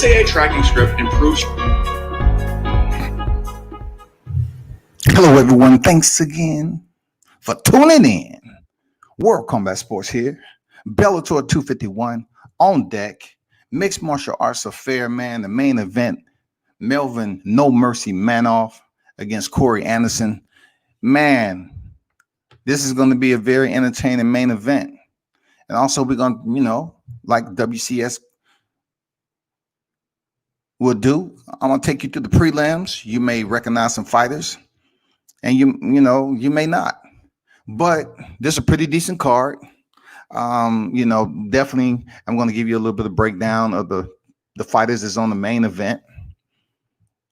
AA tracking script improves. Hello, everyone. Thanks again for tuning in. World Combat Sports here. Bellator 251 on deck. Mixed martial arts affair, man. The main event, Melvin No Mercy Manhoef against Corey Anderson. Man, this is going to be a very entertaining main event. And also we're going to, like WCS will do, I'm going to take you through the prelims. You may recognize some fighters and you may not. But this is a pretty decent card. Definitely I'm going to give you a little bit of breakdown of the fighters that's on the main event.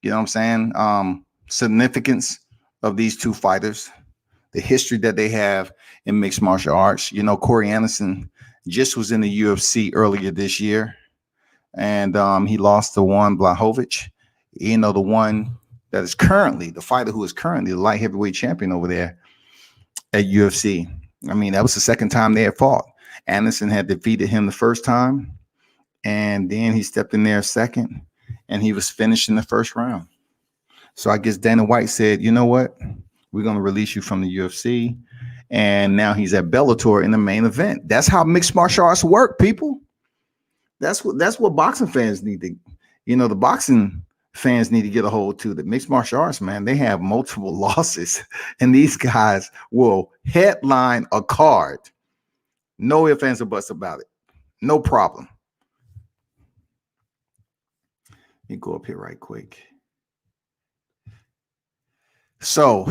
You know what I'm saying? Significance of these two fighters, the history that they have in mixed martial arts. Corey Anderson just was in the UFC earlier this year, and he lost to Juan Blachowicz. The one that is currently the fighter who is currently the light heavyweight champion over there at UFC. I mean, that was the second time they had fought. Anderson had defeated him the first time, and then he stepped in there second, and he was finished in the first round. So I guess Dana White said, you know what? We're going to release you from the UFC. And now he's at Bellator in the main event. That's how mixed martial arts work, people. That's what boxing fans need to, the boxing fans need to get a hold to. The mixed martial arts, man, they have multiple losses. And these guys will headline a card. No ifs, ands, or buts about it. No problem. Let me go up here right quick. So,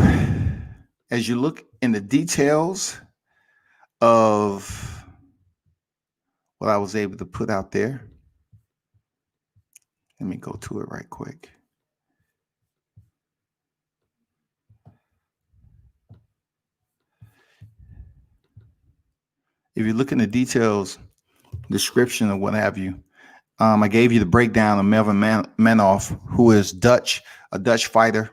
as you look in the details of what I was able to put out there, let me go to it right quick. If you look in the details, description of what have you, I gave you the breakdown of Melvin Manhoef, who is a Dutch fighter.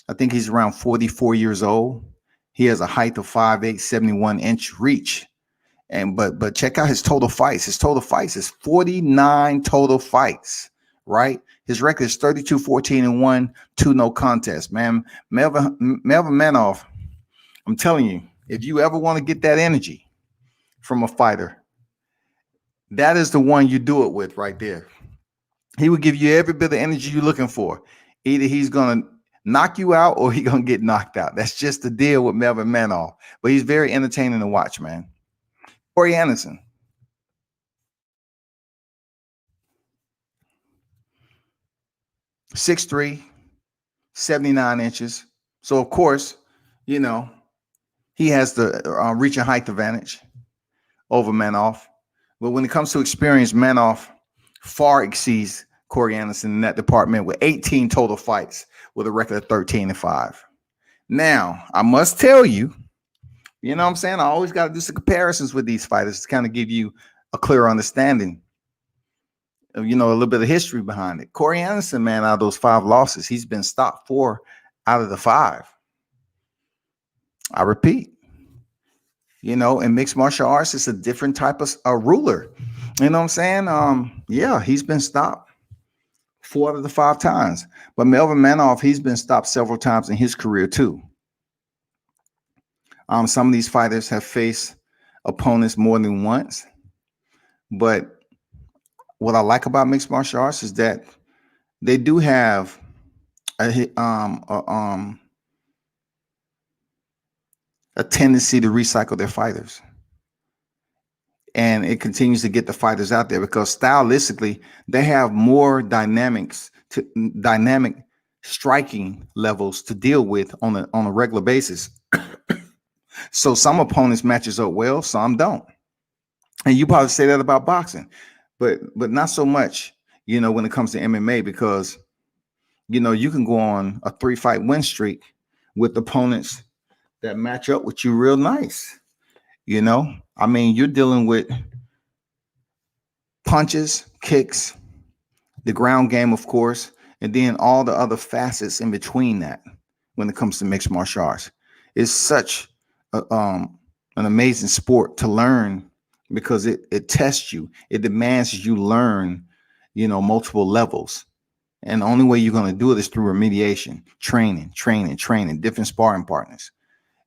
I think he's around 44 years old. He has a height of 5'8", 71-inch reach. But check out his total fights. His total fights is 49 total fights, right? His record is 32-14-1, 2 no contests, man. Melvin Manhoef, I'm telling you, if you ever want to get that energy from a fighter, that is the one you do it with right there. He will give you every bit of energy you're looking for. Either he's going to knock you out or he's going to get knocked out. That's just the deal with Melvin Manhoef. But he's very entertaining to watch, man. Corey Anderson. (6'3", 79 inches. So, of course, he has the reach and height advantage over Manhoef. But when it comes to experience, Manhoef far exceeds Corey Anderson in that department with 18 total fights with a record of 13-5. Now, I must tell you, what I'm saying? I always got to do some comparisons with these fighters to kind of give you a clear understanding of, a little bit of history behind it. Corey Anderson, man, out of those 5 losses, he's been stopped 4 out of the 5. I repeat, in mixed martial arts, it's a different type of a ruler. You know what I'm saying? He's been stopped 4 out of the 5 times. But Melvin Manhoef, he's been stopped several times in his career too. Some of these fighters have faced opponents more than once. But what I like about mixed martial arts is that they do have a tendency to recycle their fighters. And it continues to get the fighters out there because stylistically, they have more dynamic striking levels to deal with on a regular basis. So some opponents matches up well, some don't. And you probably say that about boxing, but not so much, when it comes to MMA, because, you can go on a 3-fight win streak with opponents that match up with you real nice. You're dealing with punches, kicks, the ground game, of course, and then all the other facets in between that when it comes to mixed martial arts. It's such an amazing sport to learn because it tests you. It demands you learn multiple levels. And the only way you're going to do it is through remediation, training, different sparring partners.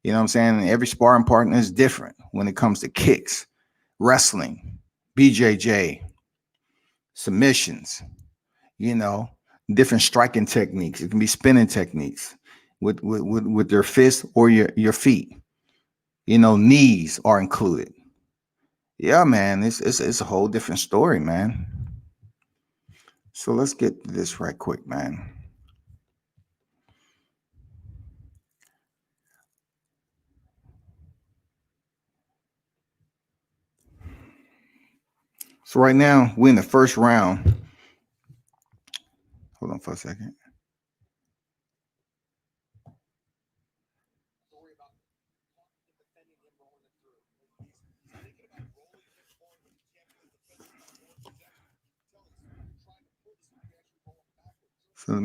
You know what I'm saying? And every sparring partner is different when it comes to kicks, wrestling, BJJ, submissions, different striking techniques. It can be spinning techniques with your fist or your feet. Knees are included. Yeah, man, it's a whole different story, man. So let's get to this right quick, man. So right now, we're in the first round. Hold on for a second. So let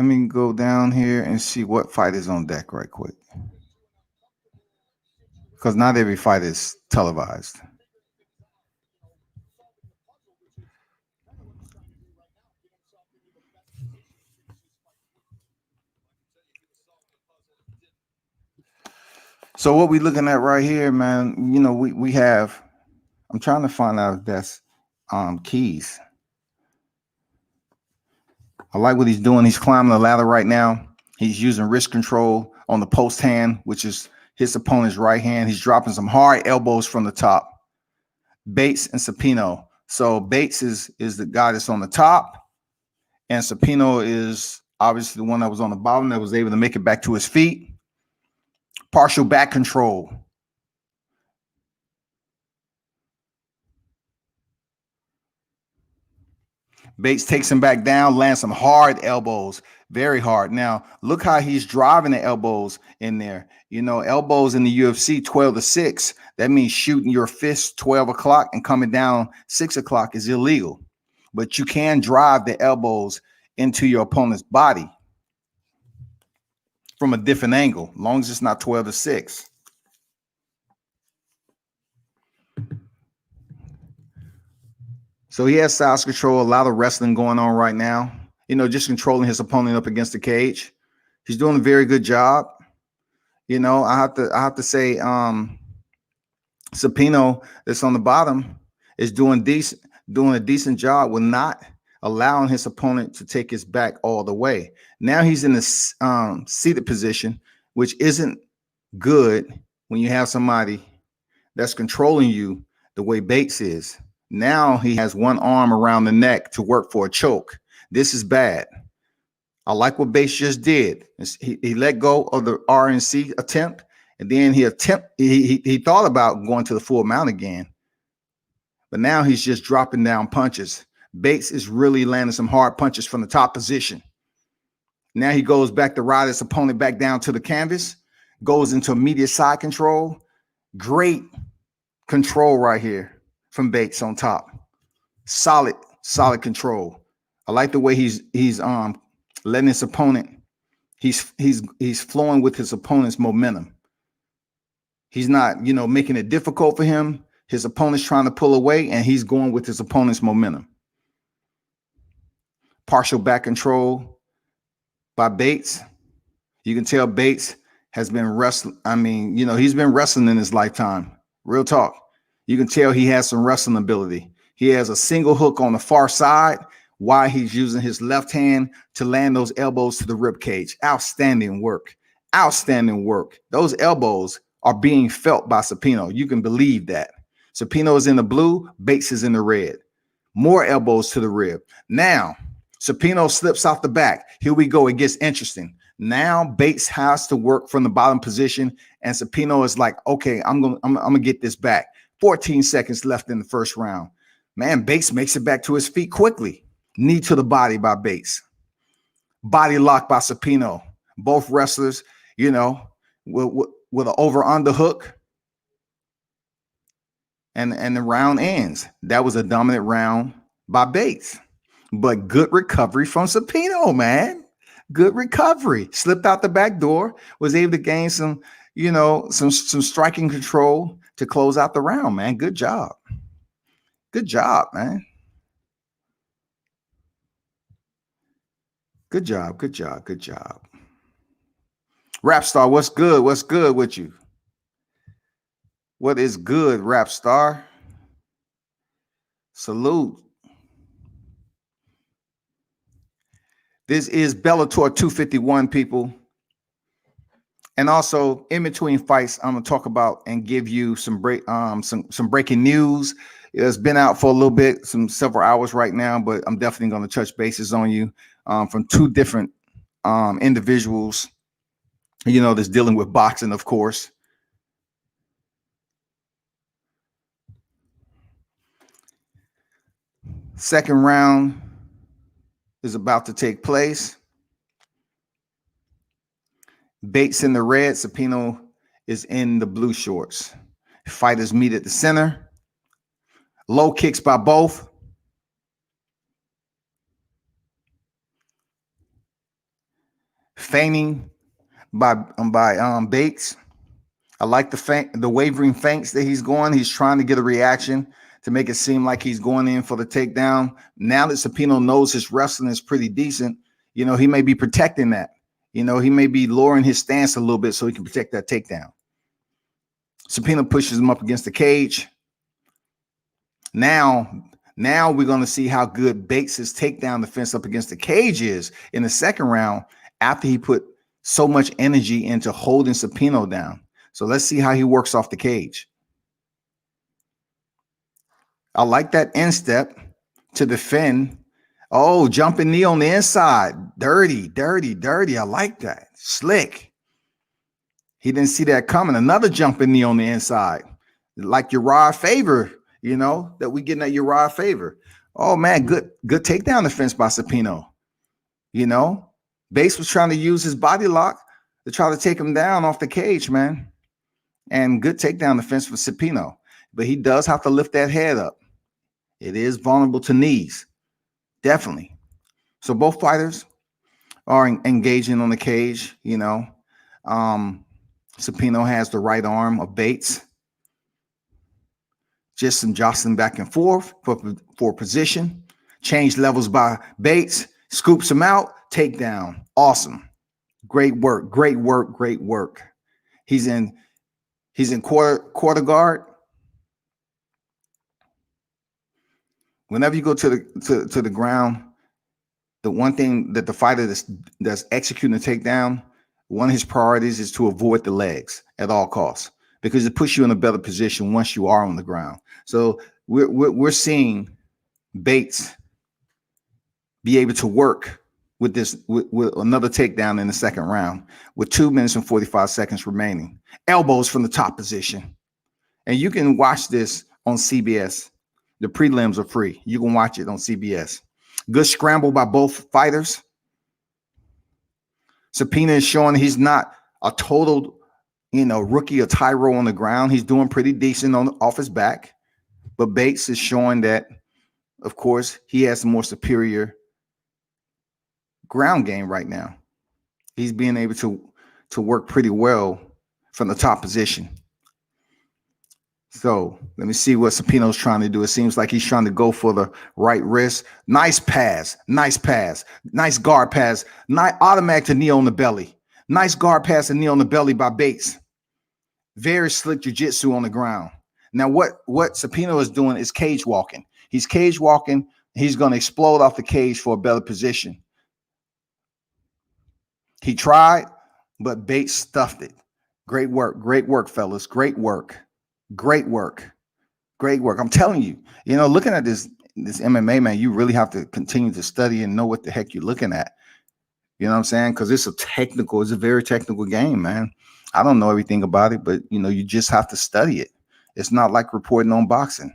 me go down here and see what fight is on deck right quick. Because not every fight is televised. So what we looking at right here, man, we have, I'm trying to find out if that's keys. I like what he's doing. He's climbing the ladder right now. He's using wrist control on the post hand, which is his opponent's right hand. He's dropping some hard elbows from the top. Bates and Sepino. So Bates is the guy that's on the top, and Sepino is obviously the one that was on the bottom that was able to make it back to his feet. Partial back control. Bates takes him back down, lands some hard elbows, very hard. Now, look how he's driving the elbows in there. Elbows in the UFC 12-6. That means shooting your fist 12 o'clock and coming down 6 o'clock is illegal. But you can drive the elbows into your opponent's body from a different angle, as long as it's not 12-6. So he has size control, a lot of wrestling going on right now. Just controlling his opponent up against the cage. He's doing a very good job. I have to say, Sepino that's on the bottom is doing a decent job with not allowing his opponent to take his back all the way. Now he's in a seated position, which isn't good when you have somebody that's controlling you the way Bates is. Now he has one arm around the neck to work for a choke. This is bad. I like what Bates just did. He let go of the RNC attempt, and then he thought about going to the full mount again. But now he's just dropping down punches. Bates is really landing some hard punches from the top position. Now he goes back to ride his opponent back down to the canvas, goes into immediate side control. Great control right here from Bates on top. Solid control. I like the way he's letting his opponent. He's flowing with his opponent's momentum. He's not, making it difficult for him. His opponent's trying to pull away, and he's going with his opponent's momentum. Partial back control by Bates. You can tell Bates has been wrestling. He's been wrestling in his lifetime. Real talk. You can tell he has some wrestling ability. He has a single hook on the far side while he's using his left hand to land those elbows to the rib cage. Outstanding work. Outstanding work. Those elbows are being felt by Sepino. You can believe that. Sepino is in the blue, Bates is in the red. More elbows to the rib. Now, Sepino slips off the back. Here we go. It gets interesting. Now Bates has to work from the bottom position, and Sepino is like, okay, I'm gonna get this back. 14 seconds left in the first round. Man, Bates makes it back to his feet quickly. Knee to the body by Bates. Body lock by Sepino. Both wrestlers, with an over-under hook. And the round ends. That was a dominant round by Bates. But good recovery from Sepino, man. Good recovery. Slipped out the back door. Was able to gain some striking control. to close out the round, man. Good job. Good job, man. Good job. Good job. Good job. Rap Star, what's good? What's good with you? What is good, Rap Star? Salute. This is Bellator 251, people. And also, in between fights, I'm gonna talk about and give you some breaking news. It's been out for a little bit, several hours right now, but I'm definitely gonna touch bases on you from two different individuals. That's dealing with boxing, of course. Second round is about to take place. Bates in the red, Sepino is in the blue shorts. Fighters meet at the center. Low kicks by both. Feigning by Bates. I like the wavering feints that he's going. He's trying to get a reaction to make it seem like he's going in for the takedown. Now that Sepino knows his wrestling is pretty decent, he may be protecting that. He may be lowering his stance a little bit so he can protect that takedown. Sepino pushes him up against the cage. Now we're going to see how good Bates' takedown defense up against the cage is in the second round after he put so much energy into holding Sepino down. So let's see how he works off the cage. I like that instep to defend. Oh, jumping knee on the inside. Dirty, dirty, dirty. I like that. Slick. He didn't see that coming. Another jumping knee on the inside. Like Uriah Faber, that we getting at Uriah Faber. Oh, man, good takedown defense by Sepino. Bates was trying to use his body lock to try to take him down off the cage, man. And good takedown defense for Sepino. But he does have to lift that head up. It is vulnerable to knees. Definitely. So both fighters are engaging on the cage, Sepino has the right arm of Bates. Just some jostling back and forth for position. Change levels by Bates. Scoops him out. Takedown. Awesome. Great work. Great work. Great work. He's in quarter guard. Whenever you go to the ground, the one thing that the fighter that's executing the takedown, one of his priorities is to avoid the legs at all costs, because it puts you in a better position once you are on the ground. So we're seeing Bates be able to work with another takedown in the second round with 2 minutes and 45 seconds remaining. Elbows from the top position. And you can watch this on CBS. The prelims are free. You can watch it on CBS. Good scramble by both fighters. Sepino is showing he's not a total, rookie or Tyrell on the ground. He's doing pretty decent off his back. But Bates is showing that, of course, he has a more superior ground game right now. He's being able to work pretty well from the top position. So let me see what Sepino's trying to do. It seems like he's trying to go for the right wrist. Nice pass. Nice pass. Nice guard pass. Automatic to knee on the belly. Nice guard pass and knee on the belly by Bates. Very slick jiu-jitsu on the ground. Now what Sepino is doing is cage walking. He's cage walking. He's going to explode off the cage for a better position. He tried, but Bates stuffed it. Great work, fellas. Great work. Great work. Great work. I'm telling you, looking at this MMA, man, you really have to continue to study and know what the heck you're looking at. You know what I'm saying? Because it's a very technical game, man. I don't know everything about it, but, you just have to study it. It's not like reporting on boxing.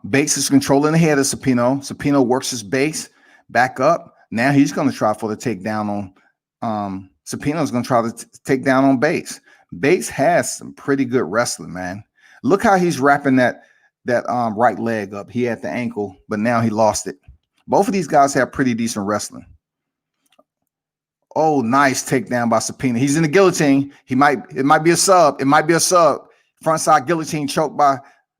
Bates is controlling the head of Sepino. Sepino works his base back up. Now he's going to try for the takedown on Sepino's going to try to take down on Bates. Bates has some pretty good wrestling, man. Look how he's wrapping that right leg up. He had the ankle, but now he lost it. Both of these guys have pretty decent wrestling. Oh, nice takedown by Sepino. He's in the guillotine. It might be a sub. It might be a sub. Frontside guillotine choke by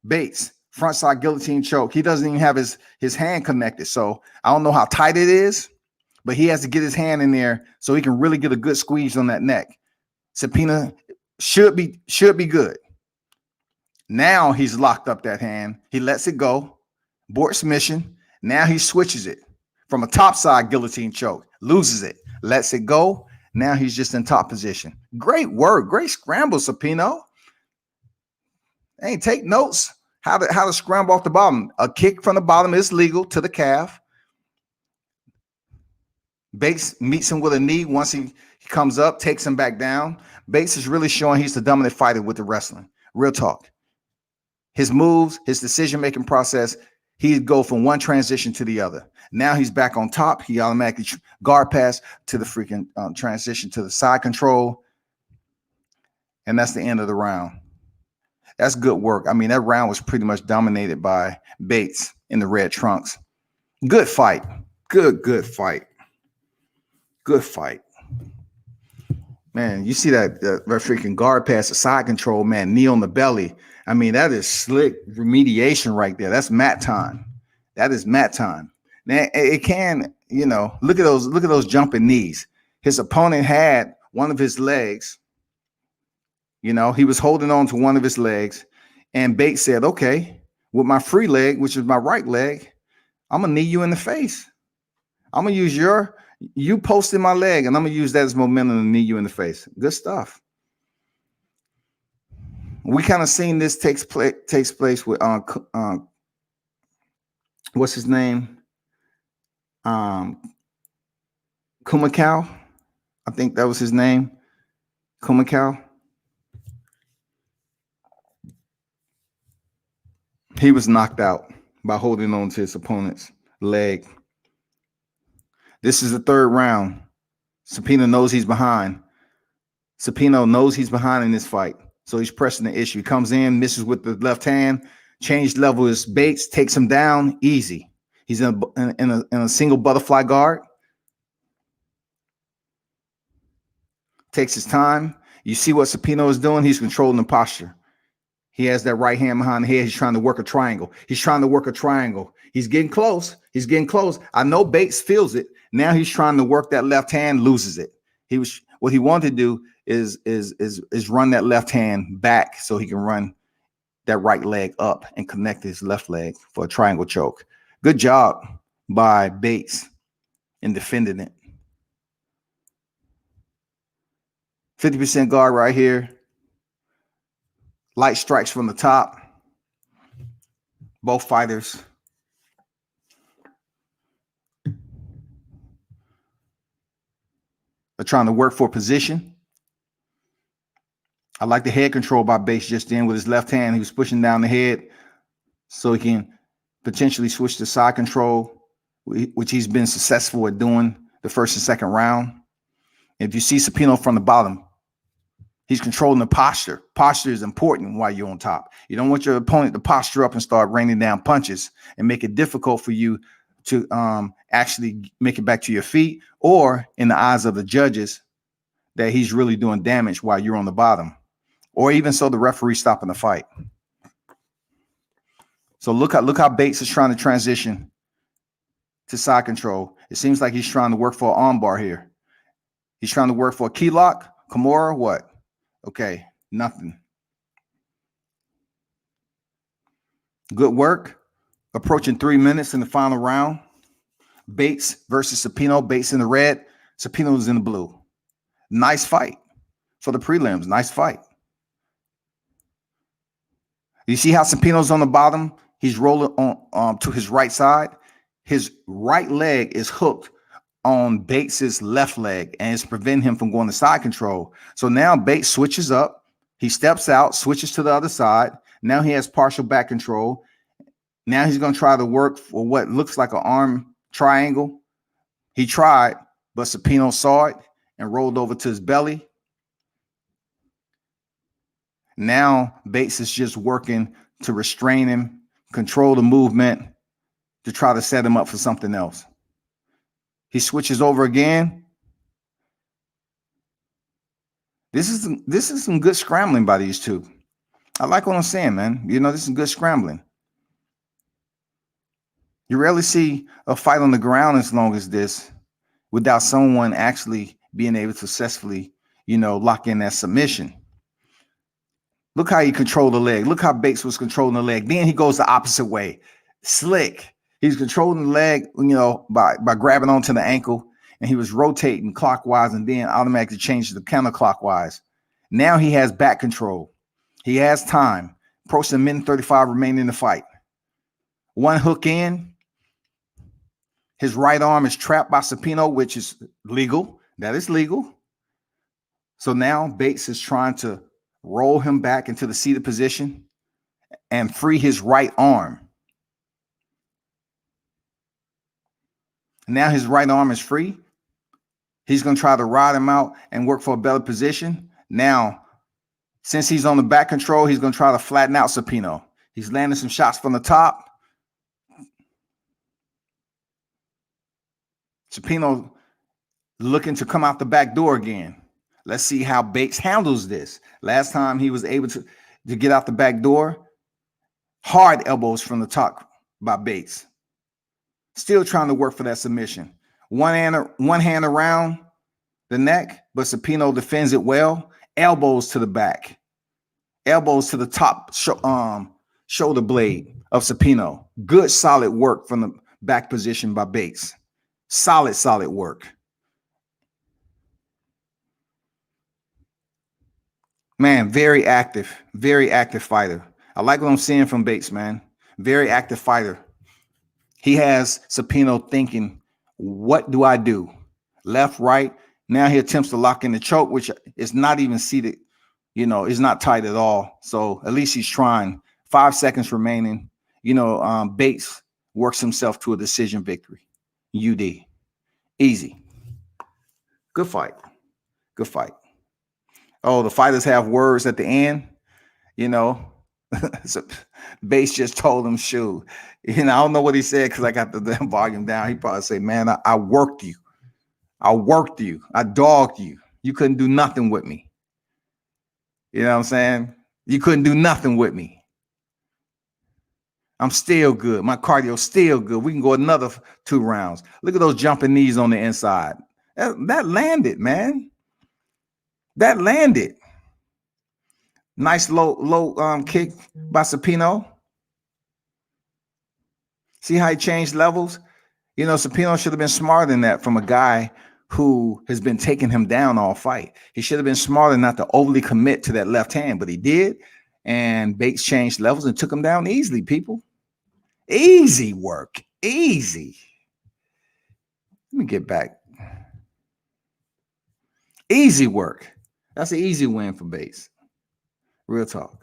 Bates. Frontside guillotine choke. He doesn't even have his hand connected. So I don't know how tight it is, but he has to get his hand in there so he can really get a good squeeze on that neck. Sepino should be good. Now he's locked up that hand. He lets it go. Board submission. Now he switches it from a topside guillotine choke. Loses it. Lets it go. Now he's just in top position. Great work. Great scramble, Sepino. Hey, take notes. How to scramble off the bottom. A kick from the bottom is legal to the calf. Bates meets him with a knee once he comes up, takes him back down. Bates is really showing he's the dominant fighter with the wrestling. Real talk. His moves, his decision-making process, he'd go from one transition to the other. Now he's back on top. He automatically guard pass to the freaking transition to the side control. And that's the end of the round. That's good work. I mean, that round was pretty much dominated by Bates in the red trunks. Good fight. Good fight. Good fight. Man, you see that freaking guard pass, the side control, man, knee on the belly. I mean, that is slick remediation right there. That's mat time. That is mat time. Now, it can, look at those jumping knees. His opponent had one of his legs. He was holding on to one of his legs, and Bates said, okay, with my free leg, which is my right leg, I'm going to knee you in the face. I'm going to use you posting my leg, and I'm going to use that as momentum to knee you in the face. Good stuff. We kind of seen this takes place with what's his name? Kumikau. I think that was his name. Kumikau. He was knocked out by holding on to his opponent's leg. This is the third round. Sepino knows he's behind. Sepino knows he's behind in this fight. So he's pressing the issue. He comes in, misses with the left hand. Changed level is Bates, takes him down easy. He's in a single butterfly guard. Takes his time. You see what Sepino is doing? He's controlling the posture. He has that right hand behind the head. He's trying to work a triangle. He's getting close. I know Bates feels it. Now he's trying to work that left hand, loses it. What he wanted to do is run that left hand back so he can run that right leg up and connect his left leg for a triangle choke. Good job by Bates in defending it. 50% guard right here. Light strikes from the top. Both fighters. They're trying to work for position. I like the head control by Bates just then with his left hand. He was pushing down the head so he can potentially switch to side control, which he's been successful at doing the first and second round. If you see Sepino from the bottom, he's controlling the posture. Posture is important while you're on top. You don't want your opponent to posture up and start raining down punches and make it difficult for you to actually make it back to your feet, or in the eyes of the judges that he's really doing damage while you're on the bottom, or even so the referee stopping the fight. So look how Bates is trying to transition to side control. It seems like he's trying to work for an armbar here. He's trying to work for a key lock. Kimura, what? Okay, nothing. Good work. Approaching 3 minutes in the final round. Bates versus Sepino. Bates in the red. Sepino's in the blue. Nice fight for the prelims. Nice fight. You see how Sepino's on the bottom? He's rolling on to his right side. His right leg is hooked on Bates's left leg, and it's preventing him from going to side control. So now Bates switches up. He steps out, switches to the other side. Now he has partial back control. Now he's going to try to work for what looks like an arm triangle. He tried, but Sepino saw it and rolled over to his belly. Now Bates is just working to restrain him, control the movement, to try to set him up for something else. He switches over again. This is some good scrambling by these two. I like what I'm saying, man. You know, this is good scrambling. You rarely see a fight on the ground as long as this without someone actually being able to successfully, you know, lock in that submission. Look how he controlled the leg. Look how Bates was controlling the leg. Then he goes the opposite way. Slick. He's controlling the leg, you know, by grabbing onto the ankle, and he was rotating clockwise and then automatically changed to counterclockwise. Now he has back control. He has time. Approaching a minute 35 remaining in the fight. One hook in. His right arm is trapped by Sepino, which is legal. That is legal. So now Bates is trying to roll him back into the seated position and free his right arm. Now his right arm is free. He's going to try to ride him out and work for a better position. Now, since he's on the back control, he's going to try to flatten out Sepino. He's landing some shots from the top. Sepino looking to come out the back door again. Let's see how Bates handles this. Last time he was able to get out the back door. Hard elbows from the top by Bates. Still trying to work for that submission. One hand around the neck, but Sepino defends it well. Elbows to the back. Elbows to the top shoulder blade of Sepino. Good, solid work from the back position by Bates. Solid work. Man, very active fighter. I like what I'm seeing from Bates, man. Very active fighter. He has Sepino thinking, what do I do? Left, right. Now he attempts to lock in the choke, which is not even seated. You know, it's not tight at all. So at least he's trying. 5 seconds remaining. You know, Bates works himself to a decision victory. UD. Easy. Good fight. Good fight. Oh, the fighters have words at the end. You know, so Bates just told him, shoot. You know, I don't know what he said because I got the volume down. He probably said, man, I worked you. I worked you. I dogged you. You couldn't do nothing with me. You know what I'm saying? You couldn't do nothing with me. I'm still good. My cardio's still good. We can go another 2 rounds. Look at those jumping knees on the inside. That landed, man. That landed. Nice low kick by Sepino. See how he changed levels? You know, Sepino should have been smarter than that from a guy who has been taking him down all fight. He should have been smarter not to overly commit to that left hand, but he did. And Bates changed levels and took him down easily, people. Easy work. Easy. Let me get back. Easy work. That's an easy win for Bates. Real talk.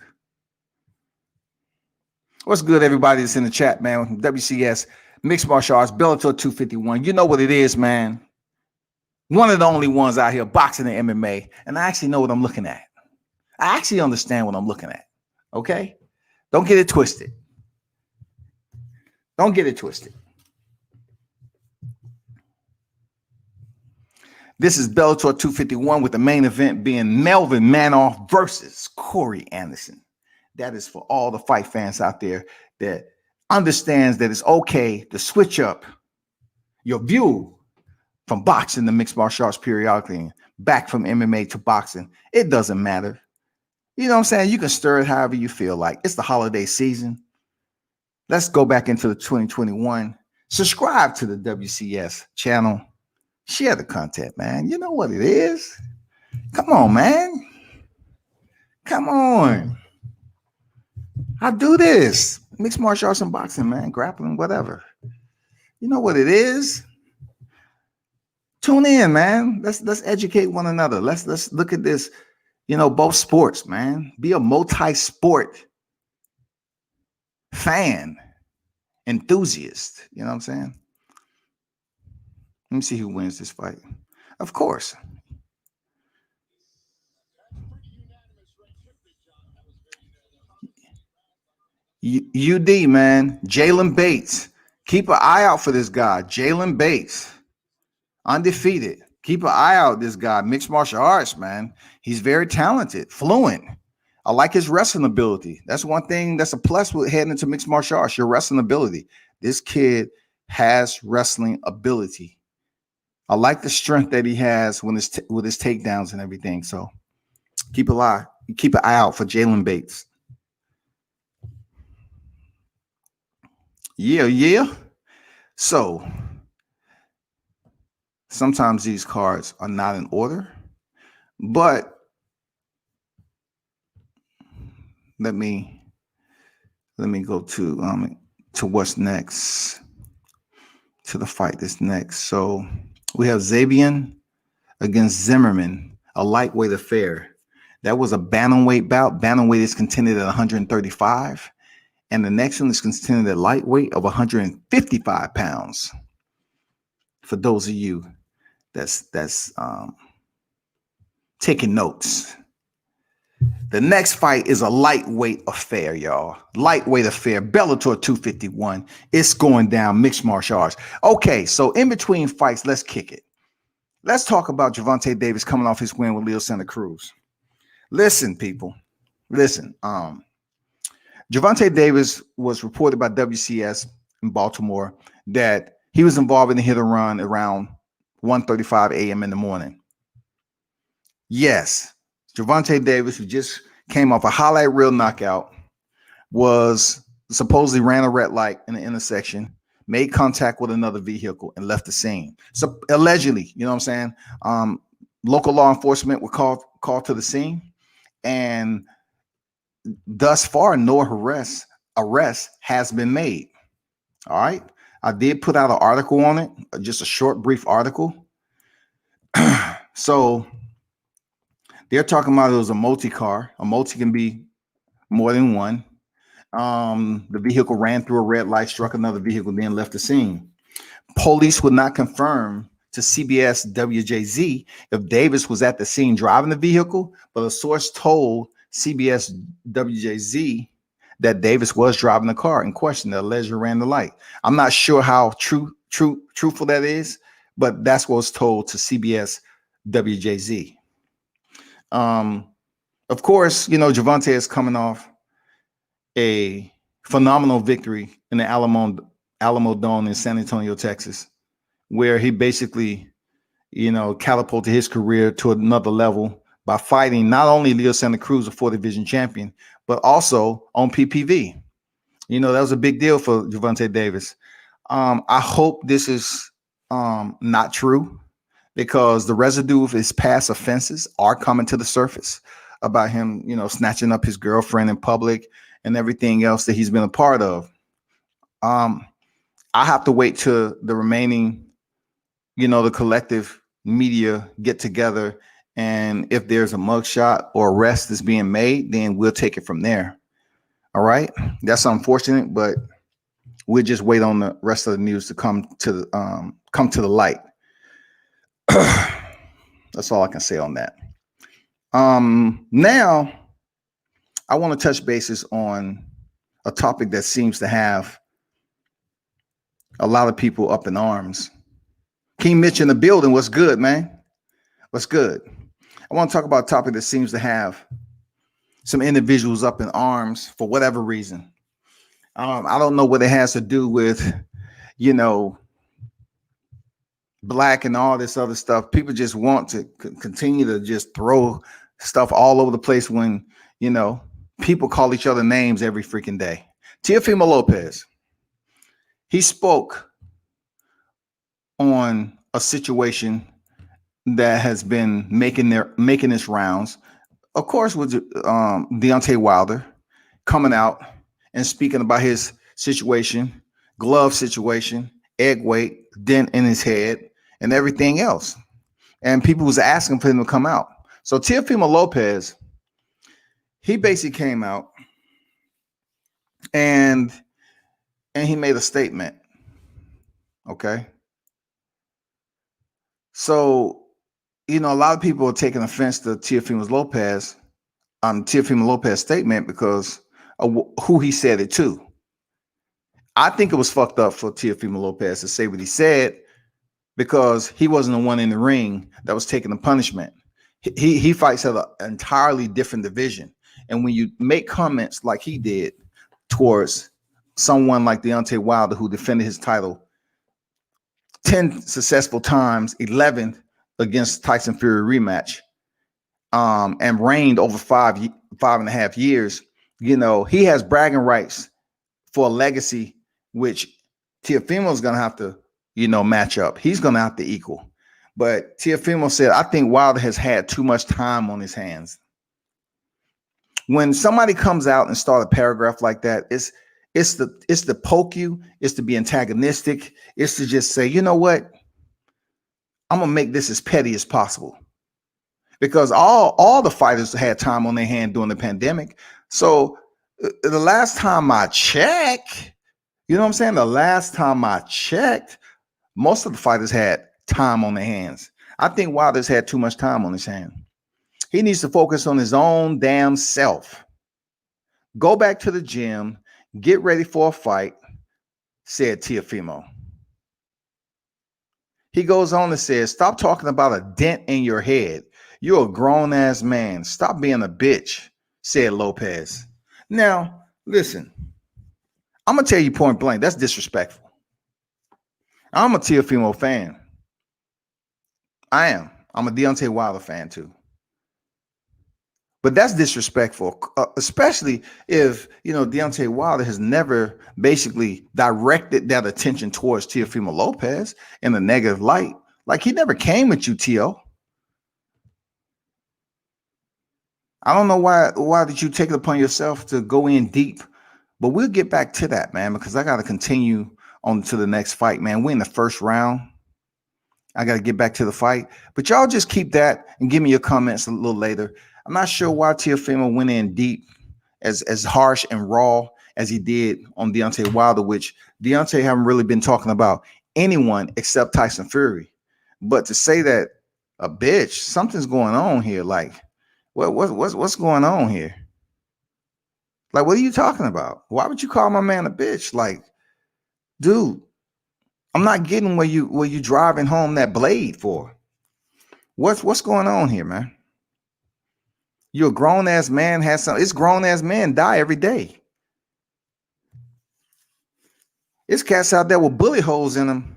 What's good, everybody that's in the chat, man? WCS, Mixed Martial Arts, Bellator 251. You know what it is, man. One of the only ones out here boxing and MMA. And I actually know what I'm looking at. I actually understand what I'm looking at. Okay? Don't get it twisted. Don't get it twisted. This is Bellator 251 with the main event being Melvin Manhoef versus Corey Anderson. That is for all the fight fans out there that understands that it's okay to switch up your view from boxing to mixed martial arts periodically, back from MMA to boxing. It doesn't matter. You know what I'm saying? You can stir it however you feel like. It's the holiday season. Let's go back into the 2021. Subscribe to the WCS channel. Share the content, man. You know what it is. Come on, man. Come on. I do this. Mixed martial arts and boxing, man. Grappling, whatever. You know what it is. Tune in, man. Let's educate one another. Let's look at this. You know, both sports, man. Be a multi-sport fan, enthusiast. You know what I'm saying? Let me see who wins this fight. Of course. UD, man. Jalen Bates. Keep an eye out for this guy. Jalen Bates. Undefeated. Keep an eye out. This guy, mixed martial arts, man. He's very talented, fluent. I like his wrestling ability. That's one thing that's a plus with heading into mixed martial arts, your wrestling ability. This kid has wrestling ability. I like the strength that he has when with his takedowns and everything. So keep an eye out for Jalen Bates. Yeah. So sometimes these cards are not in order, but let me go to what's next, to the fight that's next. So we have Zevian against Zimmerman, a lightweight affair. That was a bantamweight bout. Bantamweight is contended at 135, and the next one is contended at lightweight of 155 pounds. For those of you that's taking notes. The next fight is a lightweight affair, y'all. Lightweight affair, Bellator 251. It's going down, mixed martial arts. Okay, so in between fights, let's kick it. Let's talk about Gervonta Davis coming off his win with Leo Santa Cruz. Listen, people. Listen. Gervonta Davis was reported by WCS in Baltimore that he was involved in a hit and run around 1:35 a.m. in the morning. Yes, Gervonta Davis, who just came off a highlight reel knockout, was supposedly ran a red light in the intersection, made contact with another vehicle, and left the scene. So allegedly, you know what I'm saying? Local law enforcement were called to the scene, and thus far, no arrest has been made. All right. I did put out an article on it, just a short, brief article. So they're talking about it was a multi-car. A multi can be more than one. The vehicle ran through a red light, struck another vehicle, then left the scene. Police would not confirm to CBS WJZ if Davis was at the scene driving the vehicle, but a source told CBS WJZ that Davis was driving the car in question that allegedly ran the light. I'm not sure how truthful that is, but that's what was told to CBS WJZ. Of course, you know, Gervonta is coming off a phenomenal victory in the Alamo Dome in San Antonio, Texas, where he basically, you know, catapulted his career to another level by fighting not only Leo Santa Cruz, a 4th division champion, but also on PPV. You know, that was a big deal for Gervonta Davis. I hope this is not true, because the residue of his past offenses are coming to the surface about him, you know, snatching up his girlfriend in public and everything else that he's been a part of. I have to wait till the remaining, you know, the collective media get together, and if there's a mugshot or arrest that's being made, then we'll take it from there. All right. That's unfortunate, but we'll just wait on the rest of the news to come to the light. That's all I can say on that. Now I want to touch bases on a topic that seems to have a lot of people up in arms. King Mitch in the building. What's good, man? What's good? I want to talk about a topic that seems to have some individuals up in arms for whatever reason. I don't know what it has to do with, you know, black and all this other stuff. People just want to continue to just throw stuff all over the place when, you know, people call each other names every freaking day. Teofimo Lopez, he spoke on a situation that has been making its rounds, of course, with Deontay Wilder coming out and speaking about his situation, glove situation, egg weight, dent in his head, and everything else. And people was asking for him to come out. So Teofimo Lopez, he basically came out and he made a statement. Okay. So, you know, a lot of people are taking offense to Teofimo Lopez statement because of who he said it to. I think it was fucked up for Teofimo Lopez to say what he said, because he wasn't the one in the ring that was taking the punishment. He fights at an entirely different division. And when you make comments like he did towards someone like Deontay Wilder, who defended his title 10 successful times, 11 against Tyson Fury rematch, and reigned over 5.5 years, you know, he has bragging rights for a legacy, which Teofimo is going to have to, you know, match up. He's going to have to equal. But Teofimo said, I think Wilder has had too much time on his hands. When somebody comes out and start a paragraph like that, it's to poke you, it's to be antagonistic, it's to just say, you know what? I'm gonna make this as petty as possible. Because all the fighters had time on their hand during the pandemic. So the last time I checked, you know what I'm saying? The last time I checked, most of the fighters had time on their hands. I think Wilder's had too much time on his hand. He needs to focus on his own damn self. Go back to the gym, get ready for a fight, said Teofimo. He goes on and says, stop talking about a dent in your head. You're a grown-ass man. Stop being a bitch, said Lopez. Now, listen, I'm going to tell you point blank, that's disrespectful. I'm a Teofimo fan. I am. I'm a Deontay Wilder fan too. But that's disrespectful, especially if, you know, Deontay Wilder has never basically directed that attention towards Teofimo Lopez in a negative light. Like, he never came at you, Teo. I don't know why did you take it upon yourself to go in deep, but we'll get back to that, man, because I got to continue on to the next fight, man. We're in the first round. I got to get back to the fight, but y'all just keep that and give me your comments a little later. I'm not sure why Teofimo went in deep, as harsh and raw as he did on Deontay Wilder, which Deontay haven't really been talking about anyone except Tyson Fury. But to say that a bitch, something's going on here. Like, what's going on here? Like, what are you talking about? Why would you call my man a bitch? Like, dude, I'm not getting where you driving home that blade for. What's going on here, man? You're a grown-ass man, has some. It's grown-ass men die every day. It's cats out there with bullet holes in them,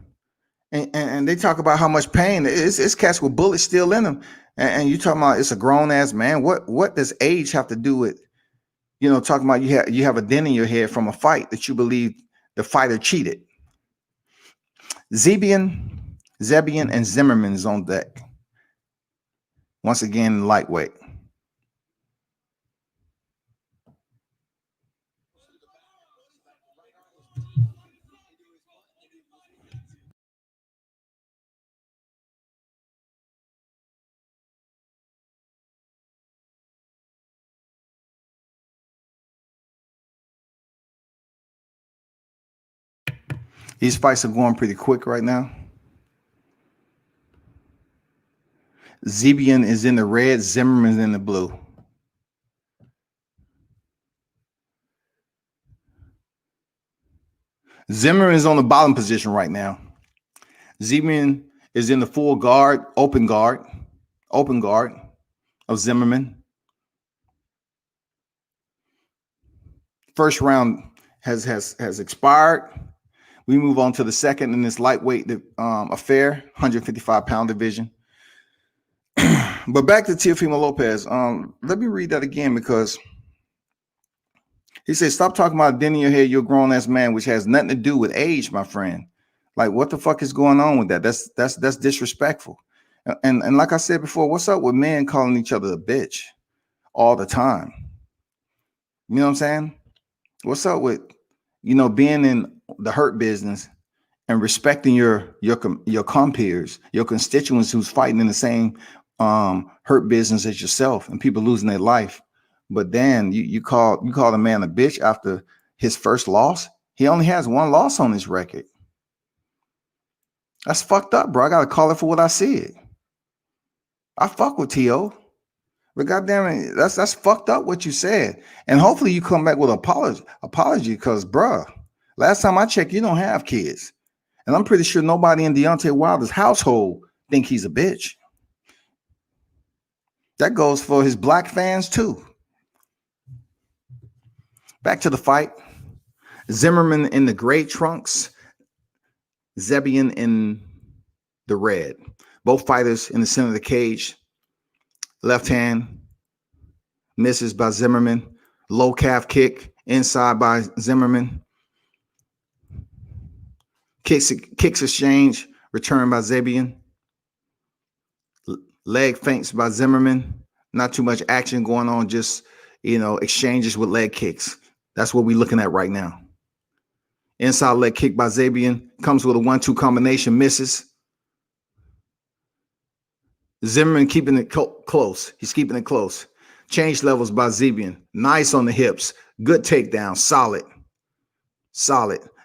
and they talk about how much pain. It's cats with bullets still in them, and you talking about it's a grown-ass man. What does age have to do with, you know, talking about you have a dent in your head from a fight that you believe the fighter cheated? Zevian, and Zimmerman is on deck. Once again, lightweight. These fights are going pretty quick right now. Zevian is in the red, Zimmerman is in the blue. Zimmerman is on the bottom position right now. Zevian is in the full guard, open guard of Zimmerman. First round has expired. We move on to the second in this lightweight affair, 155-pound division. But back to Teofimo Lopez. Let me read that again, because he says, stop talking about a dent in your head, you're a grown-ass man, which has nothing to do with age, my friend. Like, what the fuck is going on with that? That's disrespectful. And like I said before, what's up with men calling each other a bitch all the time? You know what I'm saying? What's up with, you know, being in the hurt business and respecting your compeers, your constituents who's fighting in the same hurt business as yourself, and people losing their life? But then you call a man a bitch after his first loss. He only has one loss on his record. That's fucked up, bro. I gotta call it for what I said. I fuck with T.O., but goddamn it, that's fucked up what you said. And hopefully you come back with an apology, because, bruh, last time I checked, you don't have kids. And I'm pretty sure nobody in Deontay Wilder's household think he's a bitch. That goes for his black fans too. Back to the fight. Zimmerman in the gray trunks, Zevian in the red. Both fighters in the center of the cage. Left hand misses by Zimmerman. Low calf kick inside by Zimmerman. Kicks exchange, returned by Zevian. Leg feints by Zimmerman. Not too much action going on, just, exchanges with leg kicks. That's what we're looking at right now. Inside leg kick by Zevian. Comes with a 1-2 combination, misses. Zimmerman keeping it close. He's keeping it close. Change levels by Zevian. Nice on the hips. Good takedown. Solid.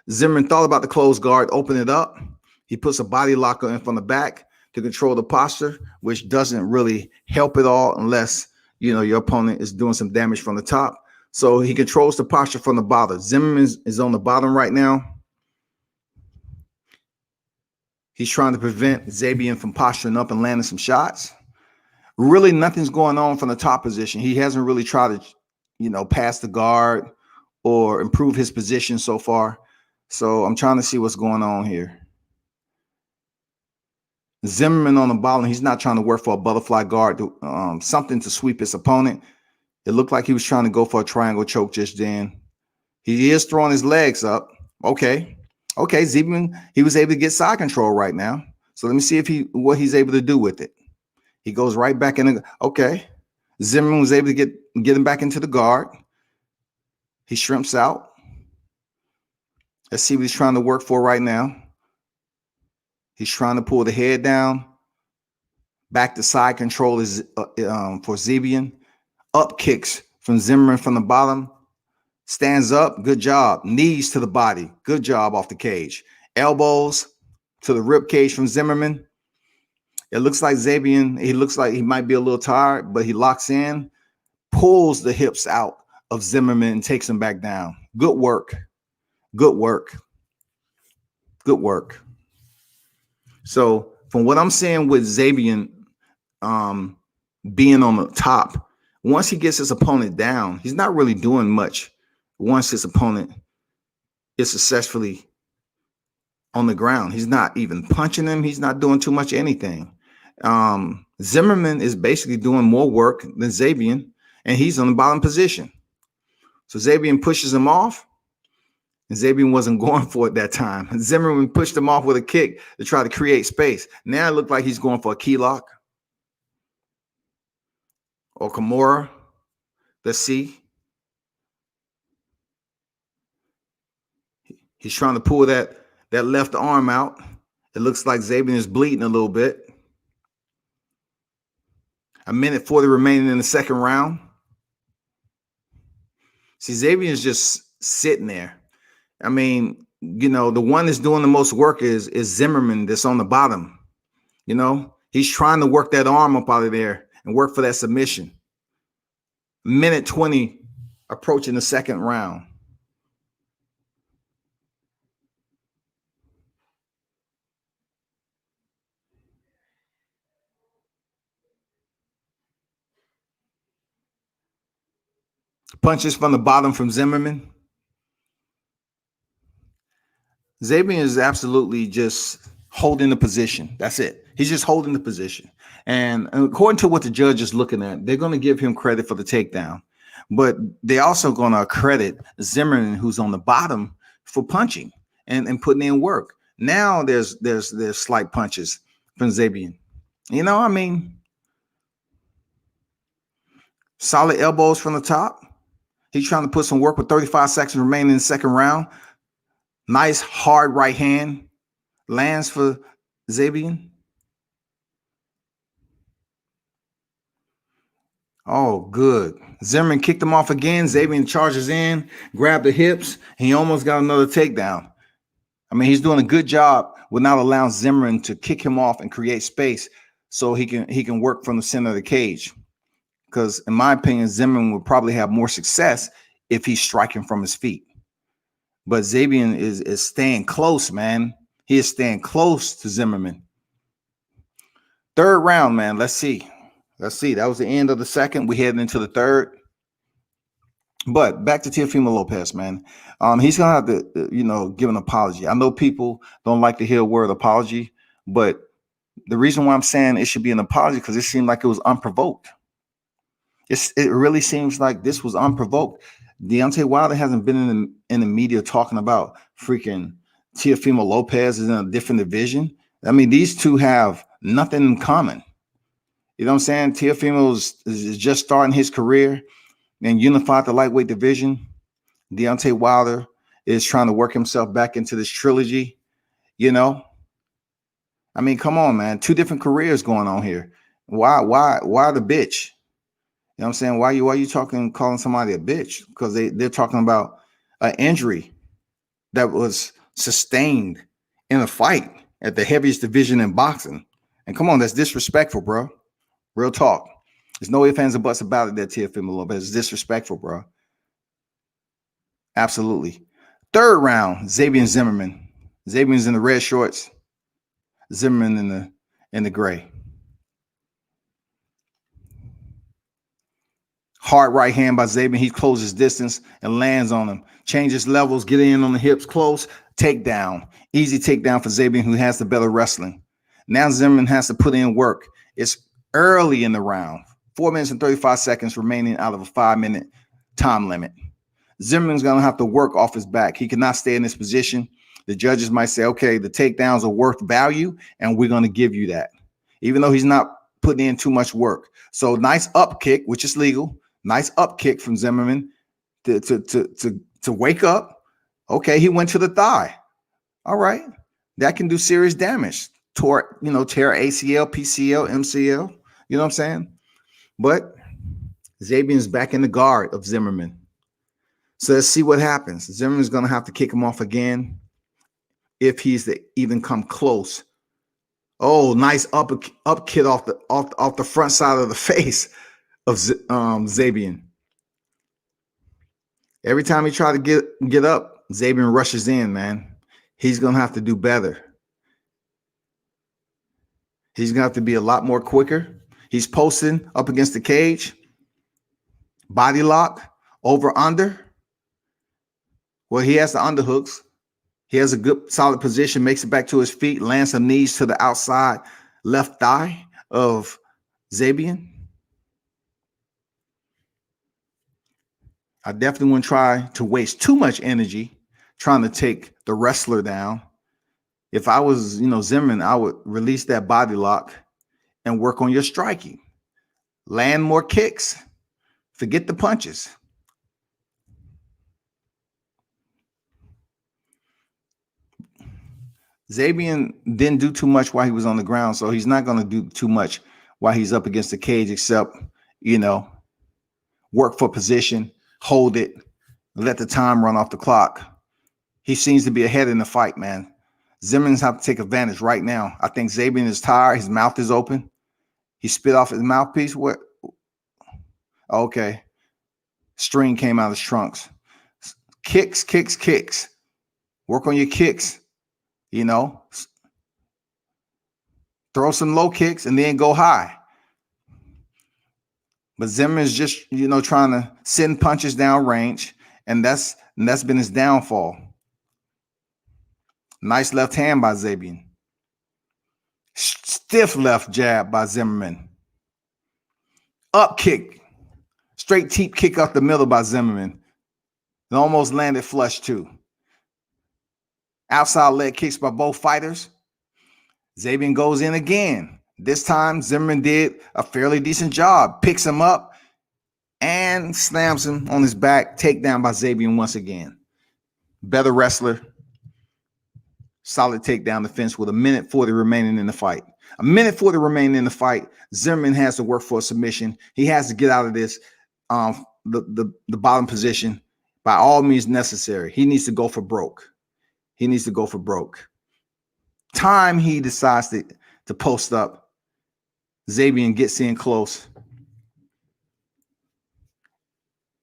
Zimmerman thought about the closed guard, open it up. He puts a body locker in from the back to control the posture, which doesn't really help at all unless, your opponent is doing some damage from the top. So he controls the posture from the bottom. Zimmerman is on the bottom right now. He's trying to prevent Zevian from posturing up and landing some shots. Really, nothing's going on from the top position. He hasn't really tried to, pass the guard or improve his position so far. So I'm trying to see what's going on here. Zimmerman on the bottom. He's not trying to work for a butterfly guard, something to sweep his opponent. It looked like he was trying to go for a triangle choke just then. He is throwing his legs up. Okay, Zevian, he was able to get side control right now. So let me see what he's able to do with it. He goes right back in. Okay, Zimmerman was able to get him back into the guard. He shrimps out. Let's see what he's trying to work for right now. He's trying to pull the head down. Back to side control is for Zevian. Up kicks from Zimmerman from the bottom. Stands up. Good job. Knees to the body. Good job off the cage. Elbows to the rib cage from Zimmerman. It looks like Zevian, he looks like he might be a little tired, but he locks in, pulls the hips out of Zimmerman and takes him back down. Good work. So from what I'm saying with Zevian being on the top, once he gets his opponent down, he's not really doing much once his opponent is successfully on the ground. He's not even punching him. He's not doing too much anything. Zimmerman is basically doing more work than Zevian, and he's on the bottom position. So Zevian pushes him off, and Zevian wasn't going for it that time. Zimmerman pushed him off with a kick to try to create space. Now it looked like he's going for a key lock or Kimura. Let's see. He's trying to pull that left arm out. It looks like Zevian is bleeding a little bit. A minute 40 remaining in the second round. See, Zevian is just sitting there. I mean, the one that's doing the most work is Zimmerman that's on the bottom. He's trying to work that arm up out of there and work for that submission. Minute 20 approaching the second round. Punches from the bottom from Zimmerman. Zevian is absolutely just holding the position. That's it. He's just holding the position. And according to what the judge is looking at, they're going to give him credit for the takedown. But they're also going to credit Zimmerman, who's on the bottom, for punching and putting in work. Now there's slight punches from Zevian. Solid elbows from the top. He's trying to put some work with 35 seconds remaining in the second round. Nice hard right hand lands for Zevian. Oh, good. Zimmerman kicked him off again. Zevian charges in, grabbed the hips, and he almost got another takedown. I mean, he's doing a good job with not allowing Zimmerman to kick him off and create space so he can work from the center of the cage. Because in my opinion, Zimmerman would probably have more success if he's striking from his feet. But Zevian is staying close, man. He is staying close to Zimmerman. Third round, man. Let's see. That was the end of the second. We heading into the third. But back to Teofimo Lopez, man. He's gonna have to, give an apology. I know people don't like to hear a word apology, but the reason why I'm saying it should be an apology because it seemed like it was unprovoked. It really seems like this was unprovoked. Deontay Wilder hasn't been in the media talking about freaking Teofimo Lopez is in a different division. I mean, these two have nothing in common. You know what I'm saying? Teofimo is just starting his career and unified the lightweight division. Deontay Wilder is trying to work himself back into this trilogy. I mean, come on, man. Two different careers going on here. Why the bitch? You know what I'm saying? Why you calling somebody a bitch? Because they're talking about an injury that was sustained in a fight at the heaviest division in boxing. And come on, that's disrespectful, bro. Real talk. There's no ifs, ands, or buts about it that Teofimo Lopez is disrespectful, bro. Absolutely. Third round, Zevian Zimmerman. Zevian's in the red shorts. Zimmerman in the gray. Hard right hand by Zevian. He closes distance and lands on him. Changes levels, get in on the hips, close, takedown. Easy takedown for Zevian, who has the better wrestling. Now Zimmerman has to put in work. It's early in the round. 4 minutes and 35 seconds remaining out of a 5-minute time limit. Zimmerman's going to have to work off his back. He cannot stay in this position. The judges might say, okay, the takedowns are worth value, and we're going to give you that, even though he's not putting in too much work. So nice up kick, which is legal. Nice up kick from Zimmerman to wake up. Okay, he went to the thigh. All right, that can do serious damage. Tear ACL, PCL, MCL. You know what I'm saying? But Zevian's back in the guard of Zimmerman. So let's see what happens. Zimmerman's going to have to kick him off again if he's to even come close. Oh, nice up kick off the front side of the face of Zevian. Every time he tries to get up, Zevian rushes in, man. He's going to have to do better. He's going to have to be a lot more quicker. He's posting up against the cage. Body lock, over, under. Well, he has the underhooks. He has a good, solid position, makes it back to his feet, lands some knees to the outside left thigh of Zevian. I definitely wouldn't try to waste too much energy trying to take the wrestler down. If I was, Zimmerman, I would release that body lock and work on your striking. Land more kicks. Forget the punches. Zevian didn't do too much while he was on the ground, so he's not going to do too much while he's up against the cage except, work for position, hold it, let the time run off the clock. He seems to be ahead in the fight, man. Zimmerman's have to take advantage right now. I think Zevian is tired. His mouth is open. He spit off his mouthpiece. What? Okay. String came out of his trunks. Kicks. Work on your kicks. Throw some low kicks and then go high. But Zimmerman's just, trying to send punches down range, and that's been his downfall. Nice left hand by Zevian. Stiff left jab by Zimmerman. Up kick. Straight teep kick up the middle by Zimmerman. It almost landed flush too. Outside leg kicks by both fighters. Zevian goes in again. This time, Zimmerman did a fairly decent job. Picks him up and slams him on his back. Takedown by Zevian once again. Better wrestler. Solid takedown defense with 1:40 remaining in the fight. 1:40 remaining in the fight. Zimmerman has to work for a submission. He has to get out of this, the bottom position by all means necessary. He needs to go for broke. Time he decides to post up. Zevian gets in close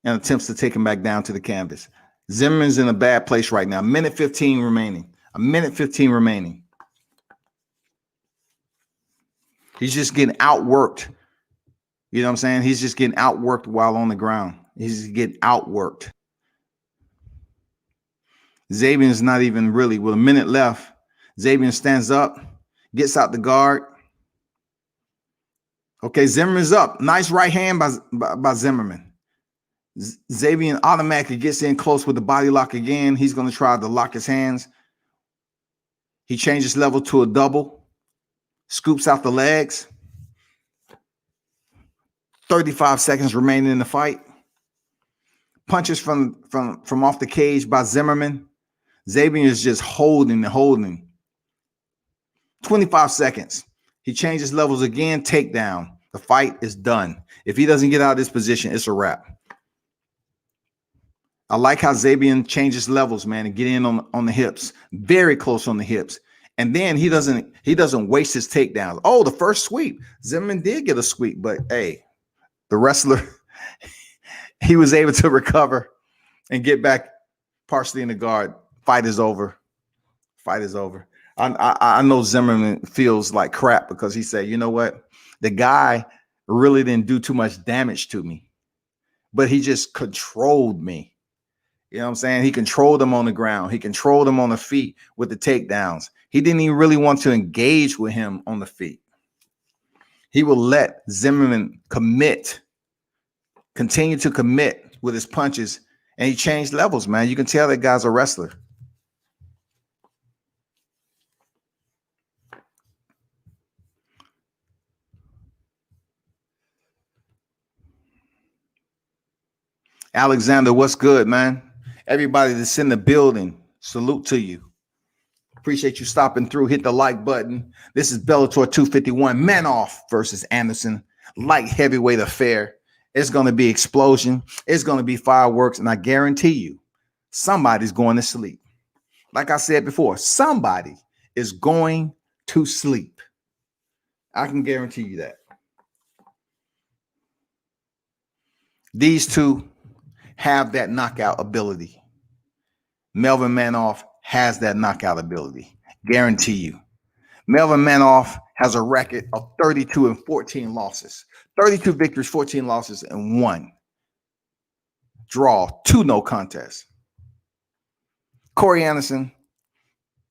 and attempts to take him back down to the canvas. Zimmerman's in a bad place right now. 1:15 remaining. A minute 15 remaining. He's just getting outworked. You know what I'm saying? He's just getting outworked while on the ground. He's just getting outworked. Zevian is not even really, with a minute left. Zevian stands up, gets out the guard. Okay, Zimmerman's up. Nice right hand by Zimmerman. Zevian automatically gets in close with the body lock again. He's going to try to lock his hands. He changes level to a double. Scoops out the legs. 35 seconds remaining in the fight. Punches from off the cage by Zimmerman. Zevian is just holding. 25 seconds. He changes levels again. Takedown. The fight is done. If he doesn't get out of this position, it's a wrap. I like how Zevian changes levels, man, and get in on the hips. Very close on the hips. And then he doesn't waste his takedowns. Oh, the first sweep. Zimmerman did get a sweep, but hey, the wrestler, he was able to recover and get back partially in the guard. Fight is over. I know Zimmerman feels like crap because he said, you know what? The guy really didn't do too much damage to me, but he just controlled me. You know what I'm saying? He controlled him on the ground. He controlled him on the feet with the takedowns. He didn't even really want to engage with him on the feet. He will let Zimmerman continue to commit with his punches, and he changed levels, man. You can tell that guy's a wrestler. Alexander, what's good, man? Everybody that's in the building, salute to you. Appreciate you stopping through. Hit the like button. This is Bellator 251, Manhoef versus Anderson, light heavyweight affair. It's going to be explosion. It's going to be fireworks, and I guarantee you, somebody's going to sleep. Like I said before, somebody is going to sleep. I can guarantee you that. These two have that knockout ability. Melvin Manhoef has that knockout ability. Guarantee you. Melvin Manhoef has a record of 32 and 14 losses. 32 victories, 14 losses, and 1 draw, 2 no contests. Corey Anderson,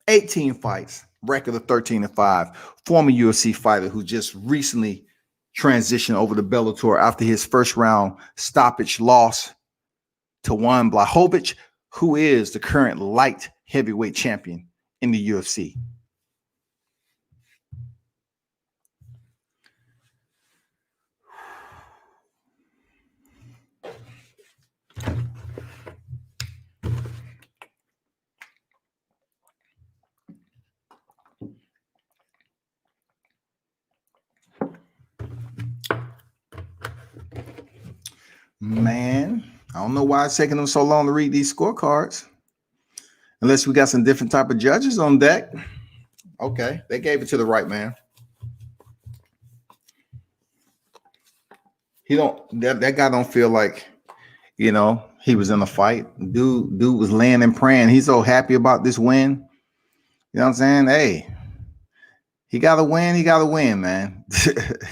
18 fights, record of 13 and 5. Former UFC fighter who just recently transitioned over to Bellator after his first round stoppage loss to Juan Blachowicz, who is the current light heavyweight champion in the UFC. Man, I don't know why it's taking them so long to read these scorecards. Unless we got some different type of judges on deck. Okay, they gave it to the right man. That guy don't feel like, you know, he was in a fight. Dude was laying and praying. He's so happy about this win. You know what I'm saying? Hey, he got to win, man.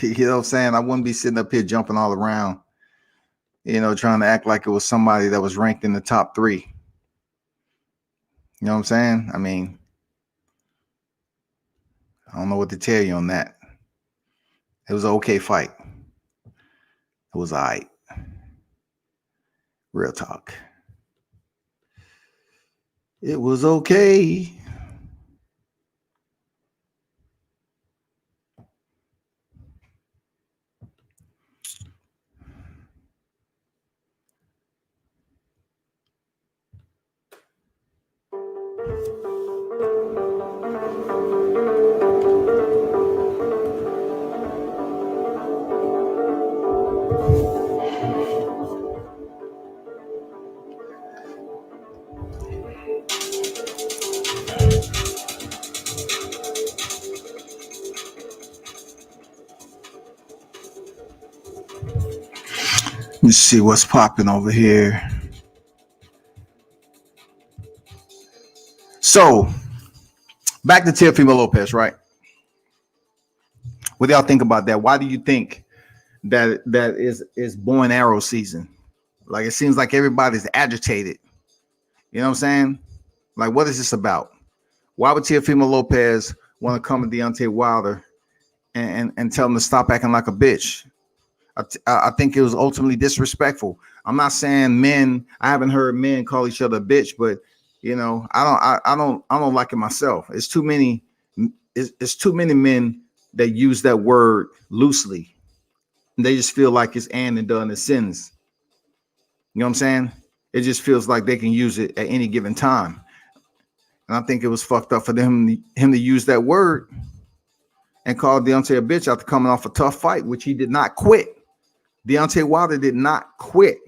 You know what I'm saying? I wouldn't be sitting up here jumping all around, you know, trying to act like it was somebody that was ranked in the top 3. You know what I'm saying? I mean, I don't know what to tell you on that. It was an okay fight. It was all right. Real talk. It was okay. Let's see what's popping over here. So, Back to Teofimo Lopez, right? What do y'all think about that? Why do you think that is bow and arrow season? Like, it seems like everybody's agitated. You know what I'm saying? Like, what is this about? Why would Teofimo Lopez want to come to Deontay Wilder and tell him to stop acting like a bitch? I think it was ultimately disrespectful. I'm not saying men. I haven't heard men call each other a bitch, but you know, I don't like it myself. It's too many. It's too many men that use that word loosely. They just feel like it's and done in sentence. You know what I'm saying? It just feels like they can use it at any given time. And I think it was fucked up for him to use that word and call Deontay a bitch after coming off a tough fight, which he did not quit. Deontay Wilder did not quit.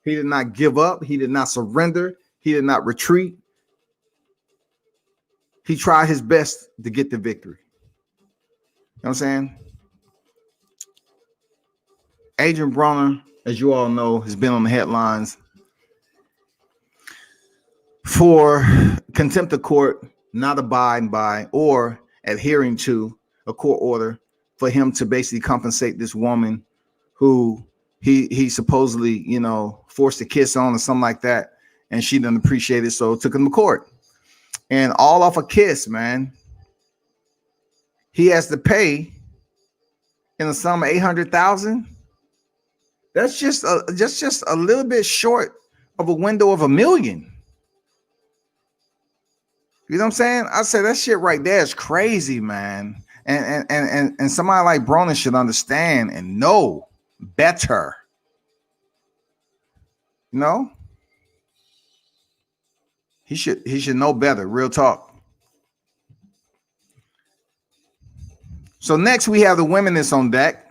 He did not give up. He did not surrender. He did not retreat. He tried his best to get the victory. You know what I'm saying? Adrian Broner, as you all know, has been on the headlines for contempt of court, not abiding by or adhering to a court order for him to basically compensate this woman who he supposedly, you know, forced a kiss on or something like that, and she didn't appreciate it, so took him to court. And all off a kiss, man. He has to pay in the sum of $800,000. That's just a little bit short of a window of $1 million. You know what I'm saying? I said that shit right there is crazy, man. And somebody like Broner should understand and know better. You know? He should know better. Real talk. So next we have the women that's on deck.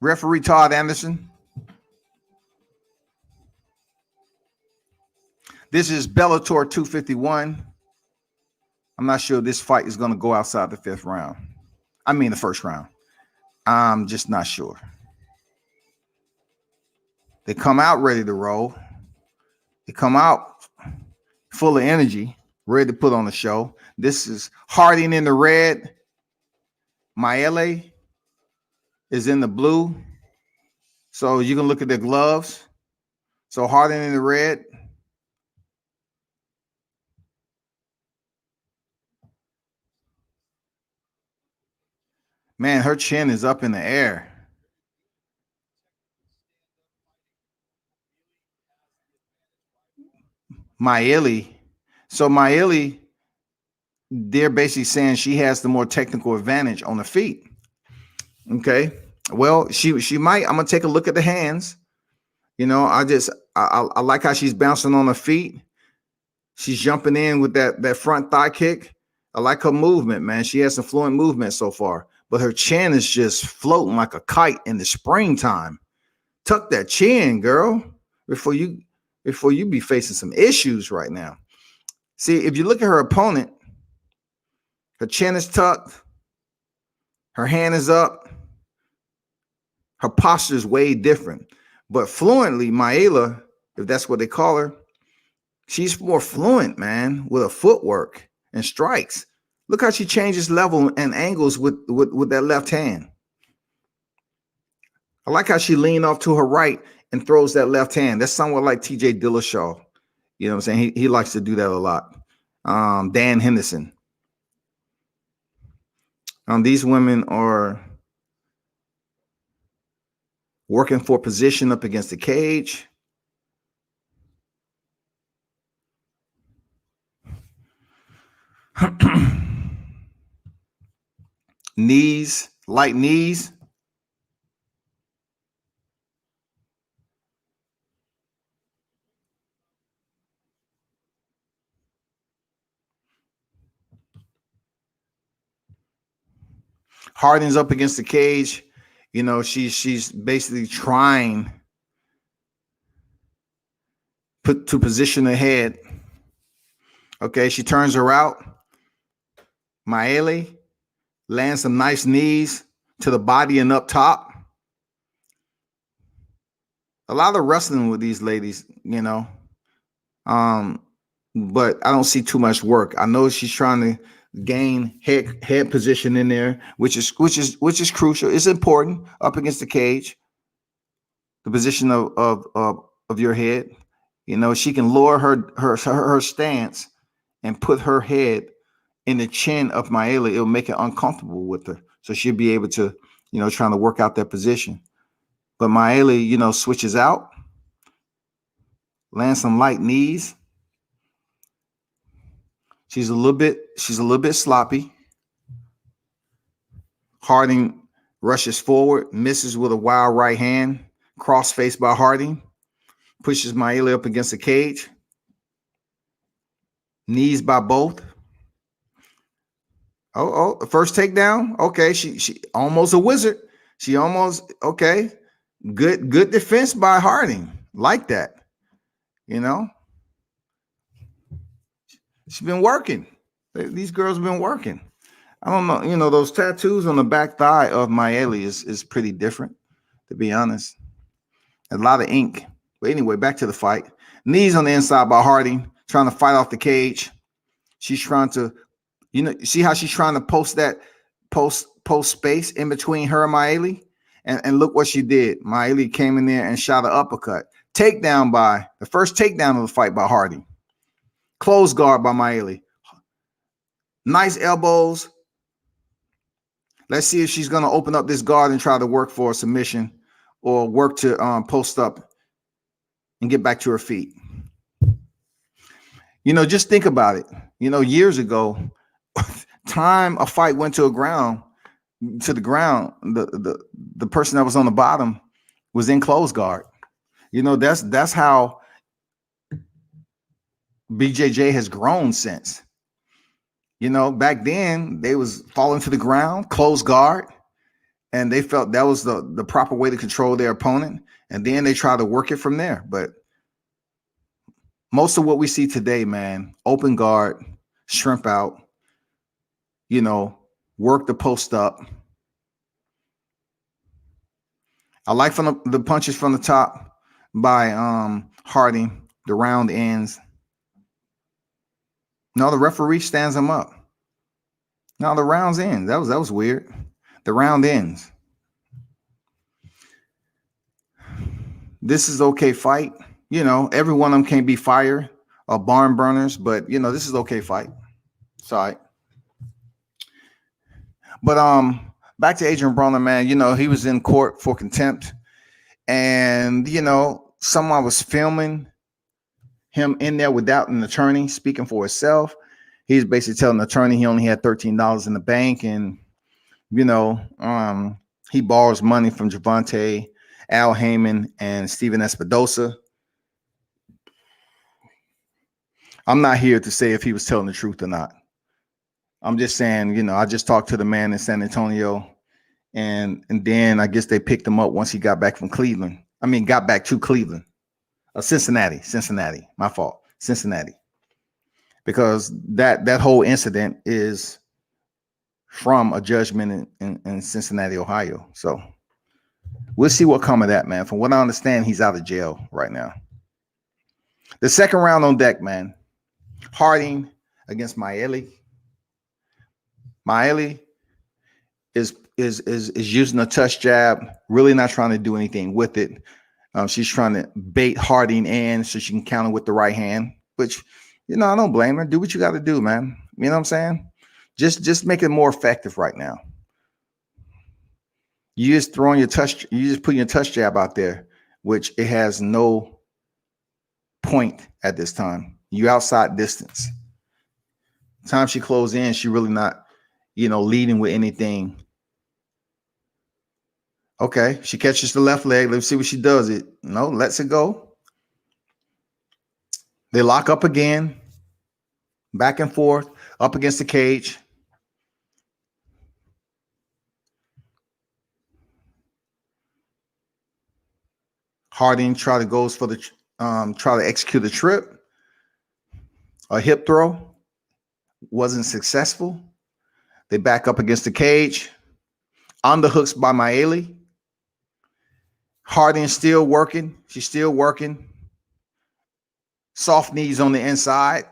Referee Todd Anderson. This is Bellator 251. I'm not sure this fight is going to go outside the fifth round. I mean the first round. I'm just not sure. They come out ready to roll. They come out full of energy, ready to put on a show. This is Harding in the red. Mailei is in the blue. So you can look at their gloves. So Harding in the red. Man, her chin is up in the air. Mailei. So Mailei, they're basically saying she has the more technical advantage on the feet. Okay. Well, she might. I'm gonna take a look at the hands. You know, I like how she's bouncing on her feet. She's jumping in with that front thigh kick. I like her movement, man. She has some fluent movement so far, but her chin is just floating like a kite in the springtime. Tuck that chin, girl, before you be facing some issues right now. See, if you look at her opponent, her chin is tucked, her hand is up, her posture is way different. But fluently, Mailei, if that's what they call her, she's more fluent, man, with her footwork and strikes. Look how she changes level and angles with that left hand. I like how she leaned off to her right and throws that left hand. That's somewhat like TJ Dillashaw. You know what I'm saying? He likes to do that a lot. Dan Henderson. These women are working for position up against the cage. Knees, light knees. Harding's up against the cage. You know, she's basically trying to position her head. Okay, she turns her out. Mailei lands some nice knees to the body and up top. A lot of wrestling with these ladies, you know. but I don't see too much work. I know she's trying to gain head position in there, which is crucial. It's important up against the cage, the position of your head. You know, she can lower her stance and put her head in the chin of Mailei. It'll make it uncomfortable with her, so she'll be able to, trying to work out that position. But Mailei, switches out, lands some light knees. She's a little bit sloppy. Harding rushes forward, misses with a wild right hand, cross face by Harding, pushes Mailei up against the cage. Knees by both. Oh, first takedown. Okay, she almost a wizard. She almost okay. Good defense by Harding. Like that. She's been working. These girls have been working. I don't know. Those tattoos on the back thigh of Mailei is pretty different, to be honest. A lot of ink. But anyway, back to the fight. Knees on the inside by Harding, trying to fight off the cage. She's trying to, see how she's trying to post space in between her and Mailei? And look what she did. Mailei came in there and shot an uppercut. The first takedown of the fight by Harding. Close guard by Mailei. Nice elbows. Let's see if she's going to open up this guard and try to work for a submission or work to post up and get back to her feet. Just think about it. Years ago, time a fight went to the ground, the person that was on the bottom was in close guard. That's how BJJ has grown since. Back then they was falling to the ground, close guard, and they felt that was the proper way to control their opponent. And then they try to work it from there. But most of what we see today, man, open guard, shrimp out, work the post up. I like from the punches from the top by Harding, the round ends. No, the referee stands him up. No, the rounds end. That was weird. The round ends. This is okay fight. Every one of them can't be fire or barn burners, but this is okay fight. Sorry. But back to Adrian Broner, man. He was in court for contempt, and someone was filming him in there without an attorney speaking for himself. He's basically telling the attorney he only had $13 in the bank, and he borrows money from Javante, Al Heyman, and Steven Espinosa. I'm not here to say if he was telling the truth or not. I'm just saying, I just talked to the man in San Antonio, and then I guess they picked him up once he got back from Cleveland. Got back to Cleveland. Cincinnati. My fault. Cincinnati. Because that whole incident is from a judgment in Cincinnati, Ohio. So we'll see what come of that, man. From what I understand, he's out of jail right now. The second round on deck, man. Harding against Mailei. Mailei is using a touch jab, really not trying to do anything with it. She's trying to bait Harding in so she can counter with the right hand, which, I don't blame her. Do what you got to do, man. You know what I'm saying? Just make it more effective right now. You just putting your touch jab out there, which it has no point at this time. You outside distance. Time she closed in, she really not, leading with anything. Okay, she catches the left leg. Let's see what she does. Lets it go. They lock up again. Back and forth, up against the cage. Harding try to execute a trip. A hip throw. Wasn't successful. They back up against the cage. Underhooks by Mailei. Harding still working. She's still working. Soft knees on the inside.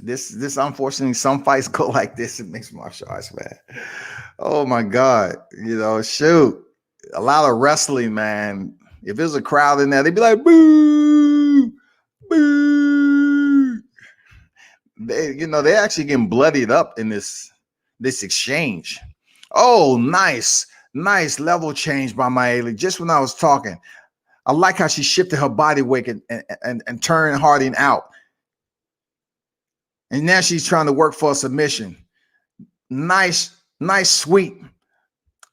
This unfortunately, some fights go like this in mixed martial arts, man. Oh my God. Shoot. A lot of wrestling, man. If there's a crowd in there, they'd be like, boo, boo. They're actually getting bloodied up in this exchange. Oh, nice level change by Mailei. Just when I was talking, I like how she shifted her body weight and turned Harding out. And now she's trying to work for a submission. Nice sweep.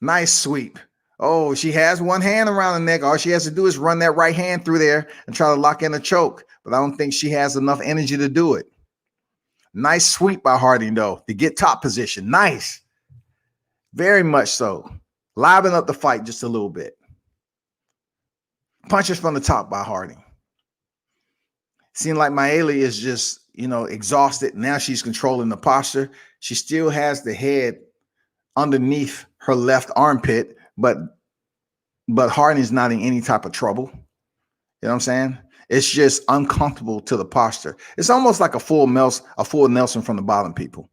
Nice sweep. Oh, she has one hand around the neck. All she has to do is run that right hand through there and try to lock in a choke. But I don't think she has enough energy to do it. Nice sweep by Harding, though, to get top position. Nice. Very much so. Liven up the fight just a little bit. Punches from the top by Harding. Seemed like Mailei is just, exhausted. Now she's controlling the posture. She still has the head underneath her left armpit, but Harding's not in any type of trouble. You know what I'm saying? It's just uncomfortable to the posture. It's almost like a full Nelson from the bottom, people.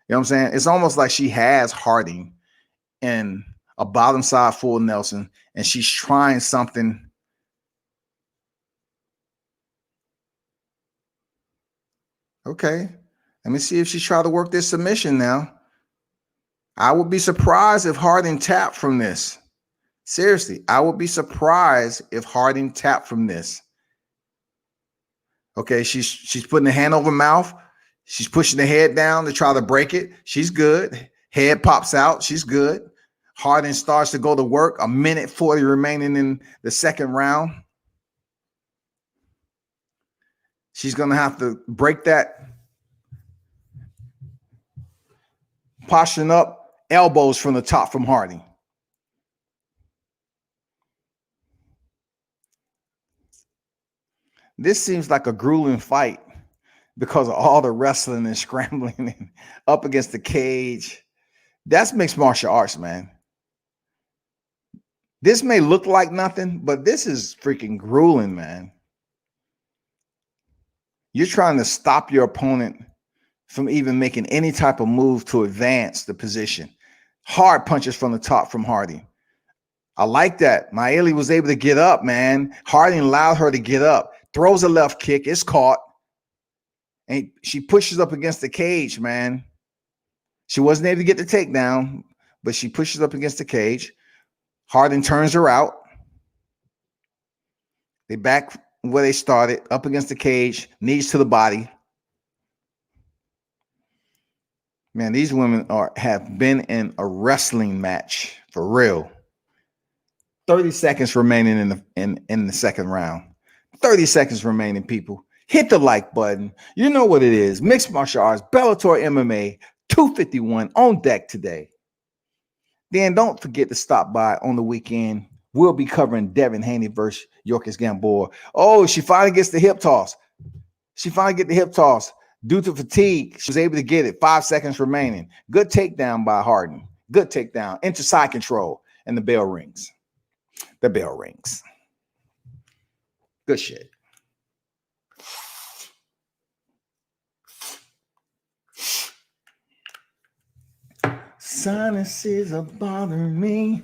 You know what I'm saying? It's almost like she has Harding in a bottom side full Nelson, and she's trying something. Okay, let me see if she try to work this submission now. I would be surprised if Harding tapped from this. Seriously, I would be surprised if Harding tapped from this. Okay, she's putting the hand over mouth. She's pushing the head down to try to break it. She's good. Head pops out. She's good. Harding starts to go to work. 1:40 remaining in the second round. She's going to have to break that. Posturing up, elbows from the top from Harding. This seems like a grueling fight because of all the wrestling and scrambling and up against the cage. That's mixed martial arts, man. This may look like nothing, but this is freaking grueling, man. You're trying to stop your opponent from even making any type of move to advance the position. Hard punches from the top from Harding. I like that. Mailei was able to get up, man. Harding allowed her to get up. Throws a left kick. It's caught. And she pushes up against the cage, man. She wasn't able to get the takedown, but she pushes up against the cage. Harding turns her out. They back where they started, up against the cage, knees to the body. Man, these women have been in a wrestling match for real. 30 seconds remaining in the second round. 30 seconds remaining, people. Hit the like button. You know what it is. Mixed martial arts, Bellator MMA, 251 on deck today. Then don't forget to stop by on the weekend. We'll be covering Devin Haney versus Yorkis Gamboa. Oh, she finally gets the hip toss. Due to fatigue, she was able to get it. 5 seconds remaining. Good takedown by Harding. Good takedown. Into side control. And the bell rings. Good shit. Sinuses are bothering me.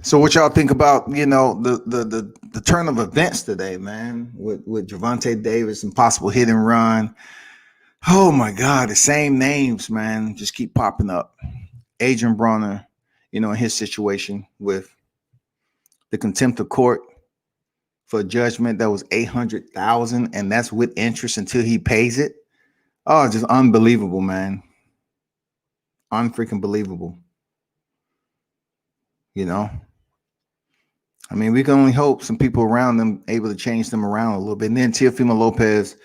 So what y'all think about, the turn of events today, man, with Gervonta Davis and possible hit and run. Oh my God, the same names, man, just keep popping up. Adrian Bronner, in his situation with the contempt of court for a judgment that was $800,000, and that's with interest until he pays it. Oh, just unbelievable, man. Unfreaking believable. We can only hope some people around them able to change them around a little bit. And then Teofimo Lopez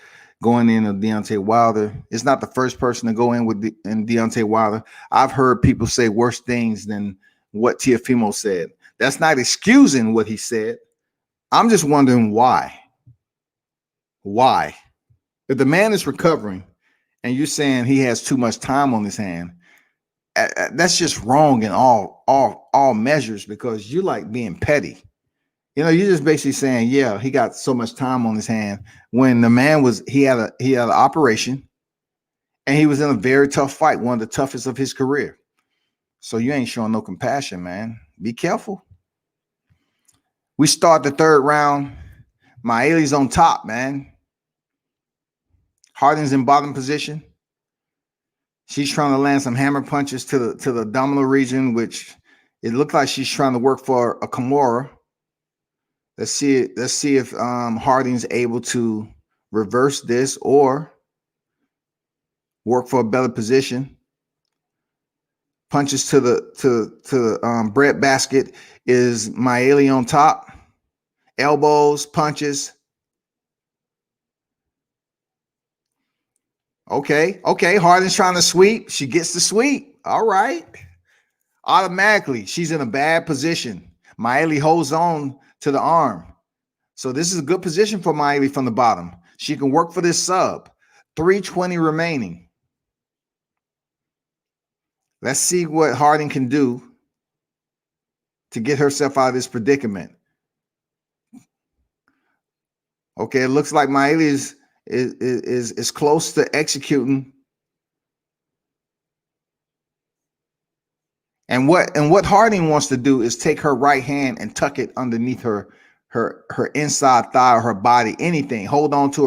going in of Deontay Wilder. It's not the first person to go in with Deontay Wilder. I've heard people say worse things than what Teofimo said. That's not excusing what he said. I'm just wondering why. Why? If the man is recovering and you're saying he has too much time on his hand, that's just wrong in all measures, because you like being petty. You know, you're just basically saying, yeah, he got so much time on his hand when the man he had an operation and he was in a very tough fight, one of the toughest of his career. So you ain't showing no compassion, man. Be careful. We start the third round. Mailei's on top, man. Harding's in bottom position. She's trying to land some hammer punches to the abdominal region, which it looked like she's trying to work for a Kimura. Let's see if Harding's able to reverse this or work for a better position. Punches to the bread basket is Mailei on top. Elbows, punches. Okay. Harding's trying to sweep. She gets the sweep. All right. Automatically, she's in a bad position. Mailei holds on to the arm. So this is a good position for Mailei from the bottom. She can work for this sub. 3:20 remaining. Let's see what Harding can do to get herself out of this predicament. Okay, it looks like Mailei is close to executing. And what Harding wants to do is take her right hand and tuck it underneath her inside thigh or her body, anything. Hold on to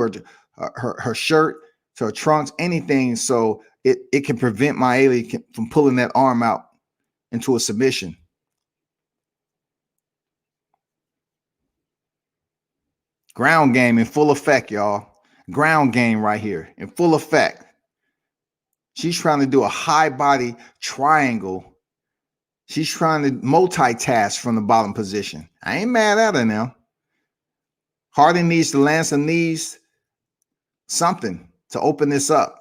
her shirt, to her trunks, anything, so it can prevent Mailei from pulling that arm out into a submission. Ground game in full effect, y'all. Ground game right here in full effect. She's trying to do a high body triangle. She's trying to multitask from the bottom position. I ain't mad at her now. Harding needs to land some knees, something to open this up.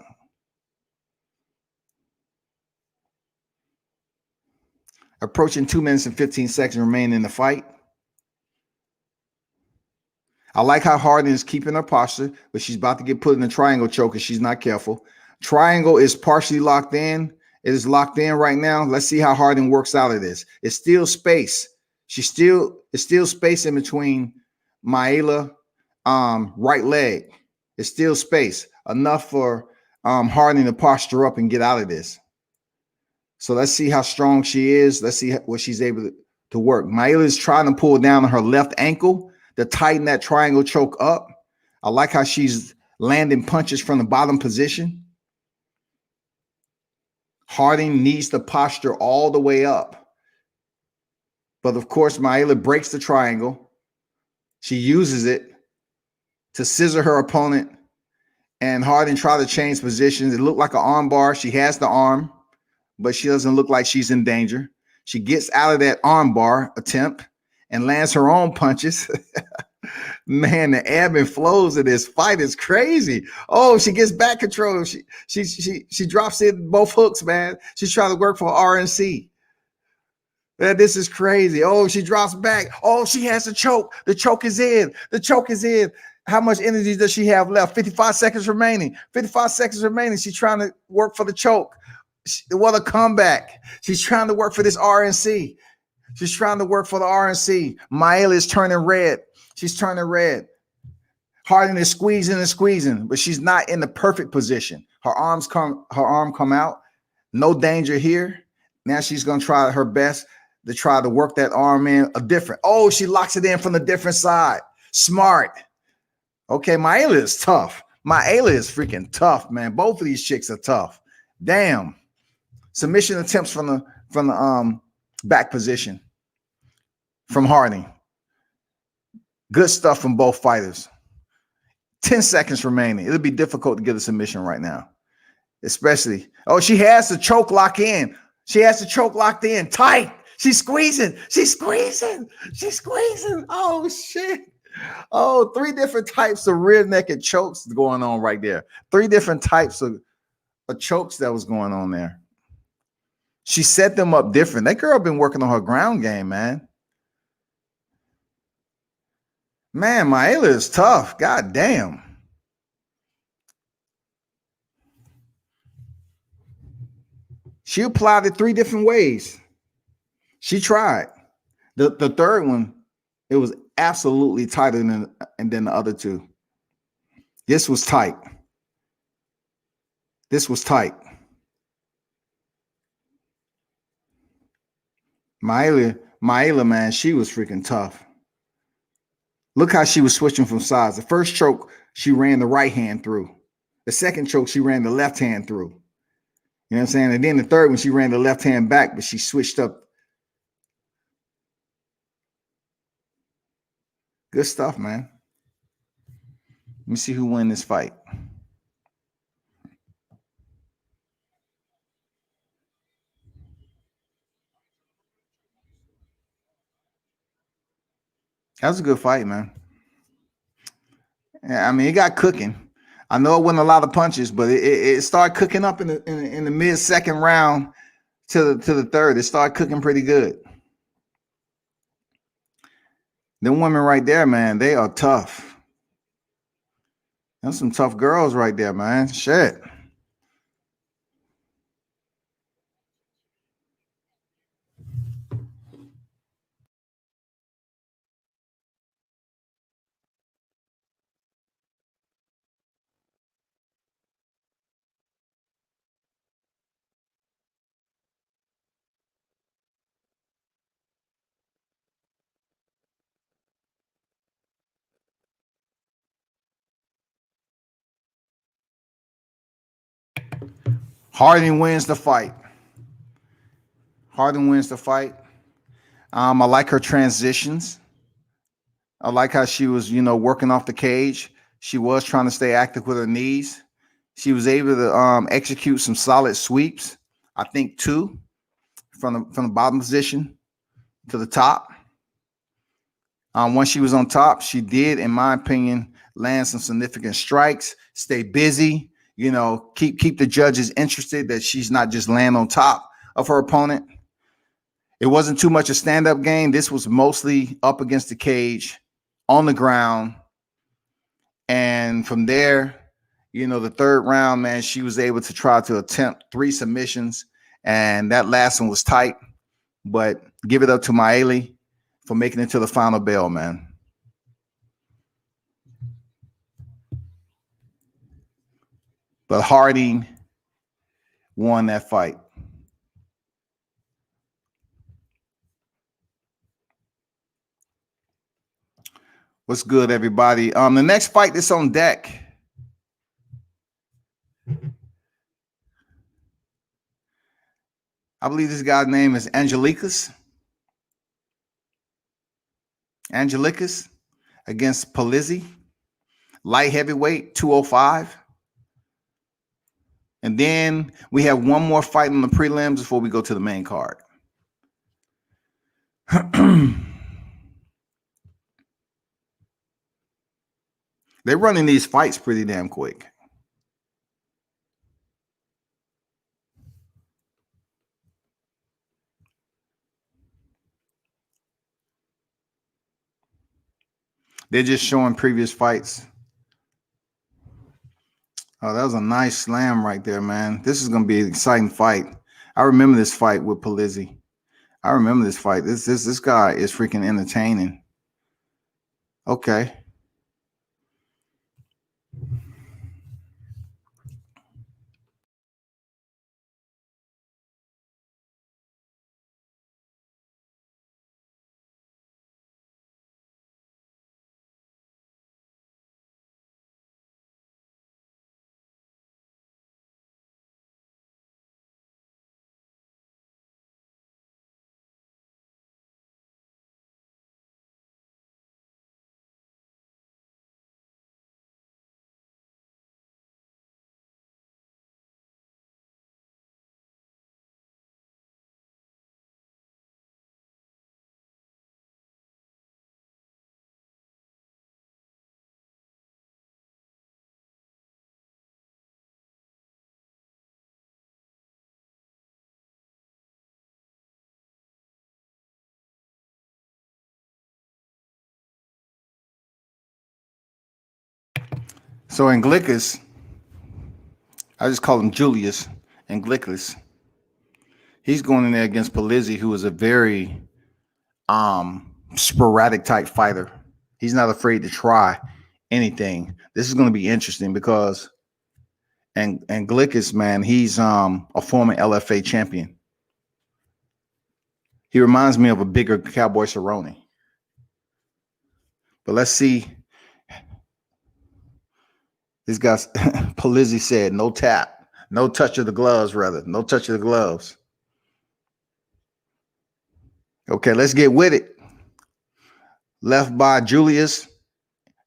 Approaching 2 minutes and 15 seconds remaining in the fight. I like how Harding is keeping her posture, but she's about to get put in a triangle choke if she's not careful. Triangle is partially locked in. It is locked in right now. Let's see how Harding works out of this. It's still space. It's still space in between Mailei right leg. It's still space enough for Harding to posture up and get out of this. So let's see how strong she is. Let's see what she's able to work. Mailei is trying to pull down on her left ankle to tighten that triangle choke up. I like how she's landing punches from the bottom position. Harding needs to posture all the way up. But of course, Mailei breaks the triangle. She uses it to scissor her opponent, and Harding tried to change positions. It looked like an arm bar. She has the arm, but she doesn't look like she's in danger. She gets out of that arm bar attempt and lands her own punches. Man, the ebb and flows of this fight is crazy. Oh, she gets back control. She drops in both hooks, man. She's trying to work for RNC. Man, this is crazy. Oh, she drops back. Oh, she has the choke. The choke is in. The choke is in. How much energy does she have left? 55 seconds remaining. 55 seconds remaining. She's trying to work for the choke. What a comeback. She's trying to work for this RNC. She's trying to work for the RNC. Mailei is turning red. She's turning red. Harding is squeezing, but she's not in the perfect position. Her arm come out. No danger here. Now she's going to try her best to try to work that arm in a different. Oh, she locks it in from the different side. Smart. Okay, Mailei is tough. Mailei is freaking tough, man. Both of these chicks are tough. Damn. Submission attempts from the back position from Harding. Good stuff from both fighters. 10 seconds remaining. It'll be difficult to get a submission right now. Especially. Oh, she has the choke lock in. She has the choke locked in. Tight. She's squeezing. She's squeezing. She's squeezing. Oh, shit. Oh, three different types of rear naked chokes going on right there. Three different types of chokes that was going on there. She set them up different. That girl been working on her ground game, man. Man, Mailei is tough. God damn. She applied it three different ways. She tried. The third one, it was absolutely tighter than the other two. This was tight. This was tight. Mailei, man, she was freaking tough. Look how she was switching from sides. The first choke, she ran the right hand through. The second choke, she ran the left hand through. You know what I'm saying? And then the third one, she ran the left hand back, but she switched up. Good stuff, man. Let me see who won this fight. That was a good fight, man. Yeah, I mean, it got cooking. I know it wasn't a lot of punches, but it started cooking up in the mid second round to the third. It started cooking pretty good. Them women right there, man, they are tough. There's some tough girls right there, man. Shit. Harding wins the fight. Harding wins the fight. I like her transitions. I like how she was, working off the cage. She was trying to stay active with her knees. She was able to execute some solid sweeps. I think two from the bottom position to the top. Once she was on top, she did, in my opinion, land some significant strikes. Stay busy. Keep the judges interested that she's not just laying on top of her opponent. It wasn't too much a stand-up game. This was mostly up against the cage, on the ground. And from there, the third round, man, she was able to try to attempt 3 submissions. And that last one was tight. But give it up to Mailei for making it to the final bell, man. But Harding won that fight. What's good, everybody? The next fight that's on deck. I believe this guy's name is Angelickas. Angelickas against Polizzi. Light heavyweight, 205. And then we have one more fight on the prelims before we go to the main card. They're running these fights pretty damn quick. They're just showing previous fights. Oh, that was a nice slam right there, man. This is going to be an exciting fight. I remember this fight with Polizzi. I remember this fight. This guy is freaking entertaining. Okay. So Angelickas, I just call him Julius Angelickas. He's going in there against Polizzi, who is a very sporadic type fighter. He's not afraid to try anything. This is going to be interesting because Angelickas, man, he's a former LFA champion. He reminds me of a bigger Cowboy Cerrone. But let's see. This guy, Polizzi said, no tap, no touch of the gloves, rather. No touch of the gloves. Okay, let's get with it. Left by Julius.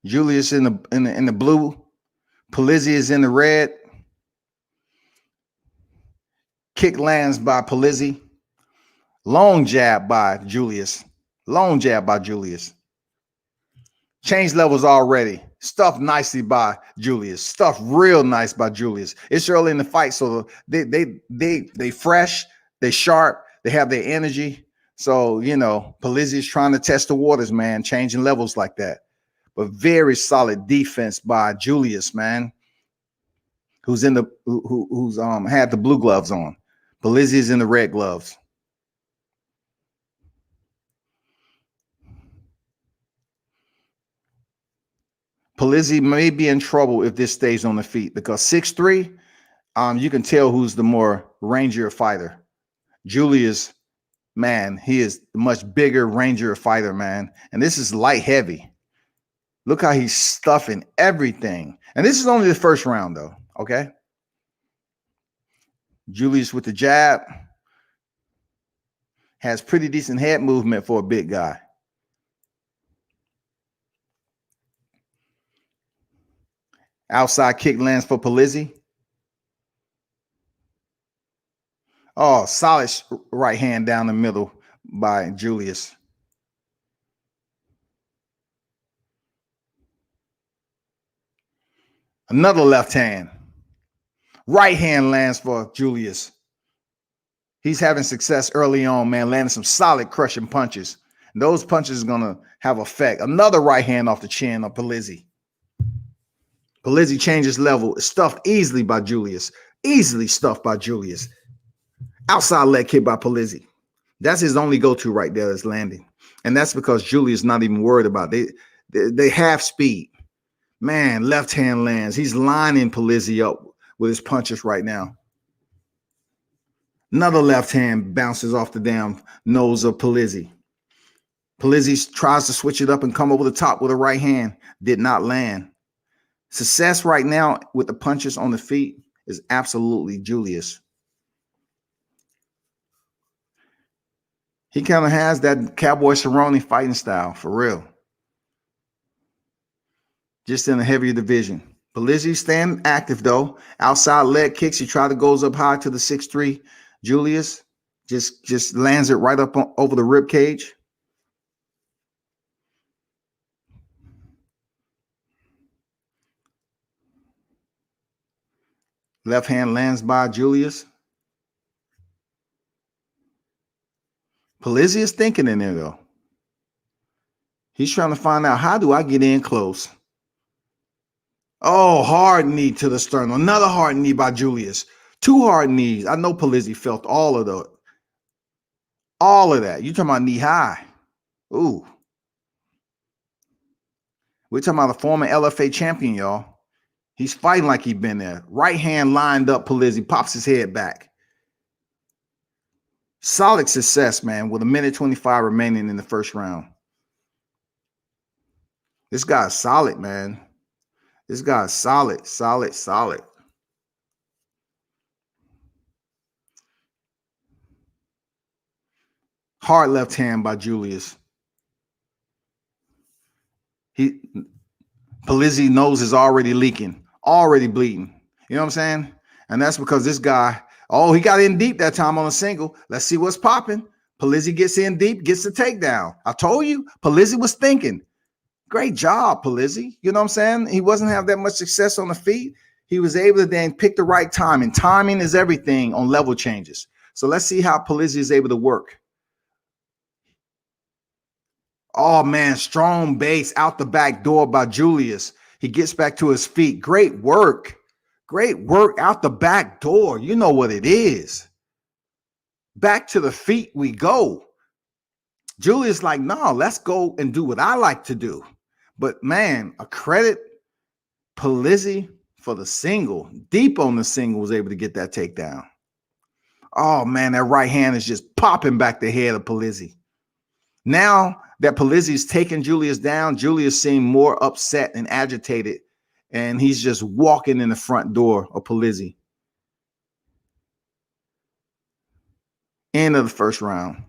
Julius in the blue. Polizzi is in the red. Kick lands by Polizzi. Long jab by Julius. Long jab by Julius. Change levels already. Stuffed nicely by Julius. Stuffed real nice by Julius. It's early in the fight, so they fresh, they sharp, they have their energy. So, you know, Polizzi is trying to test the waters, man, changing levels like that. But very solid defense by Julius, man, who's in the who's had the blue gloves on. Polizzi is in the red gloves. Polizzi may be in trouble if this stays on the feet because 6'3", you can tell who's the more rangier fighter. Julius, man, he is a much bigger, rangier fighter, man. And this is light heavy. Look how he's stuffing everything. And this is only the first round, though, okay? Julius with the jab. Has pretty decent head movement for a big guy. Outside kick lands for Polizzi. Oh, solid right hand down the middle by Julius. Another left hand. Right hand lands for Julius. He's having success early on, man, landing some solid crushing punches. And those punches are going to have effect. Another right hand off the chin of Polizzi. Polizzi changes level. Stuffed easily by Julius. Easily stuffed by Julius. Outside leg kick by Polizzi. That's his only go-to right there is landing. And that's because Julius not even worried about it. They have speed. Man, left hand lands. He's lining Polizzi up with his punches right now. Another left hand bounces off the damn nose of Polizzi. Polizzi tries to switch it up and come over the top with a right hand. Did not land. Success right now with the punches on the feet is absolutely Julius. He kind of has that Cowboy Cerrone fighting style, for real. Just in a heavier division. Polizzi staying active, though. Outside leg kicks. He tries to goes up high to the 6'3". Julius just lands it right up over the rib cage. Left hand lands by Julius. Polizzi is thinking in there, though. He's trying to find out, how do I get in close? Oh, hard knee to the sternum. Another hard knee by Julius. Two hard knees. I know Polizzi felt all of that. You talking about knee high. Ooh. We're talking about a former LFA champion, y'all. He's fighting like he's been there. Right hand lined up Polizzi. Pops his head back. Solid success, man, with 1:25 remaining in the first round. This guy's solid, man. This guy's solid. Hard left hand by Julius. Polizzi nose is already leaking, already bleeding. You know what I'm saying? And that's because this guy, he got in deep that time on a single. Let's see what's popping. Polizzi gets in deep, gets the takedown. I told you, Polizzi was thinking. Great job, Polizzi. You know what I'm saying? He wasn't having that much success on the feet. He was able to then pick the right timing. Timing is everything on level changes. So let's see how Polizzi is able to work. Oh, man, strong base out the back door by Julius. He gets back to his feet. Great work. Great work out the back door. You know what it is. Back to the feet we go. Julius like, no, let's go and do what I like to do. But man, a credit Polizzi for the single. Deep on the single was able to get that takedown. Oh man, that right hand is just popping back the head of Polizzi. Now that Polizzi's taking Julius down, Julius seemed more upset and agitated, and he's just walking in the front door of Polizzi. End of the first round.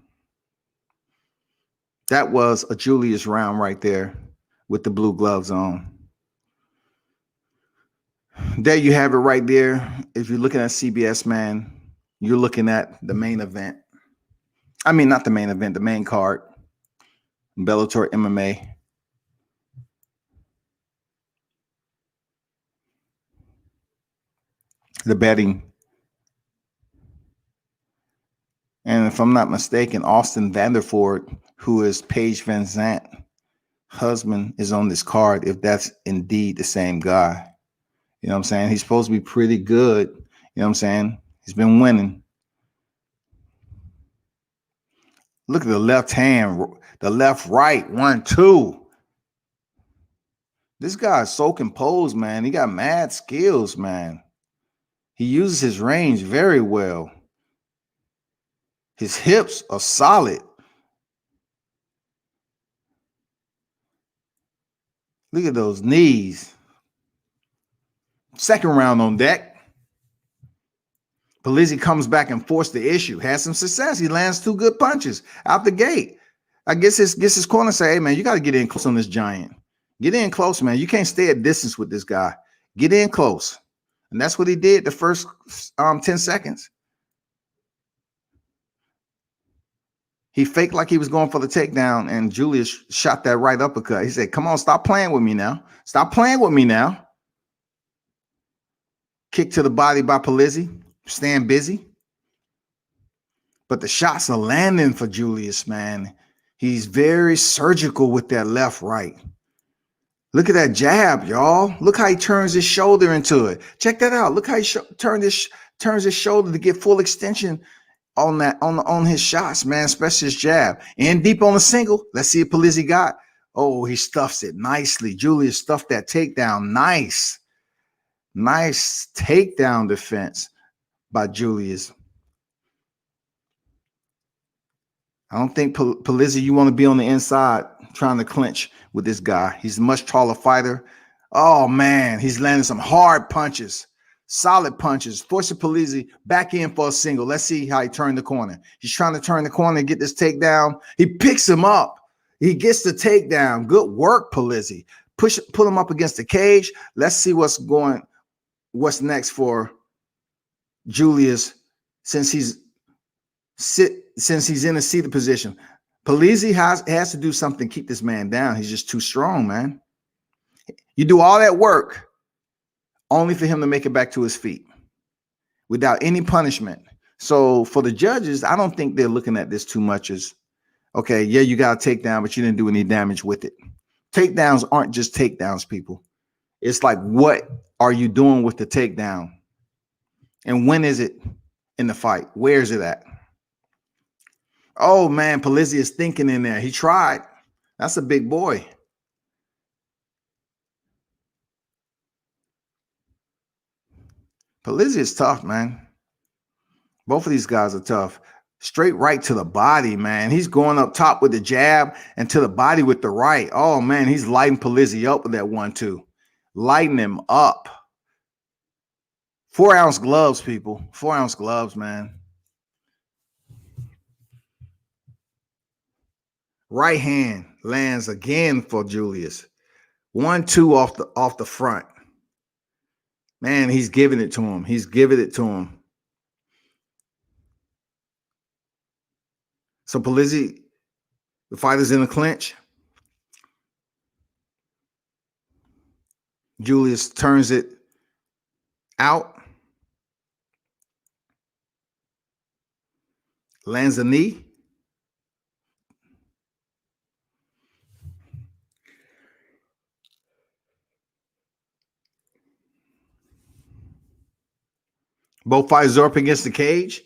That was a Julius round right there with the blue gloves on. There you have it right there. If you're looking at CBS, man, you're looking at the main event. I mean, not the main event, the main card. Bellator MMA. The betting. And if I'm not mistaken, Austin Vanderford, who is Paige Van Zant's husband, is on this card, if that's indeed the same guy. You know what I'm saying? He's supposed to be pretty good. You know what I'm saying? He's been winning. Look at the left hand, the left right, 1-2. This guy's so composed, man. He got mad skills, man. He uses his range very well. His hips are solid. Look at those knees. Second round on deck. Polizzi comes back and forced the issue. Has some success. He lands 2 good punches out the gate. I guess his corner say, hey, man, you got to get in close on this giant. Get in close, man. You can't stay at distance with this guy. Get in close. And that's what he did the first 10 seconds. He faked like he was going for the takedown, and Julius shot that right uppercut. He said, come on, stop playing with me now. Stop playing with me now. Kick to the body by Polizzi. Stand busy. But the shots are landing for Julius, man. He's very surgical with that left right. Look at that jab, y'all. Look how he turns his shoulder into it. Check that out. Look how he turns his shoulder to get full extension on his shots, man, especially his jab. And deep on the single. Let's see if Polizzi got. Oh, he stuffs it nicely. Julius stuffed that takedown. Nice. Nice takedown defense by Julius. I don't think Polizzi, you want to be on the inside trying to clinch with this guy. He's a much taller fighter. Oh, man, he's landing some hard punches, solid punches. Forcing Polizzi back in for a single. Let's see how he turned the corner. He's trying to turn the corner and get this takedown. He picks him up. He gets the takedown. Good work, Polizzi. Put him up against the cage. Let's see what's next for Julius since he's in a seated position. Polizzi has to do something to keep this man down. He's just too strong, man. You do all that work only for him to make it back to his feet without any punishment. So for the judges, I don't think they're looking at this too much as, okay, yeah, you got a takedown, but you didn't do any damage with it. Takedowns aren't just takedowns, people. It's like, what are you doing with the takedown? And when is it in the fight? Where is it at? Oh, man, Polizzi is thinking in there. He tried. That's a big boy. Polizzi is tough, man. Both of these guys are tough. Straight right to the body, man. He's going up top with the jab and to the body with the right. Oh, man, he's lighting Polizzi up with that 1-2. Lighting him up. 4-ounce gloves, people. 4-ounce gloves, man. Right hand lands again for Julius. 1-2 off the front. Man, he's giving it to him. He's giving it to him. So Polizzi, the fighter's in a clinch. Julius turns it out. Lands a knee. Both fighters are up against the cage.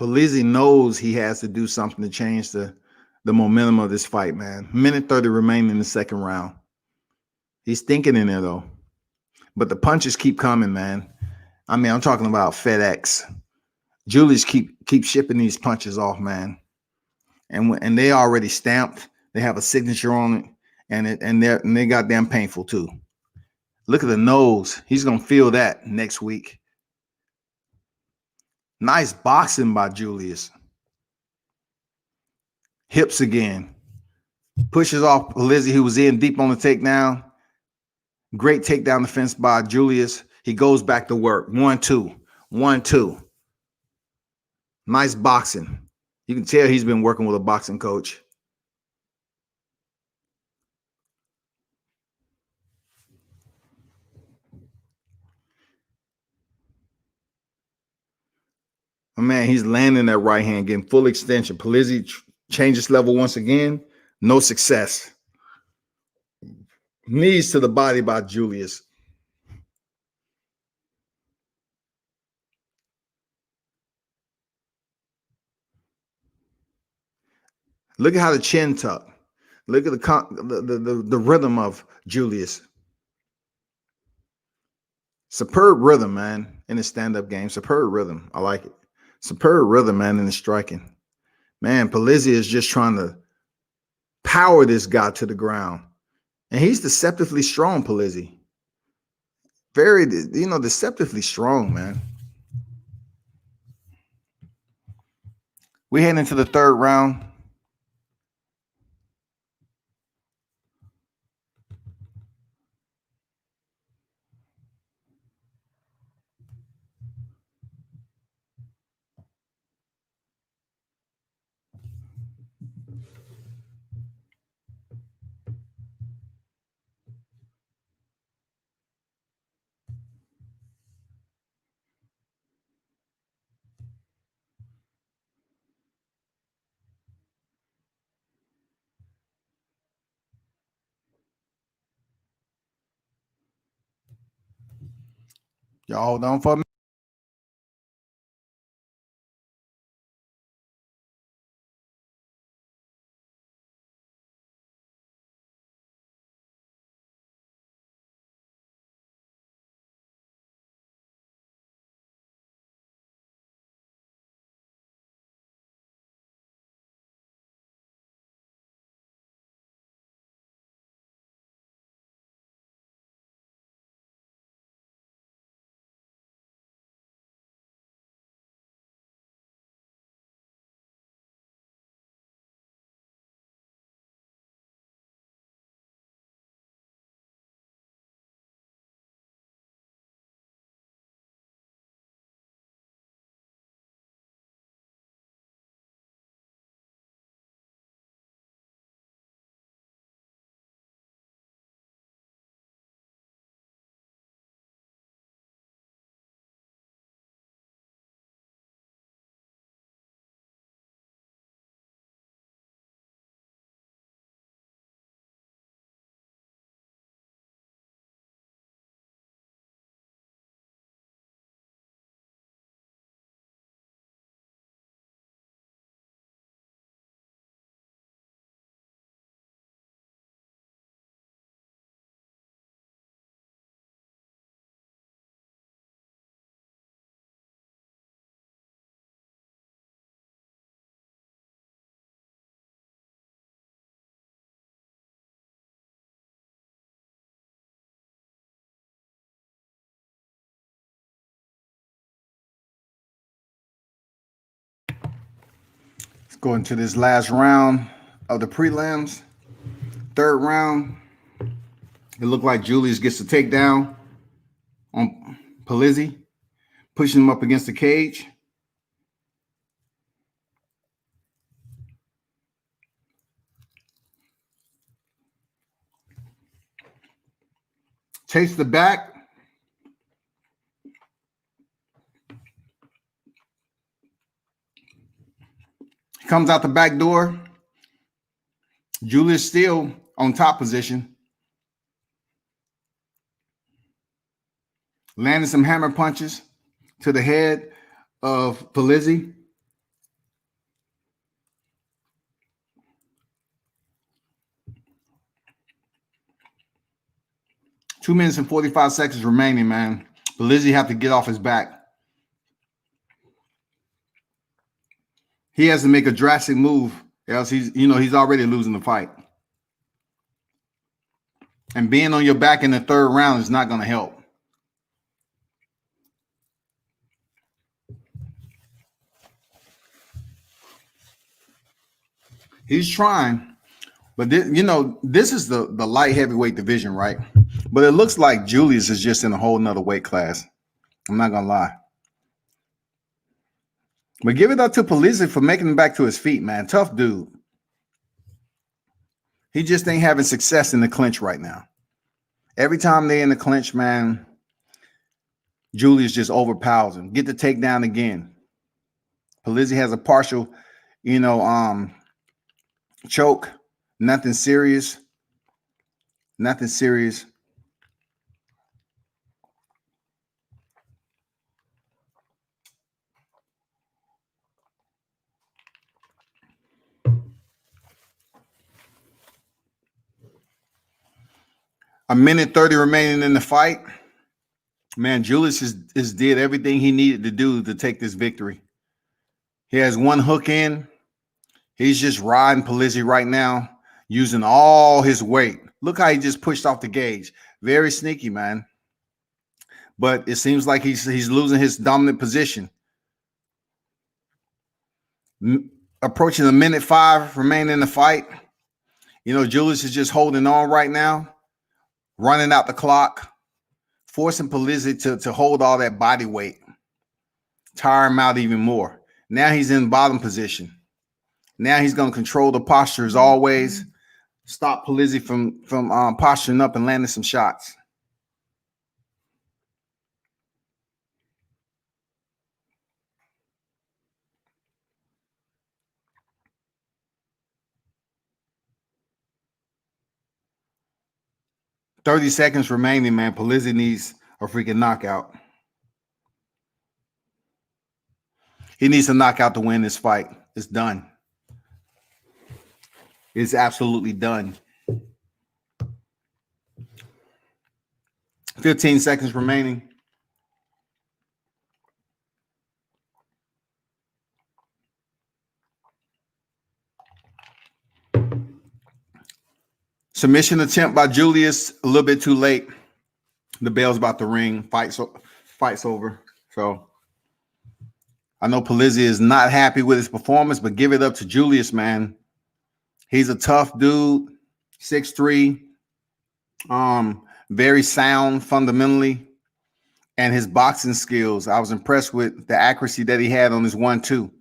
Polizzi knows he has to do something to change the momentum of this fight, man. Minute 30 remaining in the second round. He's thinking in there, though. But the punches keep coming, man. I mean, I'm talking about FedEx. Julius keep shipping these punches off, man. And they already stamped. They have a signature on it, and they're goddamn painful too. Look at the nose. He's gonna feel that next week. Nice boxing by Julius. Hips again. Pushes off Polizzi, who was in deep on the takedown. Great takedown defense by Julius. He goes back to work. 1-2. 1-2. Nice boxing. You can tell he's been working with a boxing coach. Oh, man, he's landing that right hand, getting full extension. Polizzi changes level once again. No success. Knees to the body by Julius. Look at how the chin tuck. Look at the rhythm of Julius. Superb rhythm, man, in the stand-up game. Superb rhythm. I like it. Superb rhythm, man, in the striking. Man, Polizzi is just trying to power this guy to the ground. And he's deceptively strong, Polizzi. Very, deceptively strong, man. We head into the third round. Y'all hold on for a minute. Let's go into this last round of the prelims. Third round. It looked like Julius gets the takedown on Polizzi, pushing him up against the cage. Takes the back. Comes out the back door. Julius still on top position. Landing some hammer punches to the head of Polizzi. Two minutes and 45 seconds remaining, man. Polizzi have to get off his back. He has to make a drastic move, else he's already losing the fight. And being on your back in the third round is not going to help. He's trying, but this is the light heavyweight division, right? But it looks like Julius is just in a whole nother weight class. I'm not going to lie. But give it up to Polizzi for making him back to his feet, man. Tough dude. He just ain't having success in the clinch right now. Every time they're in the clinch, man, Julius just overpowers him. Get the takedown again. Polizzi has a partial, choke. Nothing serious. Nothing serious. A minute 30 remaining in the fight. Man, Julius is did everything he needed to do to take this victory. He has one hook in. He's just riding Polizzi right now, using all his weight. Look how he just pushed off the gauge. Very sneaky, man. But it seems like he's losing his dominant position. Approaching a minute 5 remaining in the fight. Julius is just holding on right now. Running out the clock, forcing Polizzi to hold all that body weight, tire him out even more. Now he's in bottom position. Now he's going to control the posture as always, stop Polizzi from posturing up and landing some shots. $30 seconds remaining, man. Polizzi needs a freaking knockout. He needs a knockout to win this fight. It's done. It's absolutely done. 15 seconds remaining. Submission attempt by Julius, a little bit too late. The bell's about to ring. Fight's over. So I know Polizzi is not happy with his performance, but give it up to Julius, man. He's a tough dude, 6'3", very sound fundamentally, and his boxing skills. I was impressed with the accuracy that he had on his 1-2.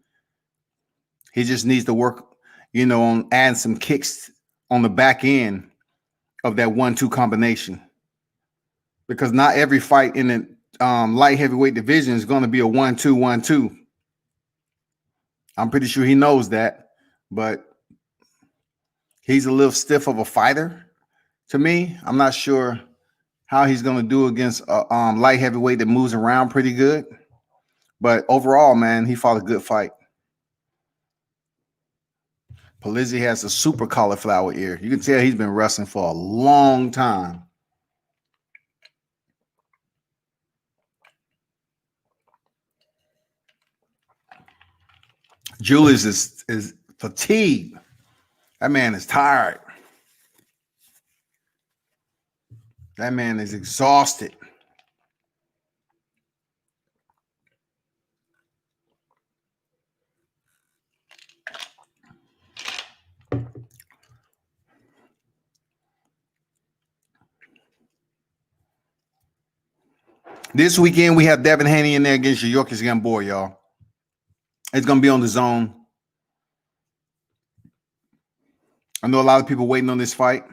He just needs to work, on adding some kicks on the back end of that 1-2 combination, because not every fight in the light heavyweight division is going to be a 1-2. I'm pretty sure he knows that, but he's a little stiff of a fighter to me. I'm not sure how he's going to do against a light heavyweight that moves around pretty good, but overall, man, he fought a good fight. Polizzi has a super cauliflower ear. You can tell he's been wrestling for a long time. Julius is fatigued. That man is tired. That man is exhausted. This weekend, we have Devin Haney in there against Georgi Gamboa, y'all. It's going to be on the zone. I know a lot of people waiting on this fight.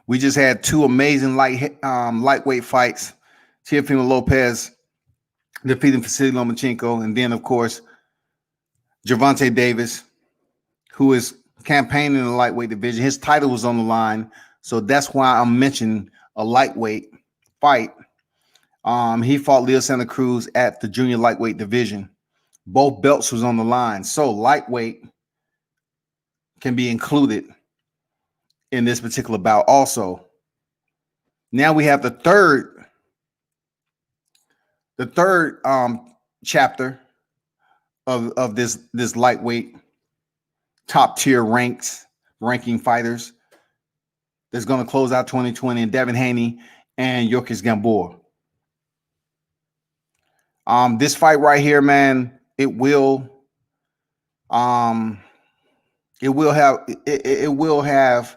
We just had two amazing lightweight fights. Teofimo Lopez defeating Vasily Lomachenko, and then, of course, Gervonta Davis, who is campaigning in the lightweight division. His title was on the line, so that's why I'm mentioning a lightweight fight, he fought Leo Santa Cruz at the junior lightweight division. Both belts was on the line. So lightweight can be included in this particular bout also. Now we have the third chapter of this lightweight top tier ranking fighters that's going to close out 2020, and Devin Haney and Yildiz Gamboa. This fight right here, man, it will have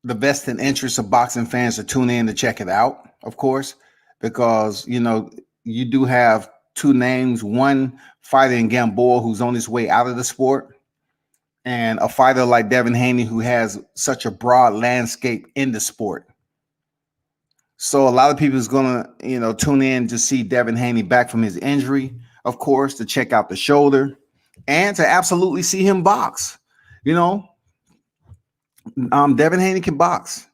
the vested interest of boxing fans to tune in to check it out, of course, because you do have two names, one fighter in Gamboa who's on his way out of the sport, and a fighter like Devin Haney who has such a broad landscape in the sport. So a lot of people is gonna, tune in to see Devin Haney back from his injury, of course, to check out the shoulder and to absolutely see him box. Devin Haney can box.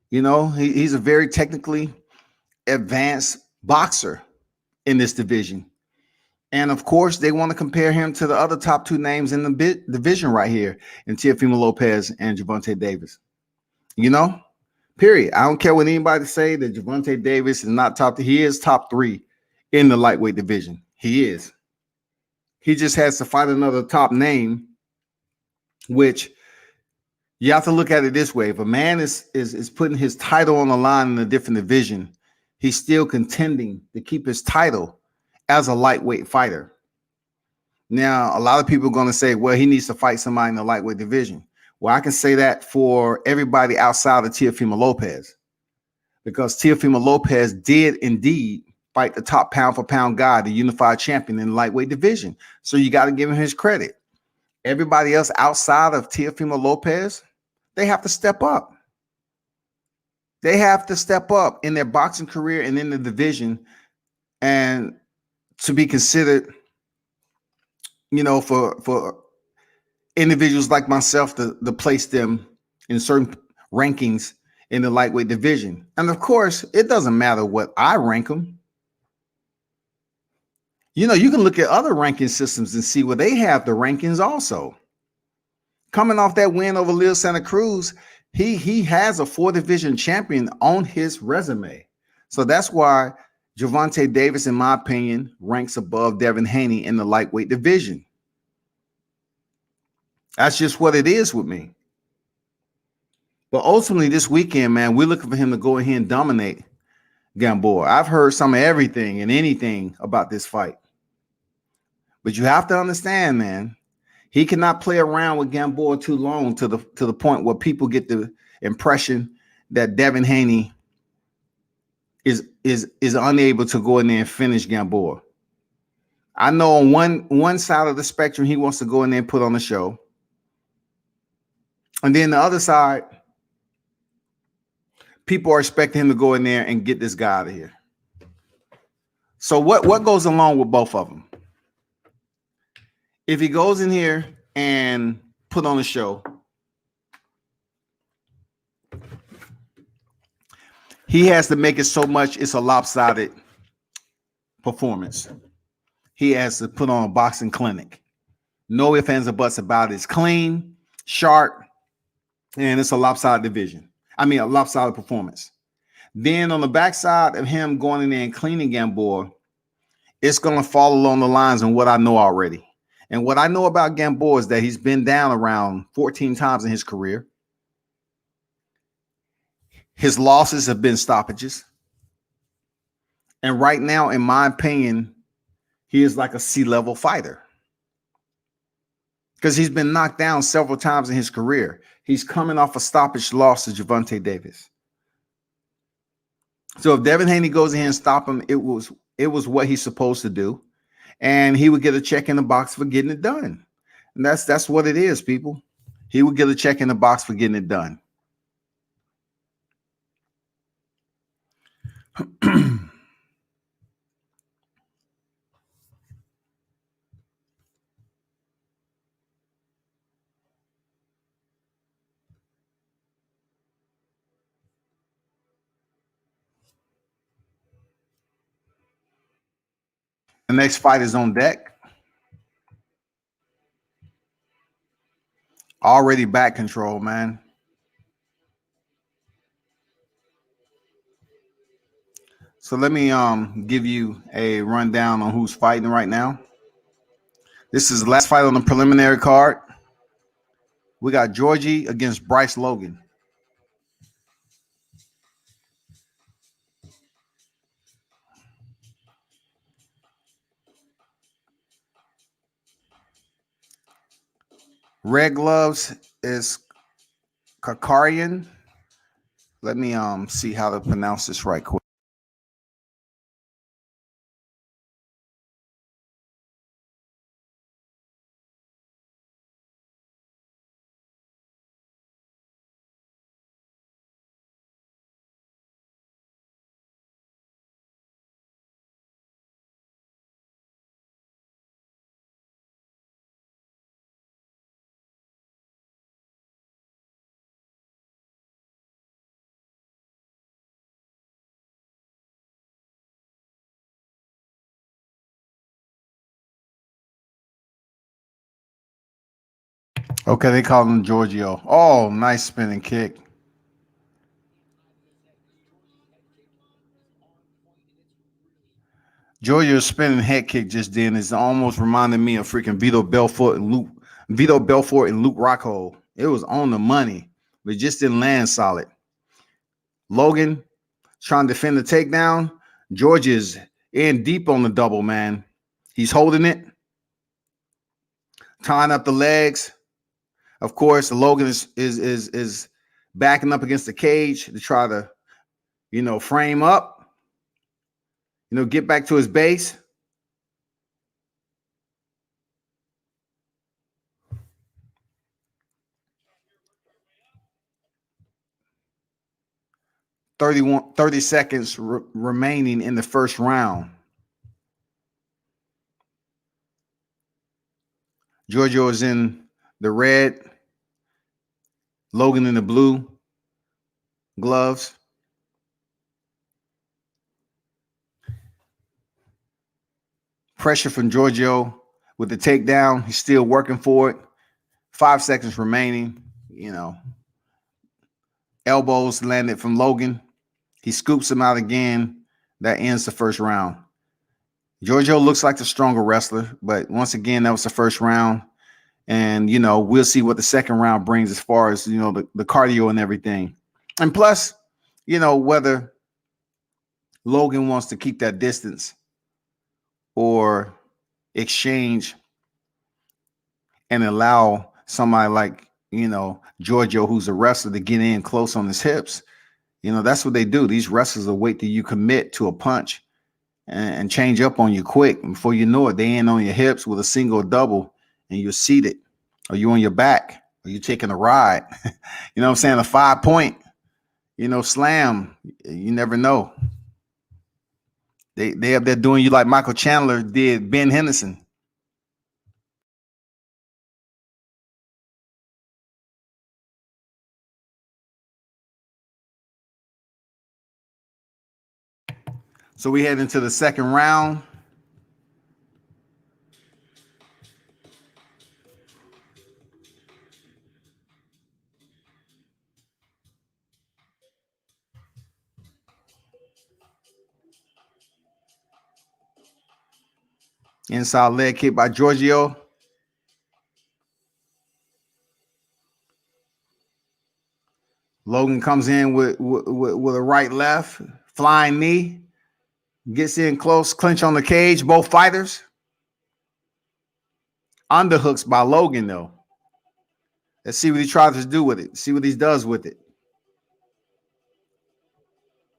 He's a very technically advanced boxer in this division. And of course, they want to compare him to the other top two names in the division right here, in Teofimo Lopez and Gervonta Davis. Period. I don't care what anybody say that Gervonta Davis is not top. He is top 3 in the lightweight division. He is. He just has to fight another top name, which you have to look at it this way. If a man is putting his title on the line in a different division, he's still contending to keep his title as a lightweight fighter. Now, a lot of people are going to say, well, he needs to fight somebody in the lightweight division. Well, I can say that for everybody outside of Teofimo Lopez, because Teofimo Lopez did indeed fight the top pound for pound guy, the unified champion in the lightweight division. So you got to give him his credit. Everybody else outside of Teofimo Lopez, they have to step up. They have to step up in their boxing career and in the division, and to be considered, for individuals like myself to place them in certain rankings in the lightweight division. And of course, it doesn't matter what I rank them. You can look at other ranking systems and see where they have the rankings also. Coming off that win over Leo Santa Cruz, he has a 4-division champion on his resume. So that's why Gervonta Davis, in my opinion, ranks above Devin Haney in the lightweight division. That's just what it is with me. But ultimately, this weekend, man, we're looking for him to go ahead and dominate Gamboa. I've heard some of everything and anything about this fight. But you have to understand, man, he cannot play around with Gamboa too long to the point where people get the impression that Devin Haney is unable to go in there and finish Gamboa. I know on one side of the spectrum, he wants to go in there and put on a show. And then the other side, people are expecting him to go in there and get this guy out of here. So what goes along with both of them? If he goes in here and put on a show, he has to make it so much it's a lopsided performance. He has to put on a boxing clinic. No ifs, ands, or buts about it. It's clean, sharp, and it's a lopsided division. A lopsided performance. Then on the backside of him going in there and cleaning Gamboa, it's going to fall along the lines of what I know already. And what I know about Gamboa is that he's been down around 14 times in his career. His losses have been stoppages. And right now, in my opinion, he is like a C-level fighter, because he's been knocked down several times in his career. He's coming off a stoppage loss to Gervonta Davis. So if Devin Haney goes in here and stop him, it was what he's supposed to do. And he would get a check in the box for getting it done. And that's what it is, people. He would get a check in the box for getting it done. The next fight is on deck. Already back control, man. So let me give you a rundown on who's fighting right now. This is the last fight on the preliminary card. We got Georgi against Bryce Logan. Red gloves is Karakhanyan. Let me see how to pronounce this right quick. Okay, they call him Giorgio. Oh, nice spinning kick. Giorgio's spinning head kick just then is almost reminding me of freaking Vito Belfort and Luke Rockhold. It was on the money, but just didn't land solid. Logan trying to defend the takedown. George is in deep on the double, man. He's holding it, tying up the legs. Of course, Logan is backing up against the cage to try to, frame up, get back to his base. Thirty seconds remaining in the first round. Giorgio is in the red, Logan in the blue gloves. Pressure from Giorgio with the takedown. He's still working for it. 5 seconds remaining. Elbows landed from Logan. He scoops him out again. That ends the first round. Giorgio looks like the stronger wrestler, but once again, that was the first round. And, we'll see what the second round brings as far as, the cardio and everything. And plus, whether Logan wants to keep that distance or exchange and allow somebody like, Giorgio, who's a wrestler, to get in close on his hips. That's what they do. These wrestlers will wait till you commit to a punch and change up on you quick. And before you know it, they in on your hips with a single or double, and you're seated, or you on your back, or you're taking a ride. You know what I'm saying? A 5-point, slam. You never know. They up there doing you like Michael Chandler did Ben Henderson. So we head into the second round. Inside leg kick by Giorgio. Logan comes in with a right left, flying knee. Gets in close, clinch on the cage, both fighters. Underhooks by Logan, though. Let's see what he tries to do with it. See what he does with it.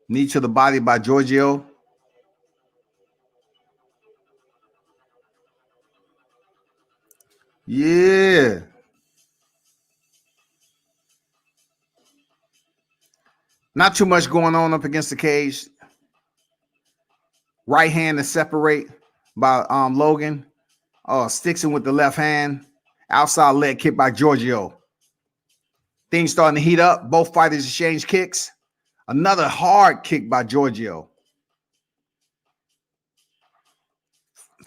Knee to the body by Giorgio. Yeah. Not too much going on up against the cage. Right hand to separate by Logan. Sticks him with the left hand. Outside leg kick by Giorgio. Things starting to heat up. Both fighters exchange kicks. Another hard kick by Giorgio.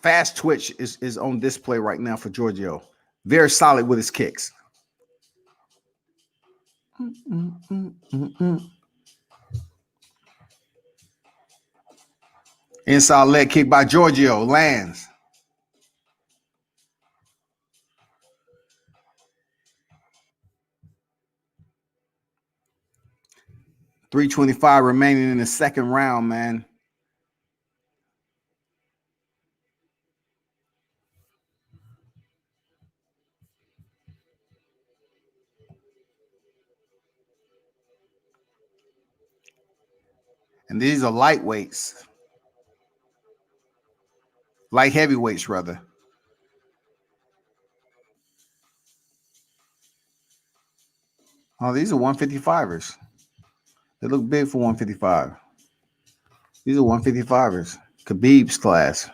fast twitch is on display right now for Giorgio. Very solid with his kicks. Inside leg kick by Giorgio lands. .325 remaining in the second round, man. And these are lightweights. Light heavyweights, rather. Oh, these are 155ers. They look big for 155. These are 155ers. Khabib's class.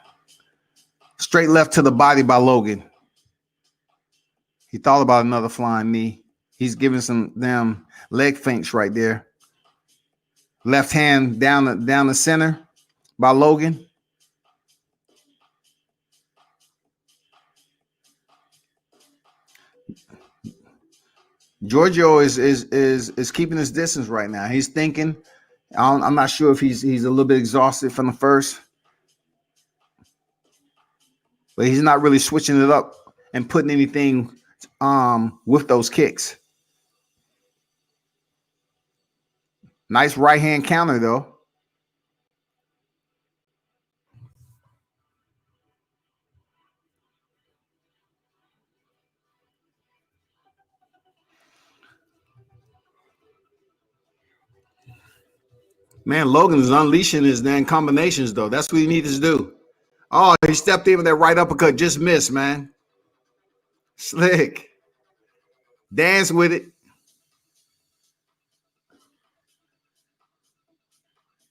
Straight left to the body by Logan. He thought about another flying knee. He's giving some damn leg feints right there. Left hand down the center by Logan. Giorgio is keeping his distance right now. He's thinking. I'm not sure if he's a little bit exhausted from the first, but he's not really switching it up and putting anything with those kicks. Nice right hand counter though. Man, Logan is unleashing his damn combinations, though. That's what he needs to do. Oh, he stepped in with that right uppercut. Just missed, man. Slick. Dance with it.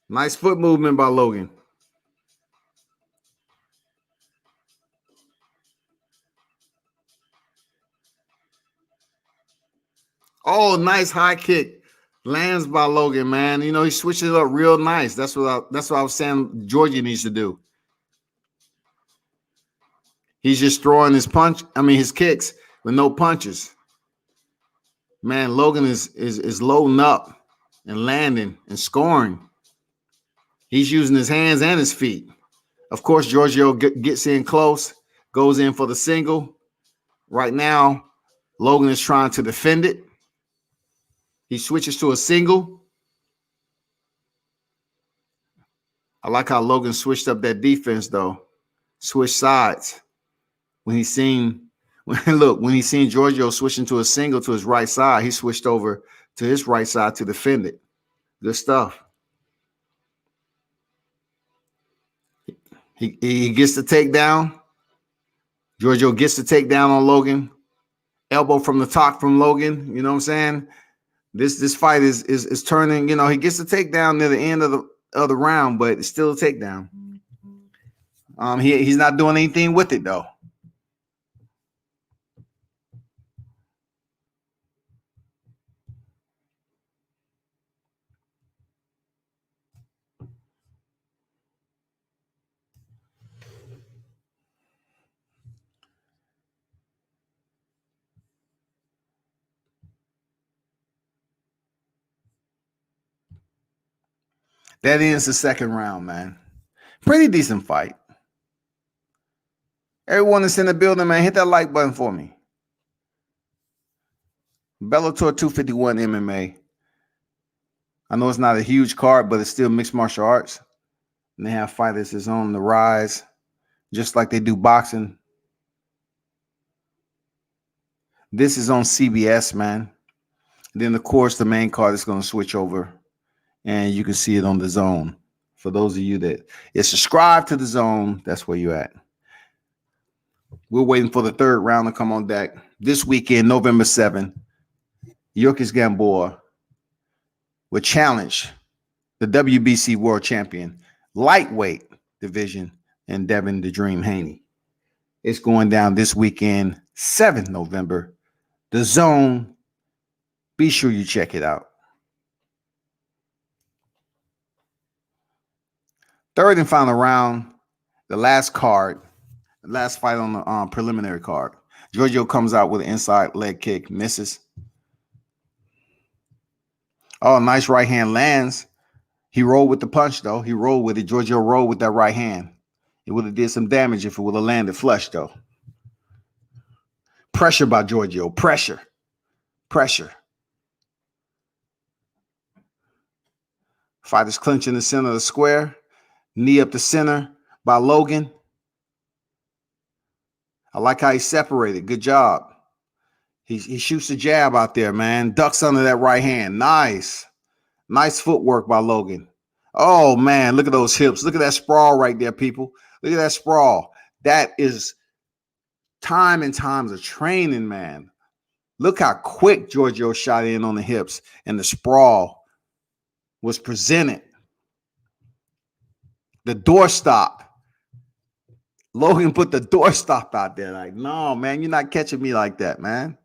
Nice foot movement by Logan. Oh, nice high kick. Lands by Logan, man. You know, he switched it up real nice. That's what I was saying Georgi needs to do. He's just throwing his kicks with no punches. Man, Logan is loading up and landing and scoring. He's using his hands and his feet. Of course, Giorgio gets in close, goes in for the single. Right now, Logan is trying to defend it. He switches to a single. I like how Logan switched up that defense, though. Switch sides. When he seen Giorgio switching to a single to his right side, he switched over to his right side to defend it. Good stuff. He gets the takedown. Giorgio gets the takedown on Logan. Elbow from the top from Logan. You know what I'm saying? This fight is turning. You know, he gets the takedown near the end of the round, but it's still a takedown. He's not doing anything with it though. That ends the second round, man. Pretty decent fight. Everyone that's in the building, man, hit that like button for me. Bellator 251 MMA. I know it's not a huge card, but it's still mixed martial arts. And they have fighters that's on the rise, just like they do boxing. This is on CBS, man. Then, of course, the main card is going to switch over, and you can see it on the Zone. For those of you that is subscribed to the Zone, that's where you're at. We're waiting for the third round to come on deck. This weekend, November 7th, Yurkis Gamboa will challenge the WBC world champion, lightweight division, and Devin the Dream Haney. It's going down this weekend, 7th November. The Zone. Be sure you check it out. Third and final round, the last card Last fight on the preliminary card. Giorgio comes out with an inside leg kick, misses. Oh, nice right hand lands. He rolled with the punch, though. He rolled with it. Giorgio rolled with that right hand. It would have did some damage if it would have landed flush, though. Pressure by Giorgio. Pressure. Fighters clinch in the center of the square. Knee up the center by Logan. I like how he separated. Good job. He shoots the jab out there, man. Ducks under that right hand. Nice footwork by Logan. Oh, man, look at those hips. Look at that sprawl right there, people. Look at that sprawl. That is time and times of training, man. Look how quick Giorgio shot in on the hips, and the sprawl was presented. The doorstop. Logan put the doorstop out there. Like, no, man, you're not catching me like that, man.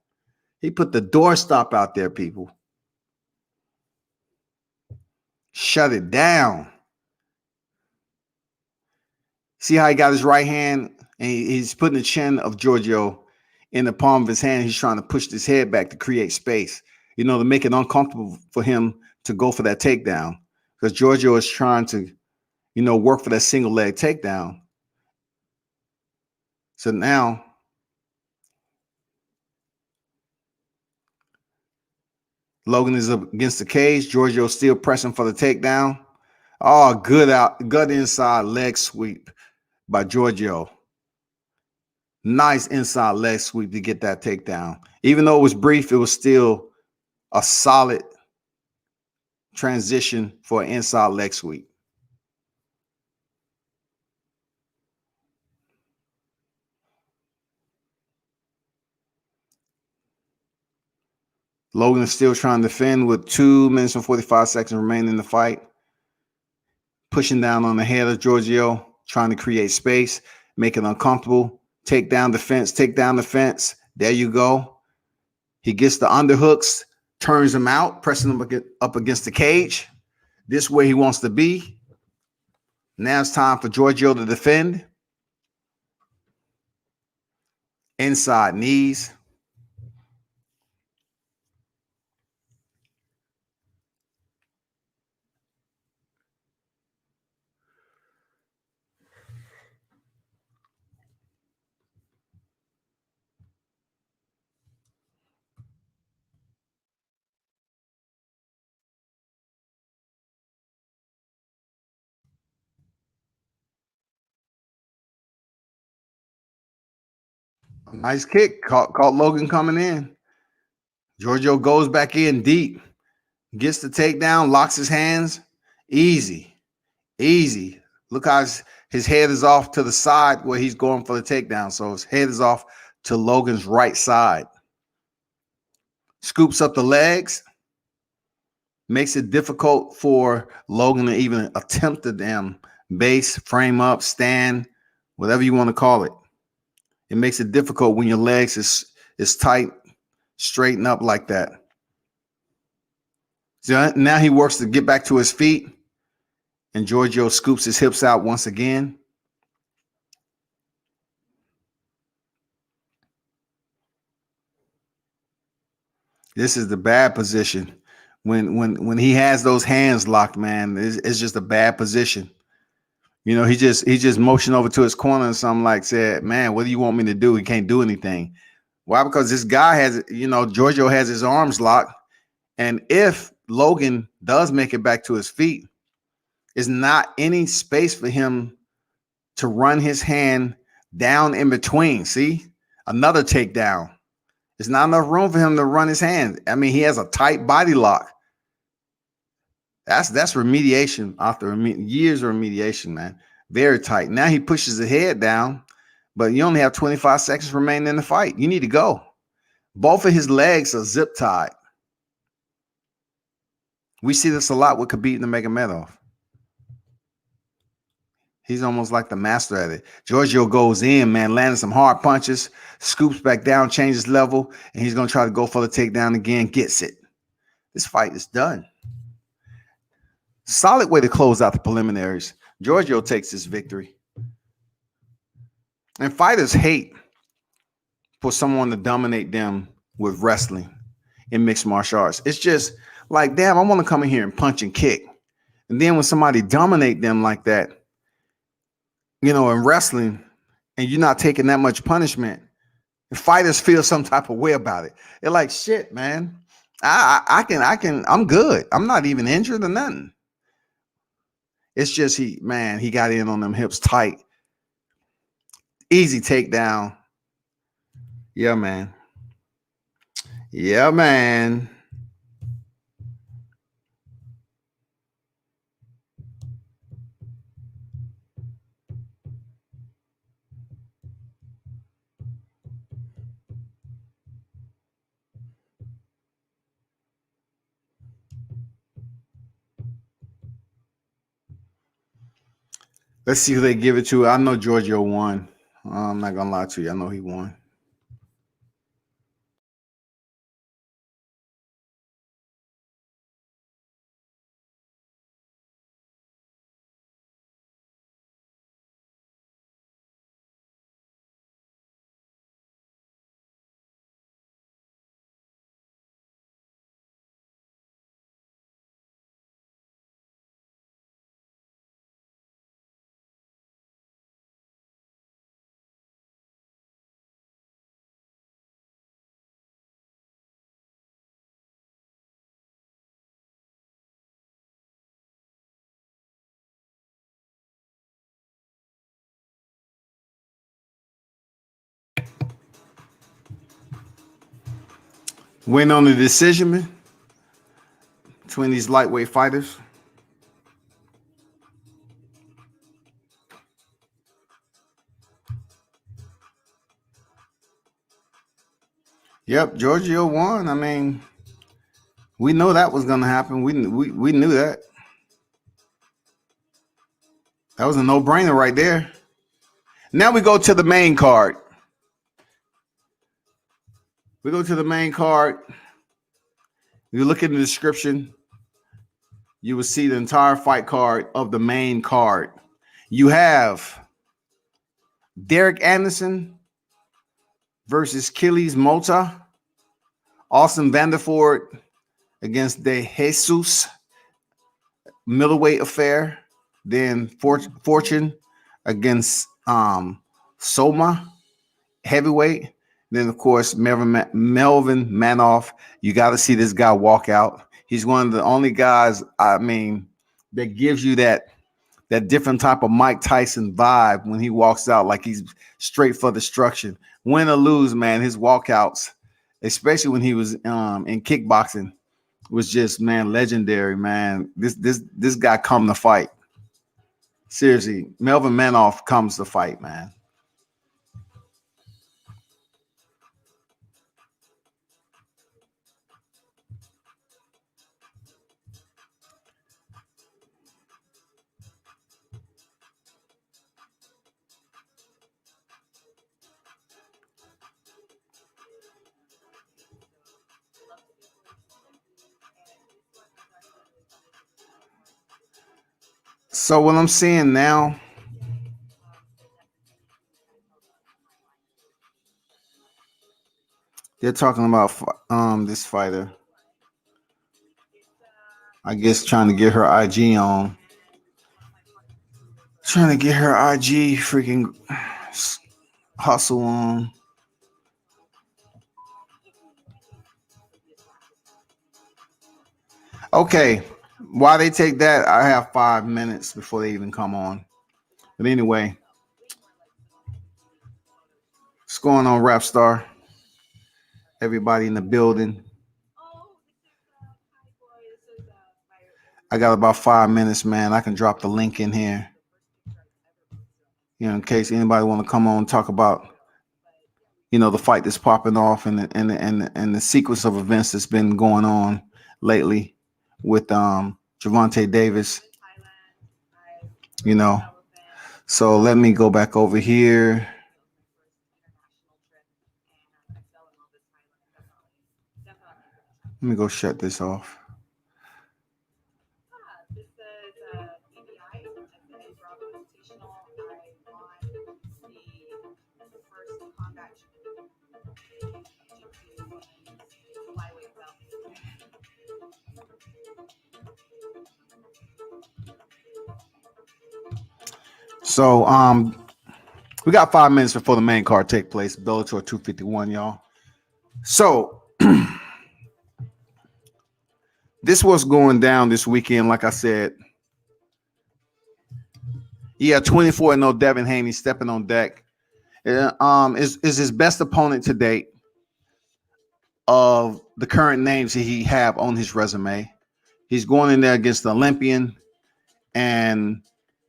He put the doorstop out there, people. Shut it down. See how he got his right hand and he's putting the chin of Giorgio in the palm of his hand. He's trying to push his head back to create space, you know, to make it uncomfortable for him to go for that takedown, because Giorgio is trying to, you know, work for that single leg takedown. So now Logan is up against the cage. Giorgio still pressing for the takedown. Oh, good inside leg sweep by Giorgio. Nice inside leg sweep to get that takedown. Even though it was brief, it was still a solid transition for an inside leg sweep. Logan is still trying to defend with 2 minutes and 45 seconds remaining in the fight. Pushing down on the head of Giorgio, trying to create space, make it uncomfortable. Take down the fence, take down the fence. There you go. He gets the underhooks, turns him out, pressing him up against the cage. This way he wants to be. Now it's time for Giorgio to defend. Inside knees. Nice kick. Caught Logan coming in. Giorgio goes back in deep. Gets the takedown, locks his hands. Easy. Look how his head is off to the side where he's going for the takedown. So his head is off to Logan's right side. Scoops up the legs. Makes it difficult for Logan to even attempt the damn base, frame up, stand, whatever you want to call it. It makes it difficult when your legs is tight, straighten up like that. So now he works to get back to his feet, and Giorgio scoops his hips out once again. This is the bad position. When he has those hands locked, man, it's just a bad position. You know, he just motioned over to his corner and something like said, man, what do you want me to do? He can't do anything. Why? Because this guy has, you know, Giorgio has his arms locked. And if Logan does make it back to his feet, there's not any space for him to run his hand down in between. See? Another takedown. There's not enough room for him to run his hand. I mean, he has a tight body lock. That's remediation after years of remediation, man. Very tight. Now he pushes the head down, but you only have 25 seconds remaining in the fight. You need to go. Both of his legs are zip tied. We see this a lot with Khabib Nurmagomedov. He's almost like the master at it. Giorgio goes in, man, landing some hard punches, scoops back down, changes level, and he's going to try to go for the takedown again, gets it. This fight is done. Solid way to close out the preliminaries. Giorgio takes this victory. And fighters hate for someone to dominate them with wrestling in mixed martial arts. It's just like, damn, I want to come in here and punch and kick. And then when somebody dominate them like that, in wrestling, and you're not taking that much punishment, fighters feel some type of way about it. They're like, shit, man, I'm good. I'm not even injured or nothing. It's just he got in on them hips tight. Easy takedown. Yeah, man. Yeah, man. Let's see who they give it to. I know Georgi won. I'm not gonna lie to you. I know he won. Win on the decision, man, between these lightweight fighters. Yep, Georgi won. I mean, we know that was gonna happen. We knew that. That was a no-brainer right there. Now we go to the main card. We go to the main card. You look in the description, you will see the entire fight card of the main card. You have Derek Anderson versus Killys Mota. Austin Vanderford against De Jesus. Middleweight affair. Then Fortune against Sowma. Heavyweight. Then, of course, Melvin Manhoef. You got to see this guy walk out. He's one of the only guys, that gives you that different type of Mike Tyson vibe when he walks out, like he's straight for destruction. Win or lose, man, his walkouts, especially when he was in kickboxing, was just, man, legendary, man. This guy come to fight. Seriously, Melvin Manhoef comes to fight, man. So what I'm seeing now, they're talking about this fighter, I guess, trying to get her IG on. Trying to get her IG freaking hustle on. Okay, while they take that, I have 5 minutes before they even come on. But anyway, what's going on, Rap Star? Everybody in the building. I got about 5 minutes, man. I can drop the link in here. In case anybody want to come on and talk about, the fight that's popping off and the sequence of events that's been going on lately with Gervonta Davis. So let me go back over here. Let me go shut this off. So we got 5 minutes before the main card take place. Bellator 251, y'all. So this was going down this weekend. Like I said, 24-0 Devin Haney stepping on deck. Is his best opponent to date of the current names that he have on his resume. He's going in there against the Olympian and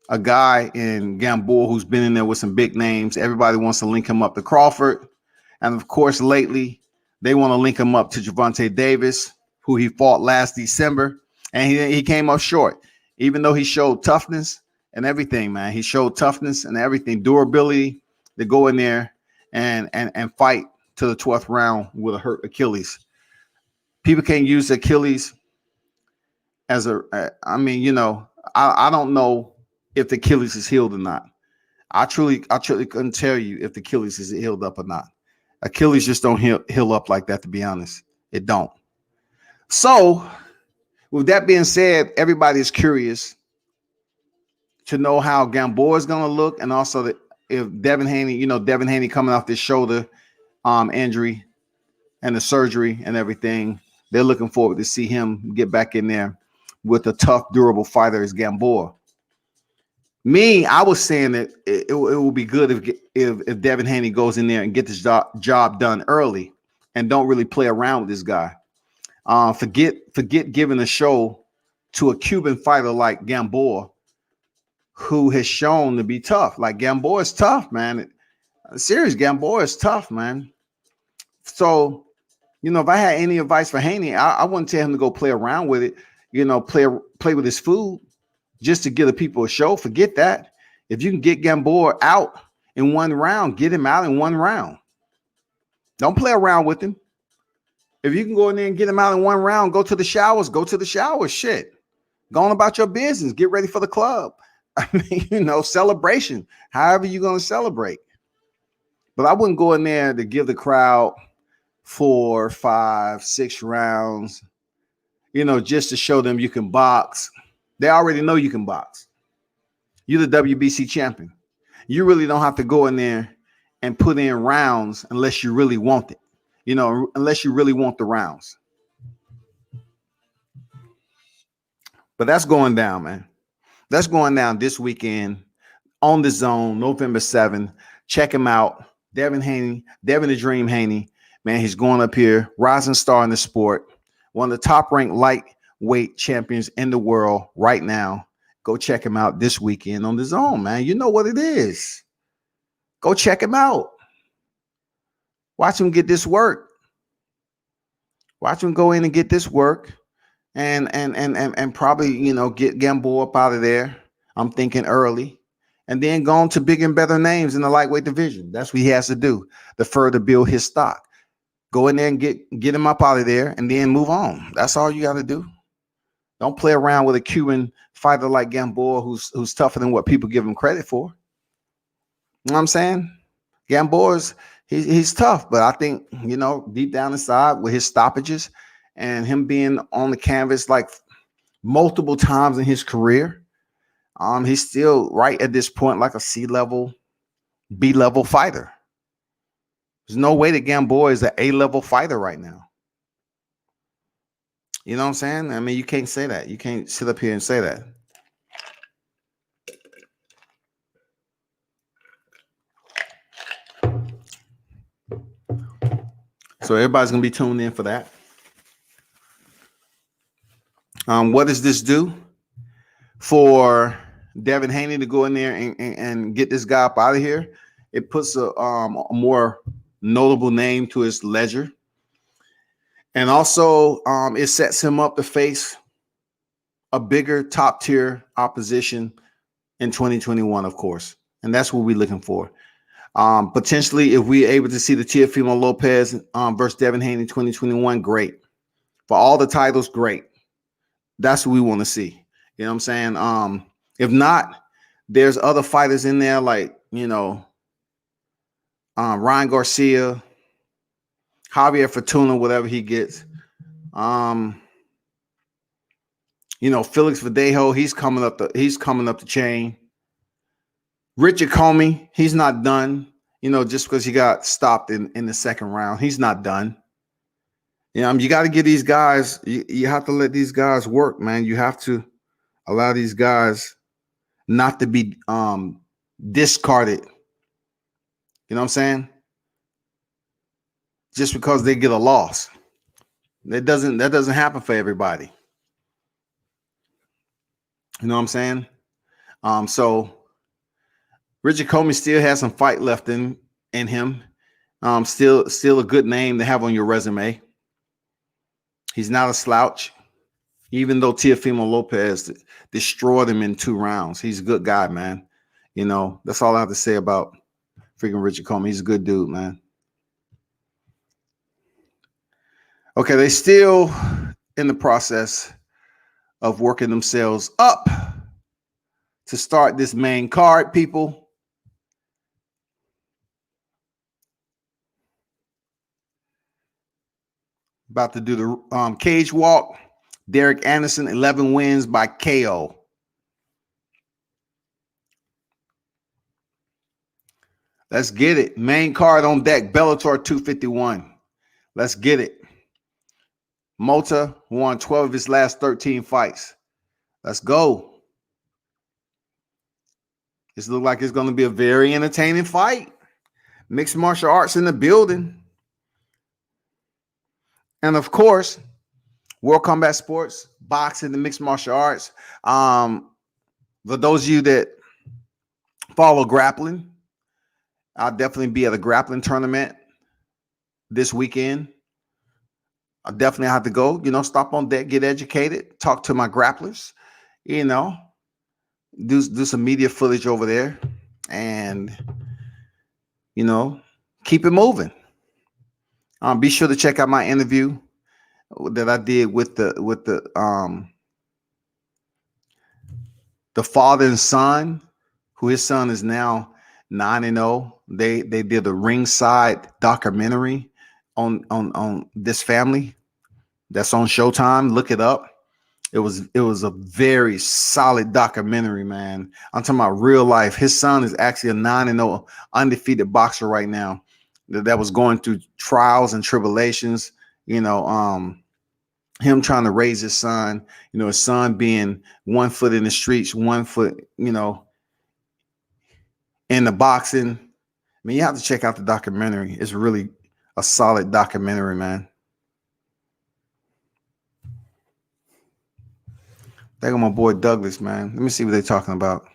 a guy in Gamboa who's been in there with some big names. Everybody wants to link him up to Crawford. And of course, lately, they want to link him up to Gervonta Davis, who he fought last December. And he came up short, even though he showed toughness and everything, man. He showed toughness and everything, durability to go in there and fight to the 12th round with a hurt Achilles. People can't use Achilles as I don't know if the Achilles is healed or not. I truly couldn't tell you if the Achilles is healed up or not. Achilles just don't heal up like that, to be honest. It don't. So, with that being said, everybody is curious to know how Gamboa is going to look, and also that if Devin Haney coming off this shoulder injury and the surgery and everything, they're looking forward to see him get back in there with a tough, durable fighter as Gamboa. Me, I was saying that it will be good if Devin Haney goes in there and get this job done early and don't really play around with this guy. Forget giving a show to a Cuban fighter like Gamboa, who has shown to be tough. Like Gamboa is tough, man. Serious, Gamboa is tough, man. So, if I had any advice for Haney, I wouldn't tell him to go play around with it. Play with his food just to give the people a show. Forget that. If you can get Gamboa out in one round, get him out in one round. Don't play around with him. If you can go in there and get him out in one round, go to the showers. Shit. Go on about your business. Get ready for the club. I mean, celebration. However you're going to celebrate. But I wouldn't go in there to give the crowd 4, 5, 6 rounds, just to show them you can box. They already know you can box. You're the WBC champion. You really don't have to go in there and put in rounds unless you really want it. Unless you really want the rounds. But that's going down, man. That's going down this weekend on the Zone, November 7th. Check him out. Devin Haney, Devin the Dream Haney. Man, he's going up here. Rising star in the sport. One of the top-ranked lightweight champions in the world right now. Go check him out this weekend on the Zone, man. You know what it is. Go check him out. Watch him get this work. Watch him go in and get this work and probably, get Gamboa up out of there. I'm thinking early. And then go on to big and better names in the lightweight division. That's what he has to do to further build his stock. Go in there and get him up out of there and then move on. That's all you got to do. Don't play around with a Cuban fighter like Gamboa who's tougher than what people give him credit for. You know what I'm saying? Gamboa's he's tough, but I think, deep down inside with his stoppages and him being on the canvas like multiple times in his career, he's still right at this point like a C-level, B-level fighter. There's no way that Gamboa is an A-level fighter right now. You know what I'm saying? I mean, you can't say that. You can't sit up here and say that. So everybody's going to be tuned in for that. What does this do for Devin Haney to go in there and get this guy up out of here? It puts a more notable name to his ledger. And also it sets him up to face a bigger top tier opposition in 2021, of course. And that's what we're looking for. Potentially, if we're able to see the Teofimo Lopez versus Devin Haney in 2021, great. For all the titles, great. That's what we want to see. You know what I'm saying? If not, there's other fighters in there like, Ryan Garcia, Javier Fortuna, whatever he gets. Felix Verdejo, he's coming up the chain. Richard Comey, he's not done. Just because he got stopped in the second round, he's not done. You got to get these guys. You have to let these guys work, man. You have to allow these guys not to be discarded. You know what I'm saying? Just because they get a loss, that doesn't happen for everybody. You know what I'm saying? So Richard Comey still has some fight left in him. Still a good name to have on your resume. He's not a slouch, even though Teofimo Lopez destroyed him in 2 rounds. He's a good guy, man. That's all I have to say about freaking Richard Comey. He's a good dude, man. Okay, they still in the process of working themselves up to start this main card, people. About to do the cage walk. Derek Anderson, 11 wins by KO. Let's get it. Main card on deck, Bellator 251. Let's get it. Mota won 12 of his last 13 fights. Let's go. This looks like it's going to be a very entertaining fight. Mixed martial arts in the building. And of course, World Combat Sports, boxing, and mixed martial arts. For those of you that follow grappling, I'll definitely be at a grappling tournament this weekend. I definitely have to go, stop on deck, get educated, talk to my grapplers, do some media footage over there, and keep it moving. Be sure to check out my interview that I did with the father and son, who his son is now 9-0. They did a ringside documentary on this family that's on Showtime. Look it up. It was a very solid documentary, man. I'm talking about real life. His son is actually a 9-0 undefeated boxer right now that was going through trials and tribulations. Him trying to raise his son, his son being 1 foot in the streets, 1 foot, in the boxing. I mean, you have to check out the documentary. It's really a solid documentary, man. They got my boy Douglas, man. Let me see what they're talking about.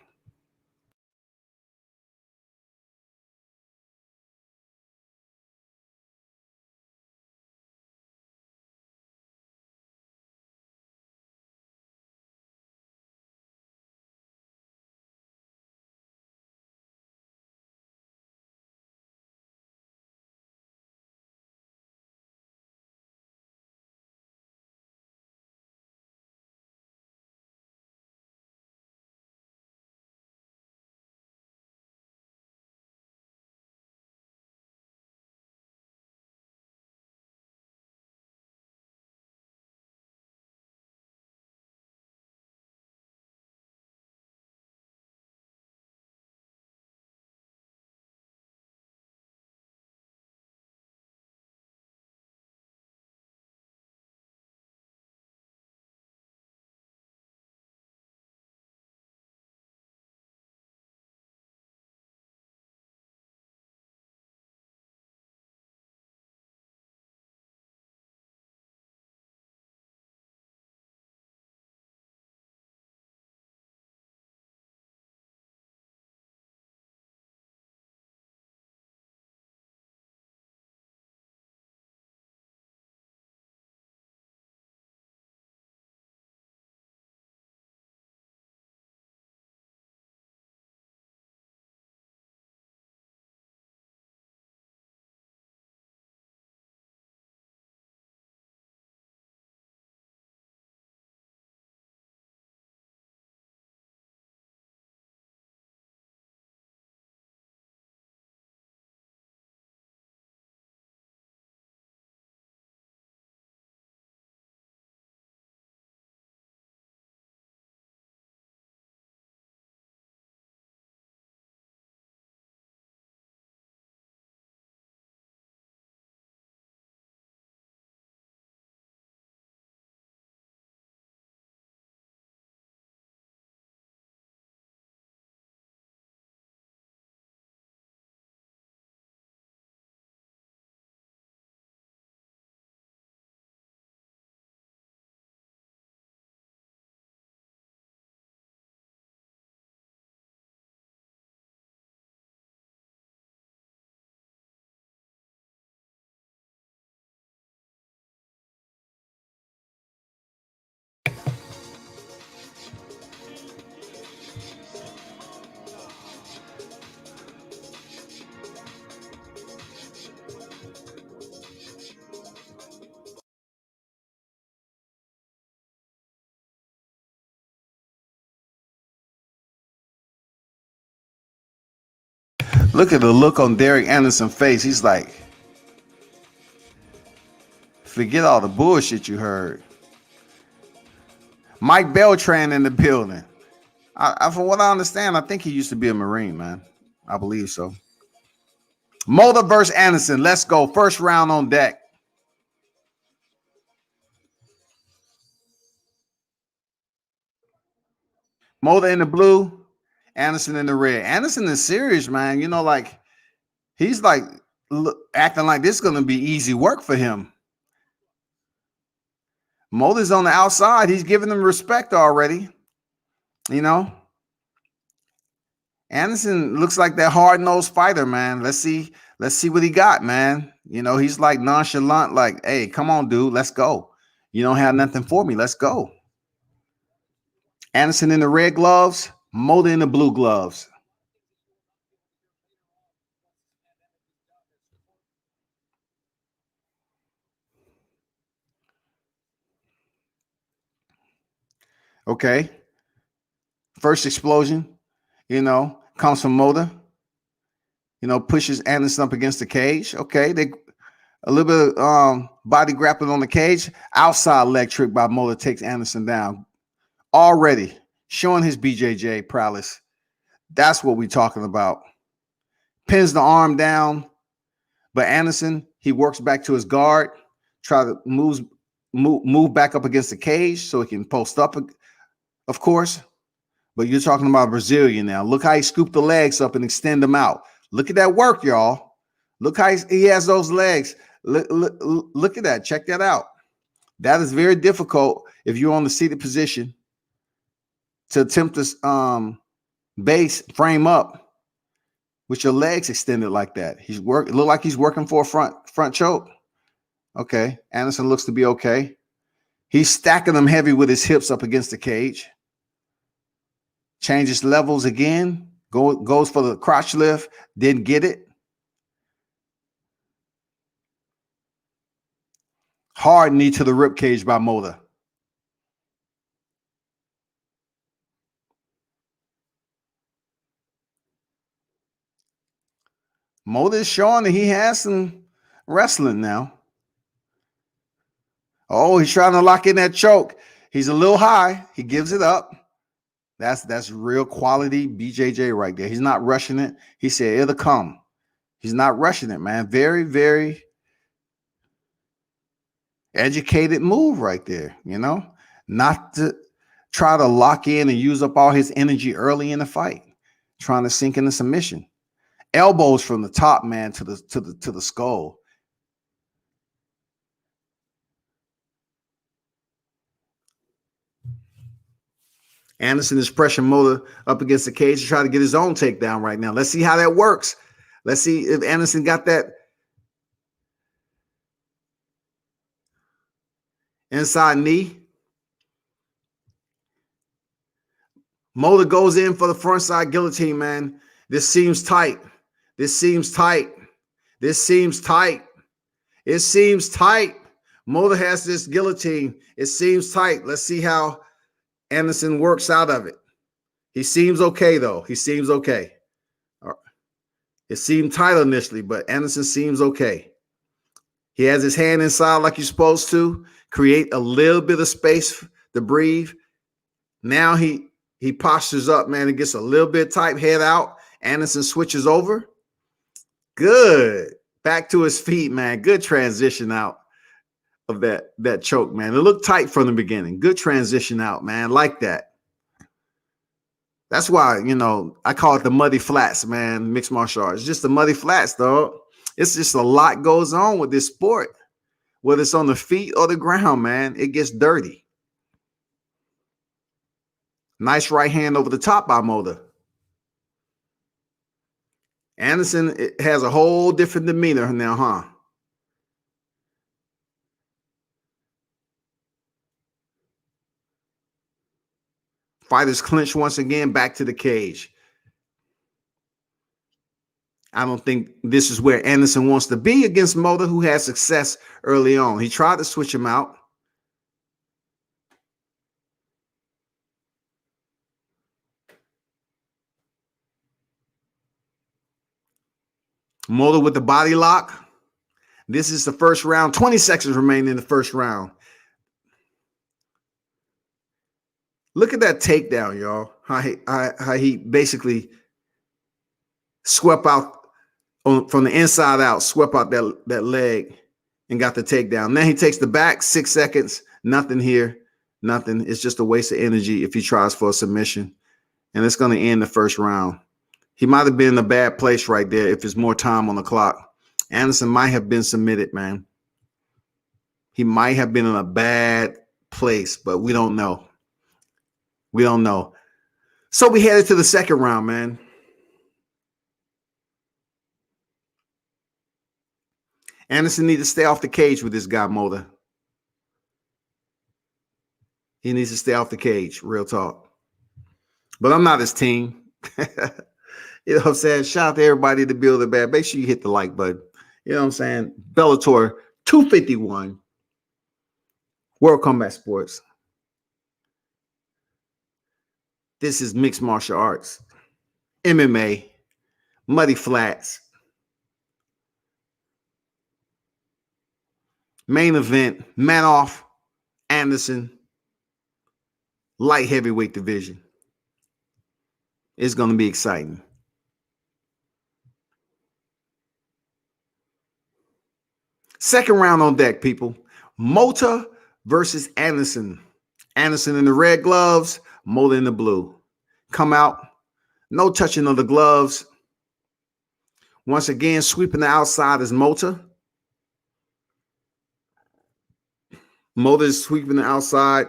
Look at the look on Derek Anderson's face. He's like, forget all the bullshit you heard. Mike Beltran in the building. From what I understand, I think he used to be a Marine, man. I believe so. Mota versus Anderson. Let's go. First round on deck. Mota in the blue, Anderson in the red. Anderson is serious, man. You know, like he's like acting like this is going to be easy work for him. Mota's on the outside. He's giving them respect already. You know, Anderson looks like that hard-nosed fighter, man. Let's see what he got, man. You know, he's like nonchalant, like, hey, come on, dude, let's go. You don't have nothing for me. Let's go. Anderson in the red gloves, Mota in the blue gloves. Okay. First explosion, you know, comes from Mota. You know, pushes Anderson up against the cage. Okay, they a little bit of body grappling on the cage. Outside leg trick by Mota takes Anderson down. Already showing his BJJ prowess. That's what we're talking about. Pins the arm down, but Anderson, he works back to his guard, try to move back up against the cage so he can post up, of course. But you're talking about Brazilian now. Look how he scooped the legs up and extend them out. Look at that work, y'all. Look how he has those legs. Look at that. Check that out. That is very difficult if you're on the seated position to attempt to base frame up with your legs extended like that. Look like he's working for a front choke. Okay. Anderson looks to be okay. He's stacking them heavy with his hips up against the cage. Changes levels again. Goes for the crotch lift. Didn't get it. Hard knee to the rib cage by Mota. Mota is showing that he has some wrestling now. Oh, he's trying to lock in that choke. He's a little high. He gives it up. That's real quality BJJ right there. He's not rushing it. He said it'll come. He's not rushing it, man. Very, very educated move right there, you know? Not to try to lock in and use up all his energy early in the fight, trying to sink into submission. Elbows from the top, man, to the skull. Anderson is pressuring Mota up against the cage to try to get his own takedown right now. Let's see how that works. Let's see if Anderson got that inside knee. Mota goes in for the front side guillotine, man. This seems tight. This seems tight. This seems tight. It seems tight. Mota has this guillotine. It seems tight. Let's see how Anderson works out of it. He seems okay, though. He seems okay. It seemed tight initially, but Anderson seems okay. He has his hand inside like you're supposed to. Create a little bit of space to breathe. Now he postures up, man, and gets a little bit tight, head out. Anderson switches over. Good. Back to his feet, man. Good transition out of that choke, man. It looked tight from the beginning. Good transition out, man. Like that. That's why, you know, I call it the muddy flats, man. Mixed martial arts. It's just the muddy flats, dog. It's just a lot goes on with this sport. Whether it's on the feet or the ground, man, it gets dirty. Nice right hand over the top by Mota. Anderson has a whole different demeanor now, huh? Fighters clinch once again, back to the cage. I don't think this is where Anderson wants to be against Mota, who had success early on. He tried to switch him out. Mota with the body lock. This is the first round. 20 seconds remain in the first round. Look at that takedown, y'all. How he basically swept out from the inside out, swept out that leg and got the takedown. Now he takes the back, 6 seconds. Nothing here. Nothing. It's just a waste of energy if he tries for a submission. And it's going to end the first round. He might have been in a bad place right there if there's more time on the clock. Anderson might have been submitted, man. He might have been in a bad place, but we don't know. We don't know. So we headed to the second round, man. Anderson needs to stay off the cage with this guy, Mota. He needs to stay off the cage, real talk. But I'm not his team. You know what I'm saying? Shout out to everybody to Build It Bad. Make sure you hit the like button. You know what I'm saying? Bellator 251. World Combat Sports. This is mixed martial arts. MMA. Muddy Flats. Main event. Manhoef, Anderson. Light heavyweight division. It's going to be exciting. Second round on deck, people. Mota versus Anderson. Anderson in the red gloves, Mota in the blue. Come out. No touching of the gloves. Once again, sweeping the outside is Mota. Mota is sweeping the outside,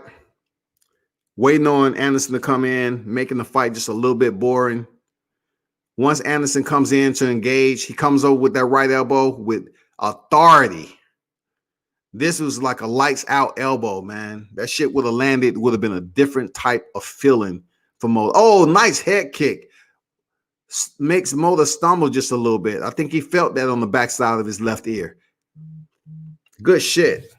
waiting on Anderson to come in, making the fight just a little bit boring. Once Anderson comes in to engage, he comes over with that right elbow with authority. This was like a lights out elbow, man. That shit would have landed, would have been a different type of feeling for Mota. Oh, nice head kick. Makes Mota stumble just a little bit. I think he felt that on the backside of his left ear. Good shit.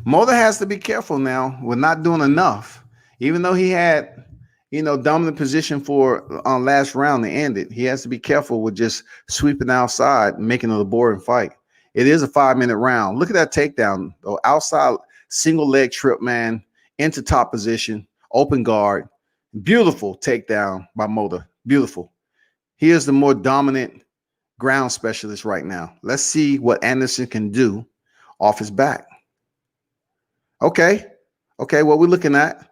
Mota has to be careful now. We're not doing enough. Even though he had, dominant position for last round to end it, he has to be careful with just sweeping outside and making it a boring fight. It is a 5-minute round. Look at that takedown. Oh, outside single leg trip, man, into top position, open guard. Beautiful takedown by Mota. Beautiful. He is the more dominant ground specialist right now. Let's see what Anderson can do off his back. Okay, what we're looking at.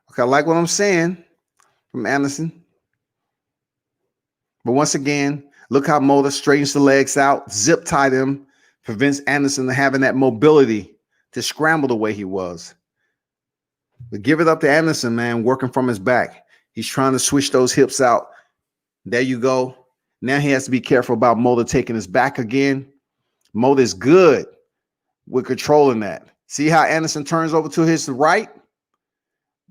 Okay, I like what I'm saying from Anderson. But once again, look how Mota straightens the legs out, zip tied him, prevents Anderson from having that mobility to scramble the way he was. But give it up to Anderson, man, working from his back. He's trying to switch those hips out. There you go. Now he has to be careful about Mota taking his back again. Mota is good with controlling that. See how Anderson turns over to his right?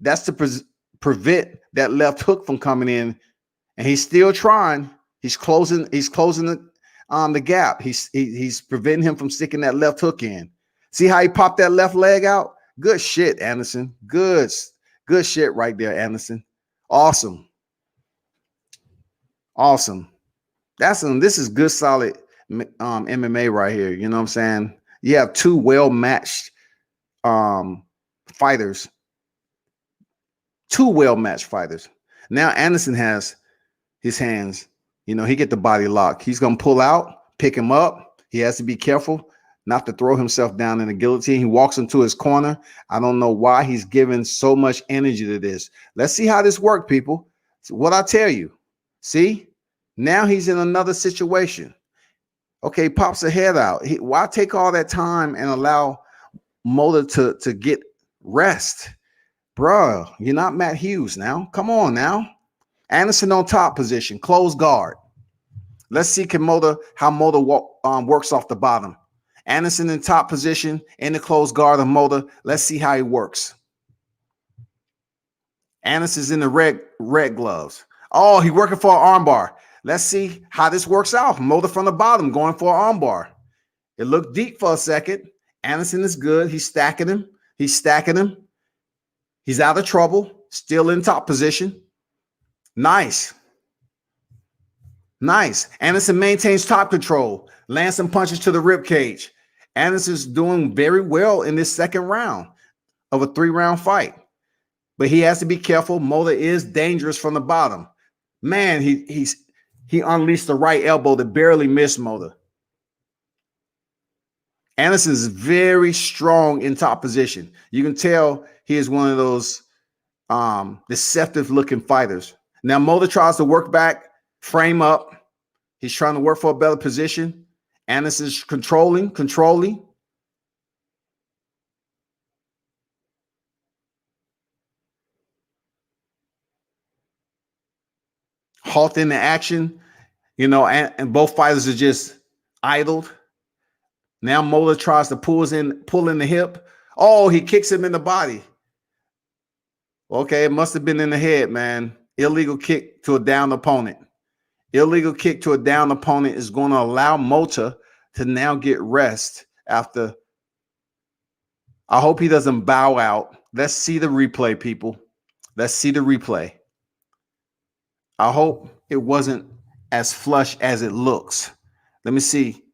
That's to prevent that left hook from coming in. And he's still trying. He's closing the gap. He's preventing him from sticking that left hook in. See how he popped that left leg out? Good shit, Anderson. Good shit right there, Anderson. Awesome. This is good, solid MMA right here. You know what I'm saying? You have two well-matched fighters. Two well-matched fighters. Now Anderson has his hands. He get the body lock. He's going to pull out, pick him up. He has to be careful not to throw himself down in the guillotine. He walks into his corner. I don't know why he's giving so much energy to this. Let's see how this works, people. So what I tell you. See? Now he's in another situation. Okay, pops a head out. Why take all that time and allow Mota to get rest? Bro, you're not Matt Hughes now. Come on now. Anderson on top position, close guard. Let's see how Mota works off the bottom. Anderson in top position in the close guard of Mota. Let's see how he works. Anderson's in the red gloves. Oh, he's working for an armbar. Let's see how this works out. Mota from the bottom going for an armbar. It looked deep for a second. Anderson is good. He's stacking him. He's stacking him. He's out of trouble. Still in top position. Nice. Nice. Anderson maintains top control. Lands some punches to the rib cage. Anderson's doing very well in this second round of a 3-round fight. But he has to be careful. Mota is dangerous from the bottom. Man, he unleashed the right elbow that barely missed Mota. Anderson is very strong in top position. You can tell he is one of those deceptive looking fighters. Now Mota tries to work back, frame up. He's trying to work for a better position. Anderson's controlling. Halting the action, and both fighters are just idled. Now Mota tries to pull in the hip. Oh, he kicks him in the body. Okay, it must have been in the head, man. Illegal kick to a down opponent. Illegal kick to a down opponent is going to allow Mota to now get rest after. I hope he doesn't bow out. Let's see the replay, people. Let's see the replay. I hope it wasn't as flush as it looks. Let me see.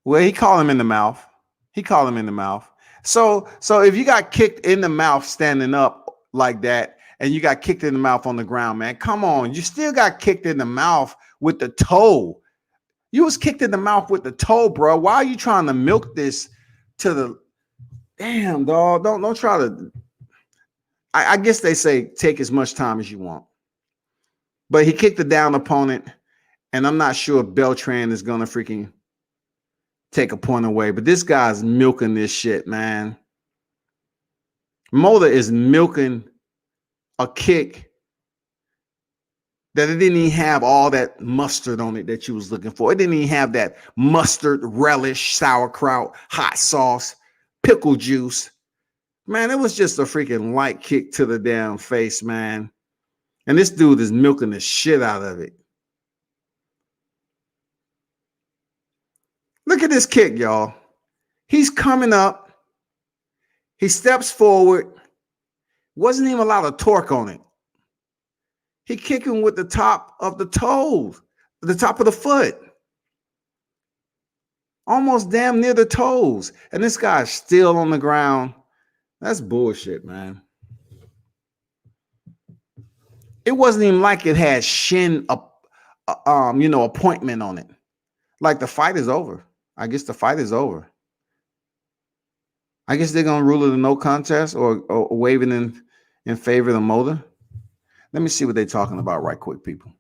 Well, he called him in the mouth. So if you got kicked in the mouth standing up like that, and you got kicked in the mouth on the ground, man, come on. You still got kicked in the mouth with the toe. You was kicked in the mouth with the toe, bro. Why are you trying to milk this to the damn dog? Don't try to. I guess they say take as much time as you want. But he kicked the down opponent, and I'm not sure if Beltran is gonna freaking take a point away. But this guy's milking this shit, man. Mota is milking a kick that it didn't even have all that mustard on it that you was looking for. It didn't even have that mustard, relish, sauerkraut, hot sauce, pickle juice. Man, it was just a freaking light kick to the damn face, man. And this dude is milking the shit out of it. Look at this kick, y'all. He's coming up. He steps forward. Wasn't even a lot of torque on it. He kicking with the top of the toes, the top of the foot. Almost damn near the toes. And this guy's still on the ground. That's bullshit, man. It wasn't even like it had shin appointment on it. Like the fight is over. I guess the fight is over. I guess they're gonna rule it a no contest or waive it in favor of the Mota. Let me see what they're talking about right quick, people.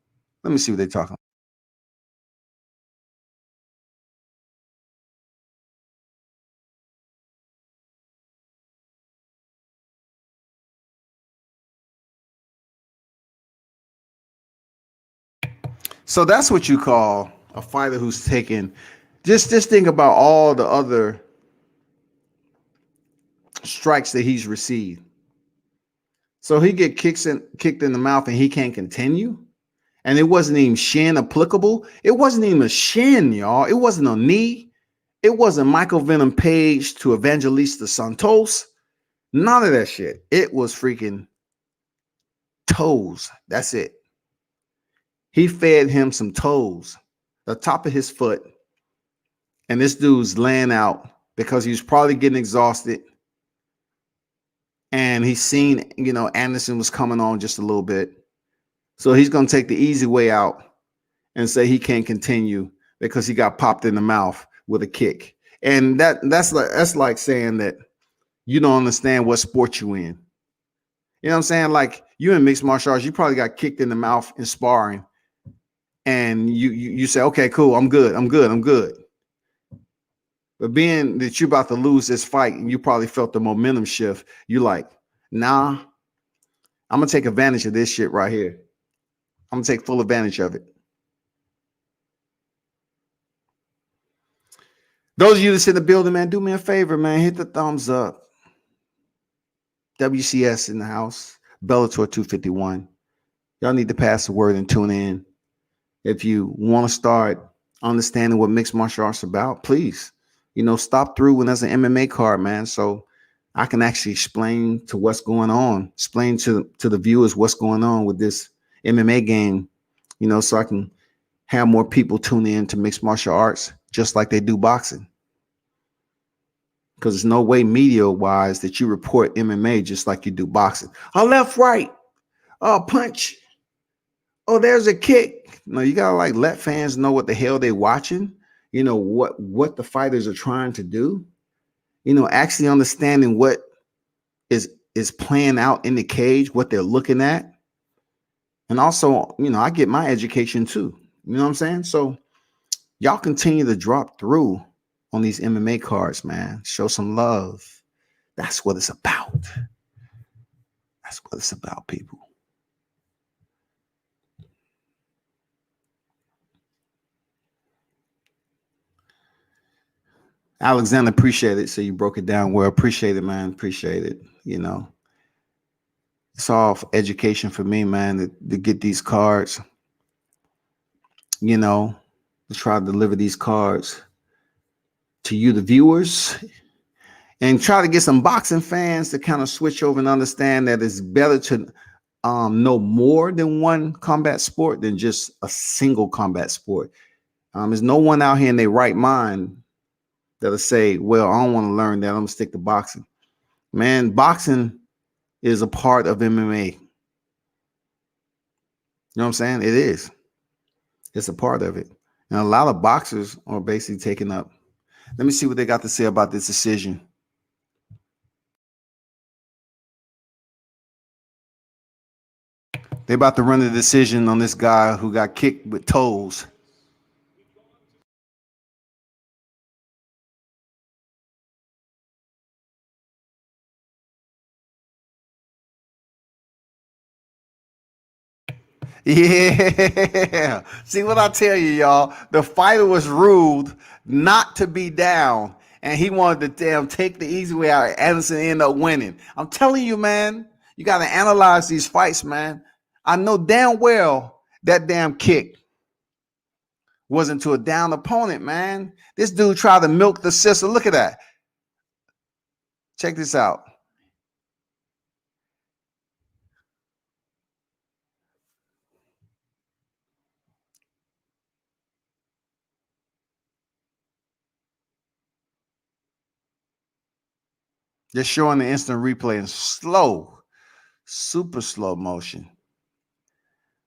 Let me see what they're talking about. So that's what you call a fighter who's taken. Just think about all the other strikes that he's received. So he get kicked in the mouth and he can't continue. And it wasn't even shin applicable. It wasn't even a shin, y'all. It wasn't a knee. It wasn't Michael Venom Page to Evangelista Santos. None of that shit. It was freaking toes. That's it. He fed him some toes, the top of his foot. And this dude's laying out because he was probably getting exhausted. And he's seen, Anderson was coming on just a little bit. So he's going to take the easy way out and say he can't continue because he got popped in the mouth with a kick. And that's like saying that you don't understand what sport you in. You know what I'm saying? Like you in mixed martial arts, you probably got kicked in the mouth in sparring. And you say, okay, cool, I'm good. But being that you're about to lose this fight and you probably felt the momentum shift, you're like, nah, I'm going to take advantage of this shit right here. I'm going to take full advantage of it. Those of you that's in the building, man, do me a favor, man. Hit the thumbs up. WCS in the house. Bellator 251. Y'all need to pass the word and tune in. If you want to start understanding what mixed martial arts about, please, stop through when there's an MMA card, man. So I can actually explain to what's going on, explain to the viewers what's going on with this MMA game, so I can have more people tune in to mixed martial arts just like they do boxing. Because there's no way media wise that you report MMA just like you do boxing. Oh, left, right. Oh, punch. Oh, there's a kick. No, you gotta let fans know what the hell they're watching. What the fighters are trying to do. Actually understanding what is playing out in the cage, what they're looking at. And also, I get my education too. You know what I'm saying? So y'all continue to drop through on these MMA cards, man. Show some love. That's what it's about. That's what it's about, people. Alexander, appreciate it. So you broke it down well. Appreciate it, man. Appreciate it. It's all education for me, man, to get these cards, to try to deliver these cards to you, the viewers, and try to get some boxing fans to kind of switch over and understand that it's better to know more than one combat sport than just a single combat sport. There's no one out here in their right mind that'll say, well, I don't want to learn that. I'm gonna stick to boxing. Man, boxing is a part of MMA. You know what I'm saying? It is. It's a part of it. And a lot of boxers are basically taking up. Let me see what they got to say about this decision. They about to run the decision on this guy who got kicked with toes. Yeah. See what I tell you, y'all? The fighter was ruled not to be down, and he wanted to take the easy way out. Anderson ended up winning. I'm telling you, man, you got to analyze these fights, man. I know damn well that damn kick wasn't to a down opponent, man. This dude tried to milk the system. Look at that. Check this out. Just showing the instant replay in slow, super slow motion.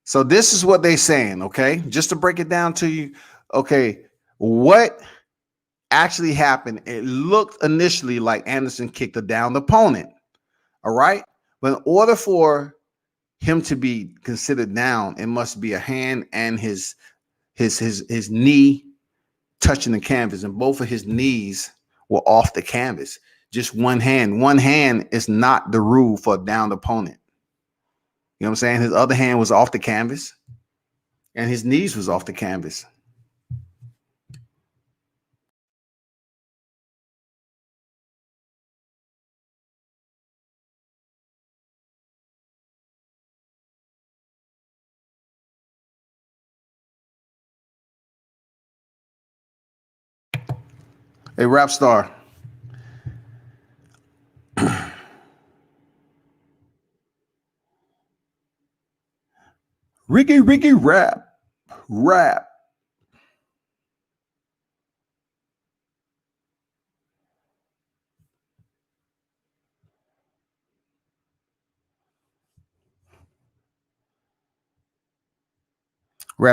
So this is what they're saying, okay? Just to break it down to you, okay, what actually happened? It looked initially like Anderson kicked a downed opponent, all right? But in order for him to be considered down, it must be a hand and his knee touching the canvas, and both of his knees were off the canvas. Just one hand. One hand is not the rule for a downed opponent. You know what I'm saying? His other hand was off the canvas, and his knees was off the canvas. Hey, rap star. Ricky, rap. Rap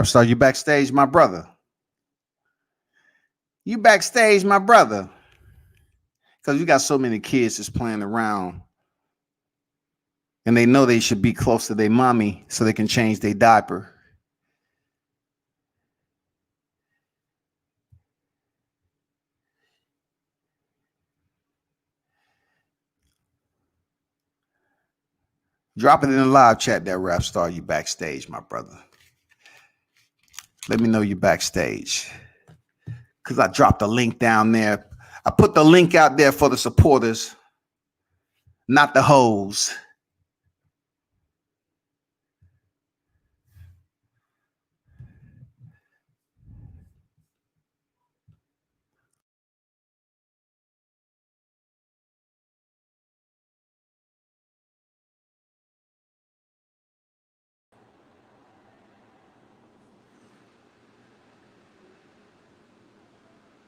star, you backstage, my brother. You backstage, my brother. Because you got so many kids just playing around, and they know they should be close to their mommy so they can change their diaper. Drop it in the live chat, that rap star, you backstage, my brother. Let me know you backstage. Because I dropped a link down there. I put the link out there for the supporters, not the hoes.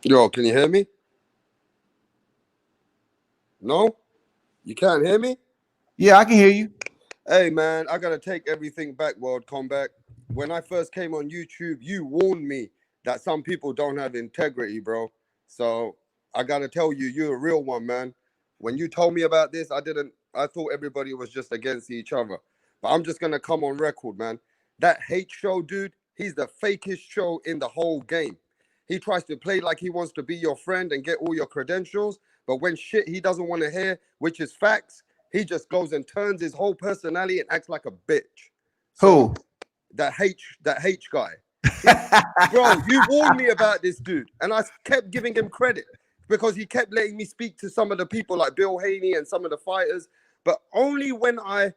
Yo, can you hear me? No? You can't hear me? Yeah, I can hear you. Hey, man, I got to take everything back, World Combat. When I first came on YouTube, you warned me that some people don't have integrity, bro. So I got to tell you, you're a real one, man. When you told me about this, I thought everybody was just against each other. But I'm just going to come on record, man. That hate show, dude, he's the fakest show in the whole game. He tries to play like he wants to be your friend and get all your credentials. But when shit he doesn't want to hear, which is facts, he just goes and turns his whole personality and acts like a bitch. So Who? that H guy. Bro, you warned me about this dude, and I kept giving him credit because he kept letting me speak to some of the people like Bill Haney and some of the fighters, but only when I'm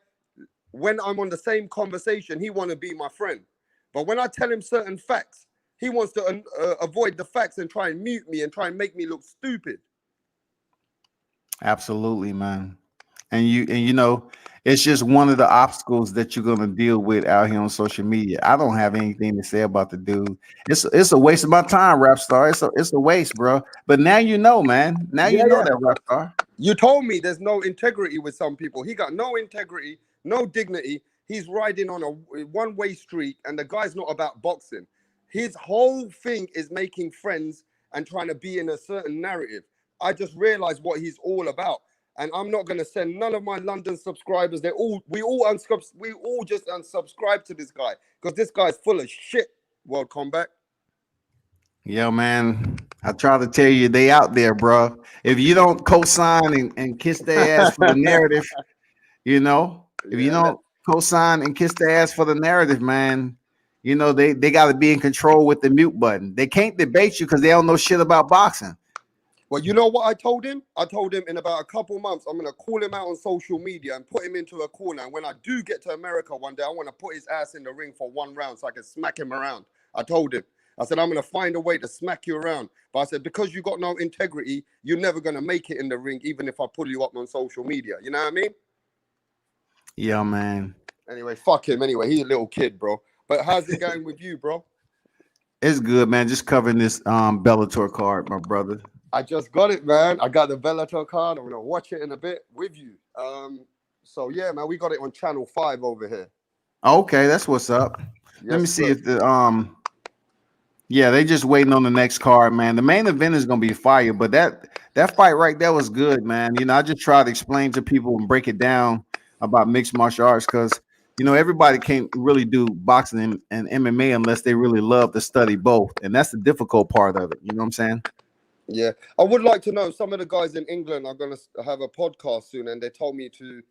on the same conversation, he want to be my friend. But when I tell him certain facts, he wants to avoid the facts and try and mute me and try and make me look stupid. Absolutely, man. And you know, it's just one of the obstacles that you're gonna deal with out here on social media. I don't have anything to say about the dude. It's a waste of my time, rap star. It's a waste, bro. But now you know, man. Now you know that, rap star. You told me there's no integrity with some people. He got no integrity, no dignity. He's riding on a one-way street, and the guy's not about boxing. His whole thing is making friends and trying to be in a certain narrative. I just realized what he's all about. And I'm not gonna send none of my London subscribers. We all just unsubscribe to this guy because this guy's full of shit. World Combat. Yo, man, I try to tell you they out there, bro. If you don't co-sign and kiss their ass for the narrative, you know, if you don't co-sign and kiss their ass for the narrative, man, you know, they got to be in control with the mute button. They can't debate you because they don't know shit about boxing. Well, you know what I told him? I told him in about a couple months, I'm going to call him out on social media and put him into a corner. And when I do get to America one day, I want to put his ass in the ring for 1 round so I can smack him around. I told him. I said, I'm going to find a way to smack you around. But I said, because you got no integrity, you're never going to make it in the ring, even if I pull you up on social media. You know what I mean? Yeah, man. Anyway, fuck him. Anyway, he's a little kid, bro. But how's it going with you, bro? It's good, man. Just covering this Bellator card, my brother. I just got it, man. I got the Bellator card. I'm going to watch it in a bit with you. So, yeah, man, we got it on Channel 5 over here. Okay, that's what's up. Yes, let me see if the yeah, they just waiting on the next card, man. The main event is gonna be fire, but that fight right there was good, man. You know, I just try to explain to people and break it down about mixed martial arts because you know everybody can't really do boxing and MMA unless they really love to study both, and that's the difficult part of it. You know what I'm saying? Yeah, I would like to know. Some of the guys in England are going to have a podcast soon, and they told me to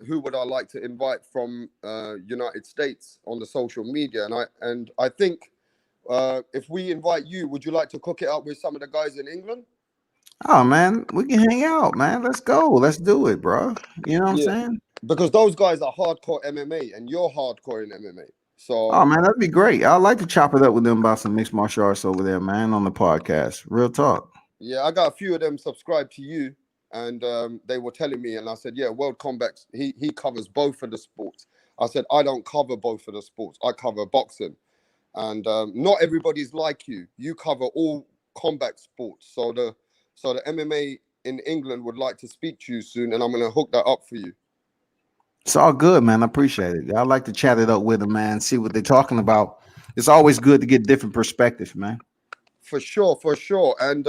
who would I like to invite from United States on the social media, and I think. If we invite you, would you like to cook it up with some of the guys in England? Oh man, we can hang out, man. Let's go. Let's do it, bro. You know what I'm saying? Because those guys are hardcore MMA and you're hardcore in MMA. So oh man, that'd be great. I'd like to chop it up with them about some mixed martial arts over there, man, on the podcast. Real talk. Yeah, I got a few of them subscribed to you, and they were telling me, and I said, yeah, World Combat, he covers both of the sports. I said, I don't cover both of the sports. I cover boxing. And not everybody's like you. You cover all combat sports. So the MMA in England would like to speak to you soon, and I'm going to hook that up for you. It's all good, man. I appreciate it. I'd like to chat it up with them, man, see what they're talking about. It's always good to get different perspectives, man. For sure. And,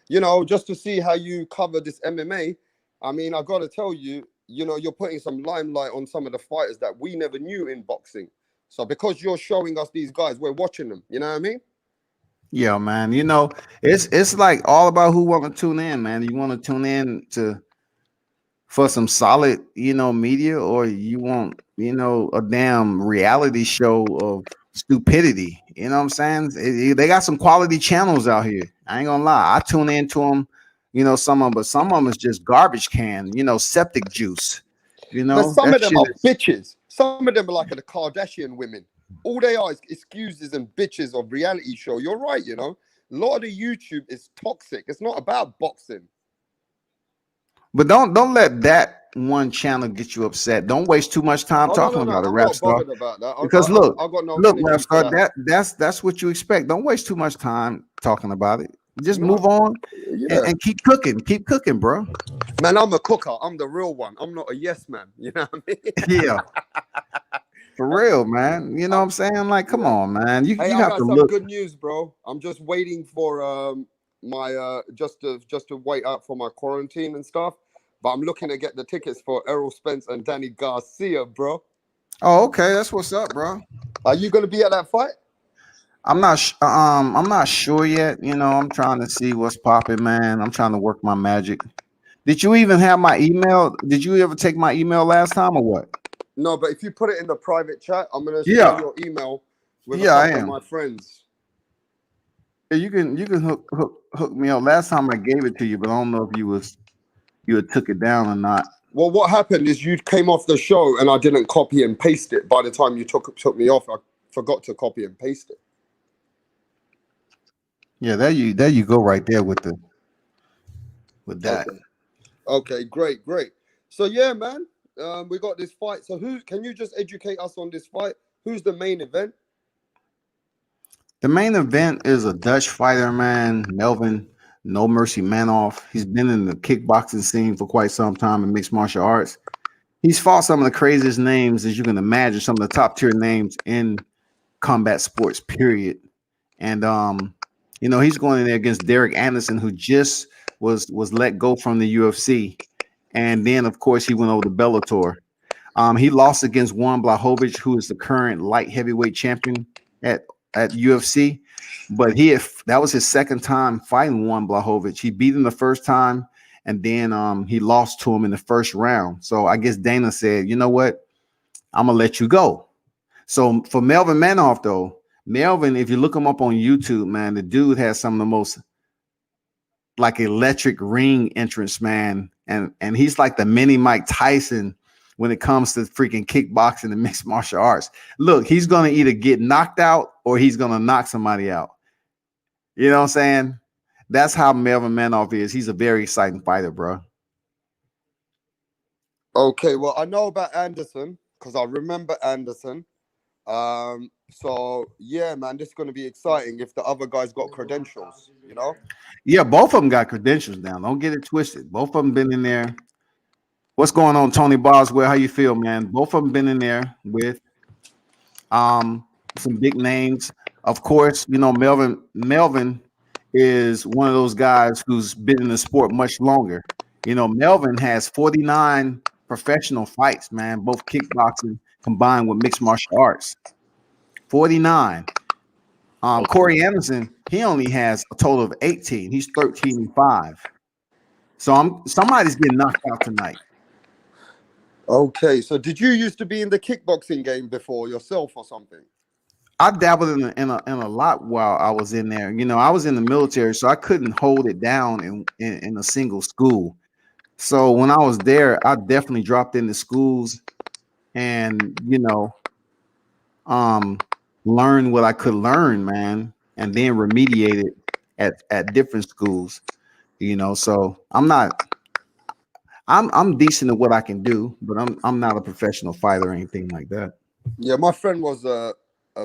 you know, just to see how you cover this MMA, I mean, I got to tell you, you know, you're putting some limelight on some of the fighters that we never knew in boxing. So because you're showing us these guys, we're watching them. You know what I mean? Yeah, man. You know, it's like all about who want to tune in, man. You want to tune in for some solid, you know, media, or you want, you know, a damn reality show of stupidity. You know what I'm saying? They got some quality channels out here. I ain't gonna lie. I tune into them, you know, some of them, but some of them is just garbage can, you know, septic juice. You know, but some of them are bitches. Some of them are like the Kardashian women. All they are is excuses and bitches of reality show. You're right, you know. A lot of the YouTube is toxic. It's not about boxing. But don't let that one channel get you upset. Don't waste too much time talking about it, rap star. Because look, rap star, that's what you expect. Don't waste too much time talking about it. Just move on and keep cooking, bro. Man, I'm a cooker. I'm the real one. I'm not a yes man. You know what I mean? Yeah. For real, man. You know what I'm saying? Like, come on, man. You Hey, you I have got to some look. good news, bro. I'm just waiting for my just to wait out for my quarantine and stuff. But I'm looking to get the tickets for Errol Spence and Danny Garcia, bro. Oh, okay. That's what's up, bro. Are you gonna be at that fight? I'm not sure yet. You know, I'm trying to see what's popping, man. I'm trying to work my magic. Did you even have my email? Did you ever take my email last time or what? No, but if you put it in the private chat, I'm gonna share Yeah. your email with a Yeah, I couple of am. my friends. Yeah, you can hook me up. Last time I gave it to you, but I don't know if you had took it down or not. Well, what happened is you came off the show and I didn't copy and paste it. By the time you took me off, I forgot to copy and paste it. Yeah, there you go right there with that. Okay, great. So yeah, man, we got this fight. So who can you just educate us on this fight? Who's the main event? The main event is a Dutch fighter, man, Melvin No Mercy Manhoef. He's been in the kickboxing scene for quite some time in mixed martial arts. He's fought some of the craziest names as you can imagine, some of the top tier names in combat sports, period. And you know, he's going in there against Derek Anderson, who just was let go from the UFC. And then, of course, he went over to Bellator. He lost against Juan Blachowicz, who is the current light heavyweight champion at UFC. But that was his second time fighting Juan Blachowicz. He beat him the first time, and then he lost to him in the first round. So I guess Dana said, you know what? I'm gonna let you go. So for Melvin Manhoef, though, Melvin, if you look him up on YouTube, man, the dude has some of the most like electric ring entrance, man. And he's like the mini Mike Tyson when it comes to freaking kickboxing and mixed martial arts. Look, he's gonna either get knocked out or he's gonna knock somebody out. You know what I'm saying? That's how Melvin Manhoef is. He's a very exciting fighter, bro. Okay, well, I know about Anderson because I remember Anderson. So yeah, man, this is going to be exciting if the other guys got credentials, you know? Yeah, both of them got credentials now. Don't get it twisted. Both of them been in there. What's going on, Tony Boswell? How you feel, man? Both of them been in there with some big names. Of course, you know, Melvin is one of those guys who's been in the sport much longer. You know, Melvin has 49 professional fights, man, both kickboxing combined with mixed martial arts. 49. Corey Anderson, he only has a total of 18. He's 13-5. So somebody's getting knocked out tonight. Okay, so did you used to be in the kickboxing game before yourself or something? I dabbled in a lot while I was in there. You know, I was in the military, so I couldn't hold it down in a single school. So when I was there, I definitely dropped into schools and, you know, learn what I could learn, man, and then remediate it at different schools, you know. So I'm decent at what I can do, but I'm not a professional fighter or anything like that. Yeah, my friend was a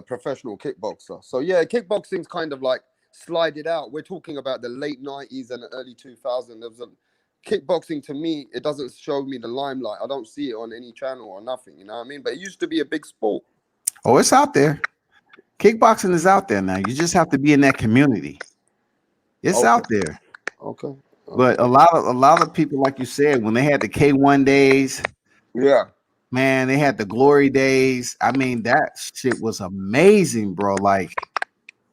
professional kickboxer. So yeah, kickboxing's kind of like slided out. We're talking about the late 90s and the early 2000s. There was a kickboxing, to me, it doesn't show me the limelight. I don't see it on any channel or nothing, you know what I mean? But it used to be a big sport. Oh, it's out there. Kickboxing is out there now. You just have to be in that community. It's out there. Okay. But a lot of people, like you said, when they had the K1 days, Yeah. man, they had the glory days. I mean, that shit was amazing, bro. Like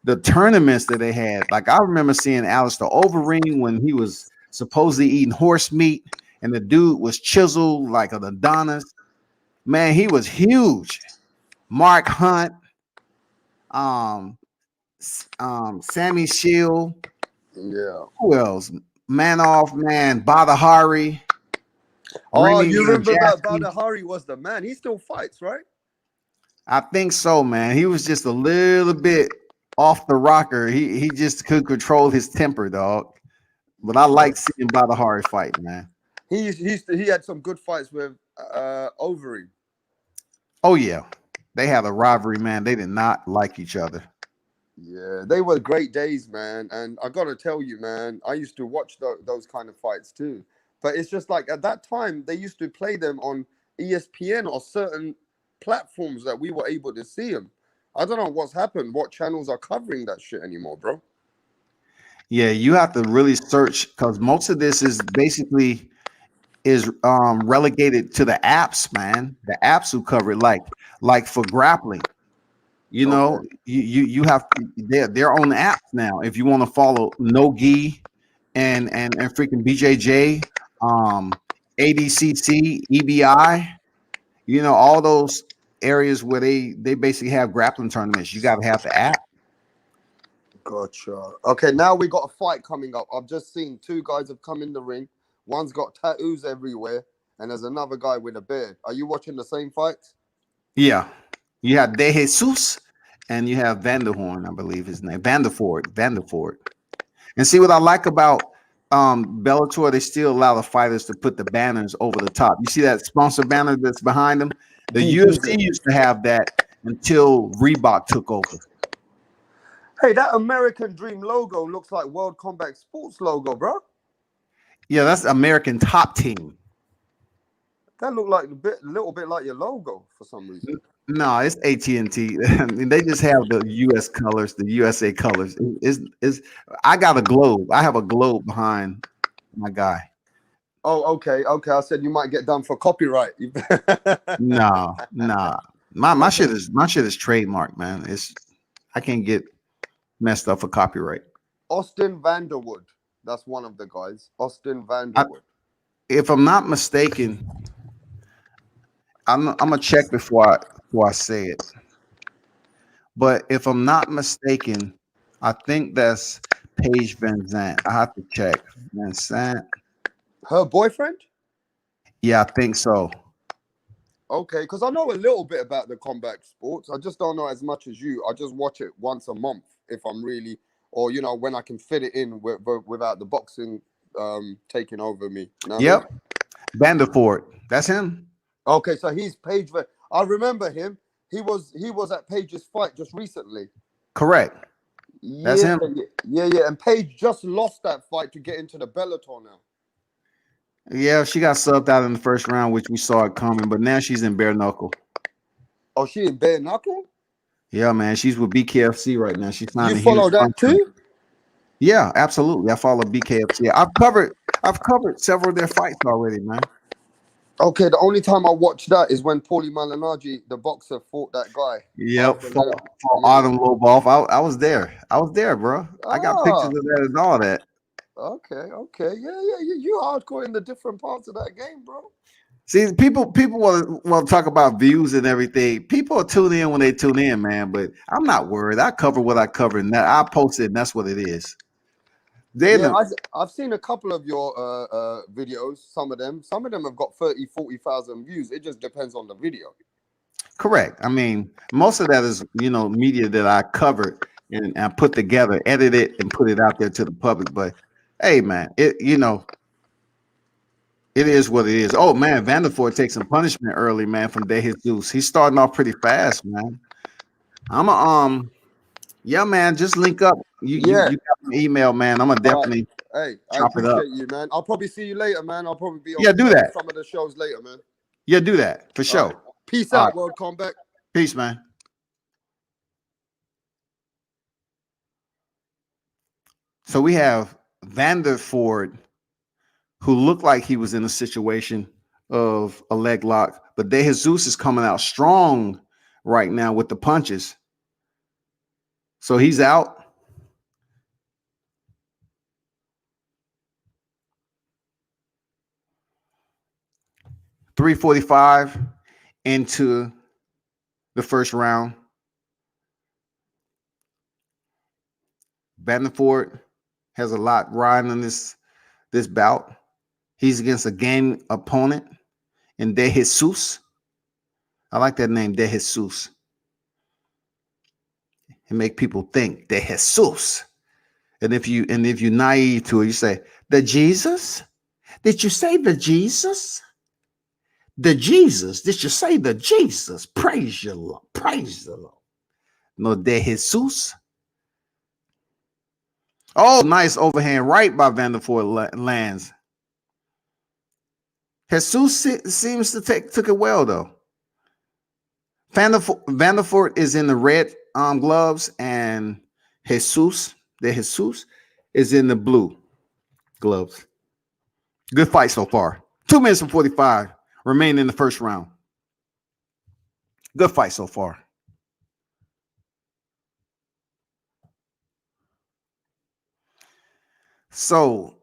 the tournaments that they had. Like I remember seeing Alistair Overeem when he was supposedly eating horse meat, and the dude was chiseled like an Adonis. Man, he was huge. Mark Hunt, Sammy Shield. Yeah. Who else? Manhoef, man, Badahari. Oh, Remy you remember that Jackson. Badahari was the man. He still fights, right? I think so, man. He was just a little bit off the rocker. He just could control his temper, dog. But I like seeing Badahari fight, man. He had some good fights with Overeem. Oh yeah, they had a rivalry, man. They did not like each other. Yeah, they were great days, man. And I gotta tell you, man, I used to watch those kind of fights too. But it's just like at that time they used to play them on ESPN or certain platforms that we were able to see them. I don't know what's happened. What channels are covering that shit anymore, bro? Yeah, you have to really search because most of this is basically is relegated to the apps, man. The apps who cover it, like for grappling. You Okay. know, you have to, they're on the apps now. If you want to follow Nogi and freaking BJJ, ADCC, EBI, you know, all those areas where they basically have grappling tournaments. You got to have the app. Gotcha. Okay, now we got a fight coming up. I've just seen two guys have come in the ring. One's got tattoos everywhere, and there's another guy with a beard. Are you watching the same fights? Yeah, you have De Jesus and you have Vanderhorn, I believe his name, Vanderford. And see what I like about Bellator, they still allow the fighters to put the banners over the top. You see that sponsor banner that's behind them? The UFC used to have that until Reebok took over. Hey, that American Dream logo looks like World Combat Sports logo, bro. Yeah, that's American Top Team. That looked like a little bit like your logo for some reason. No, it's AT&T. They just have the US colors, the USA colors. I got a globe. I have a globe behind my guy. Oh, okay. I said you might get done for copyright. No. My shit is trademarked, man. I can't get messed up for copyright. Austin Vanderwood. That's one of the guys. Austin Vanderwood. If I'm not mistaken, I'm gonna check before I say it. But if I'm not mistaken, I think that's Paige Van Zandt. I have to check. Van Zandt. Her boyfriend? Yeah, I think so. Okay, because I know a little bit about the combat sports. I just don't know as much as you. I just watch it once a month if I'm really, or you know, when I can fit it in without the boxing taking over me. You know Yep. I mean? Vanderford. That's him. Okay, so he's Paige. I remember him. He was at Paige's fight just recently. Correct. That's him. Yeah. And Paige just lost that fight to get into the Bellator now. Yeah, she got subbed out in the first round, which we saw it coming, but now she's in bare knuckle. Oh, she in bare knuckle? Yeah, man. She's with BKFC right now. She's You follow that too? Yeah, absolutely. I follow BKFC. I've covered several of their fights already, man. Okay, the only time I watched that is when Paulie Malignaggi, the boxer, fought that guy. Yep, fought Autumn Loboff. I was there. I was there, bro. I got pictures of that and all that. Okay. Yeah. You hardcore in the different parts of that game, bro. See, people want to talk about views and everything. People tune in when they tune in, man. But I'm not worried. I cover what I cover, and that I post it, and that's what it is. I've seen a couple of your videos. Some of them have got 30, 40,000 views. It just depends on the video. Correct. I mean, most of that is media that I covered and put together, edit it, and put it out there to the public. But hey, man, it is what it is. Oh man, Vanderford takes some punishment early, man, from De Jesus. He's starting off pretty fast, man. Yeah, man, just link up. You got an email, man. I'm gonna definitely chop it up. You, man. I'll probably see you later, man. I'll probably be on do that. Some of the shows later, man. Yeah, do that for sure. Right. Peace out, World Combat. Peace, man. So we have Vanderford, who looked like he was in a situation of a leg lock, but De Jesus is coming out strong right now with the punches. So he's out. .345 into the first round. Vanderford has a lot riding on this bout. He's against a game opponent in De Jesus. I like that name, De Jesus. It make people think De Jesus. And if you're naive to it, you say, the Jesus? Did you say the Jesus? The Jesus? Did you say the Jesus? Praise you, Lord. Praise the Lord. No, De Jesus. Oh, nice overhand right by Vanderford lands. Jesus seems to took it well though. Vanderford is in the red gloves, and Jesus is in the blue gloves. Good fight so far. 2 minutes and 45 remain in the first round. Good fight so far. So,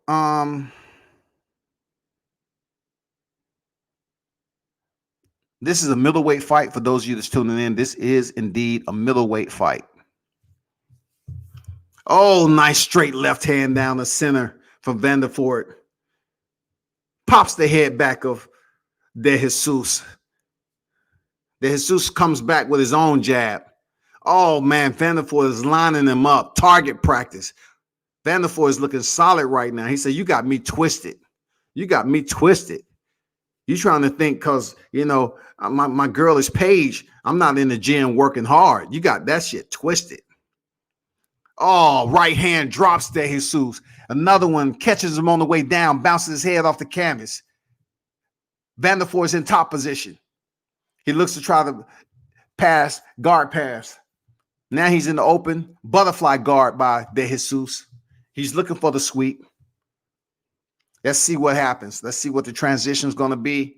this is a middleweight fight. For those of you that's tuning in, this is indeed a middleweight fight. Oh, nice straight left hand down the center from Vanderford. Pops the head back of De Jesus. De Jesus comes back with his own jab. Oh, man, Vanderford is lining him up. Target practice. Vanderford is looking solid right now. He said, you got me twisted. You got me twisted. You trying to think because, you know, my girl is Paige. I'm not in the gym working hard. You got that shit twisted. Oh, right hand drops De Jesus. Another one catches him on the way down, bounces his head off the canvas. Vanderford is in top position. He looks to try to pass, guard pass. Now he's in the open. Butterfly guard by De Jesus. He's looking for the sweep. Let's see what happens. Let's see what the transition is going to be.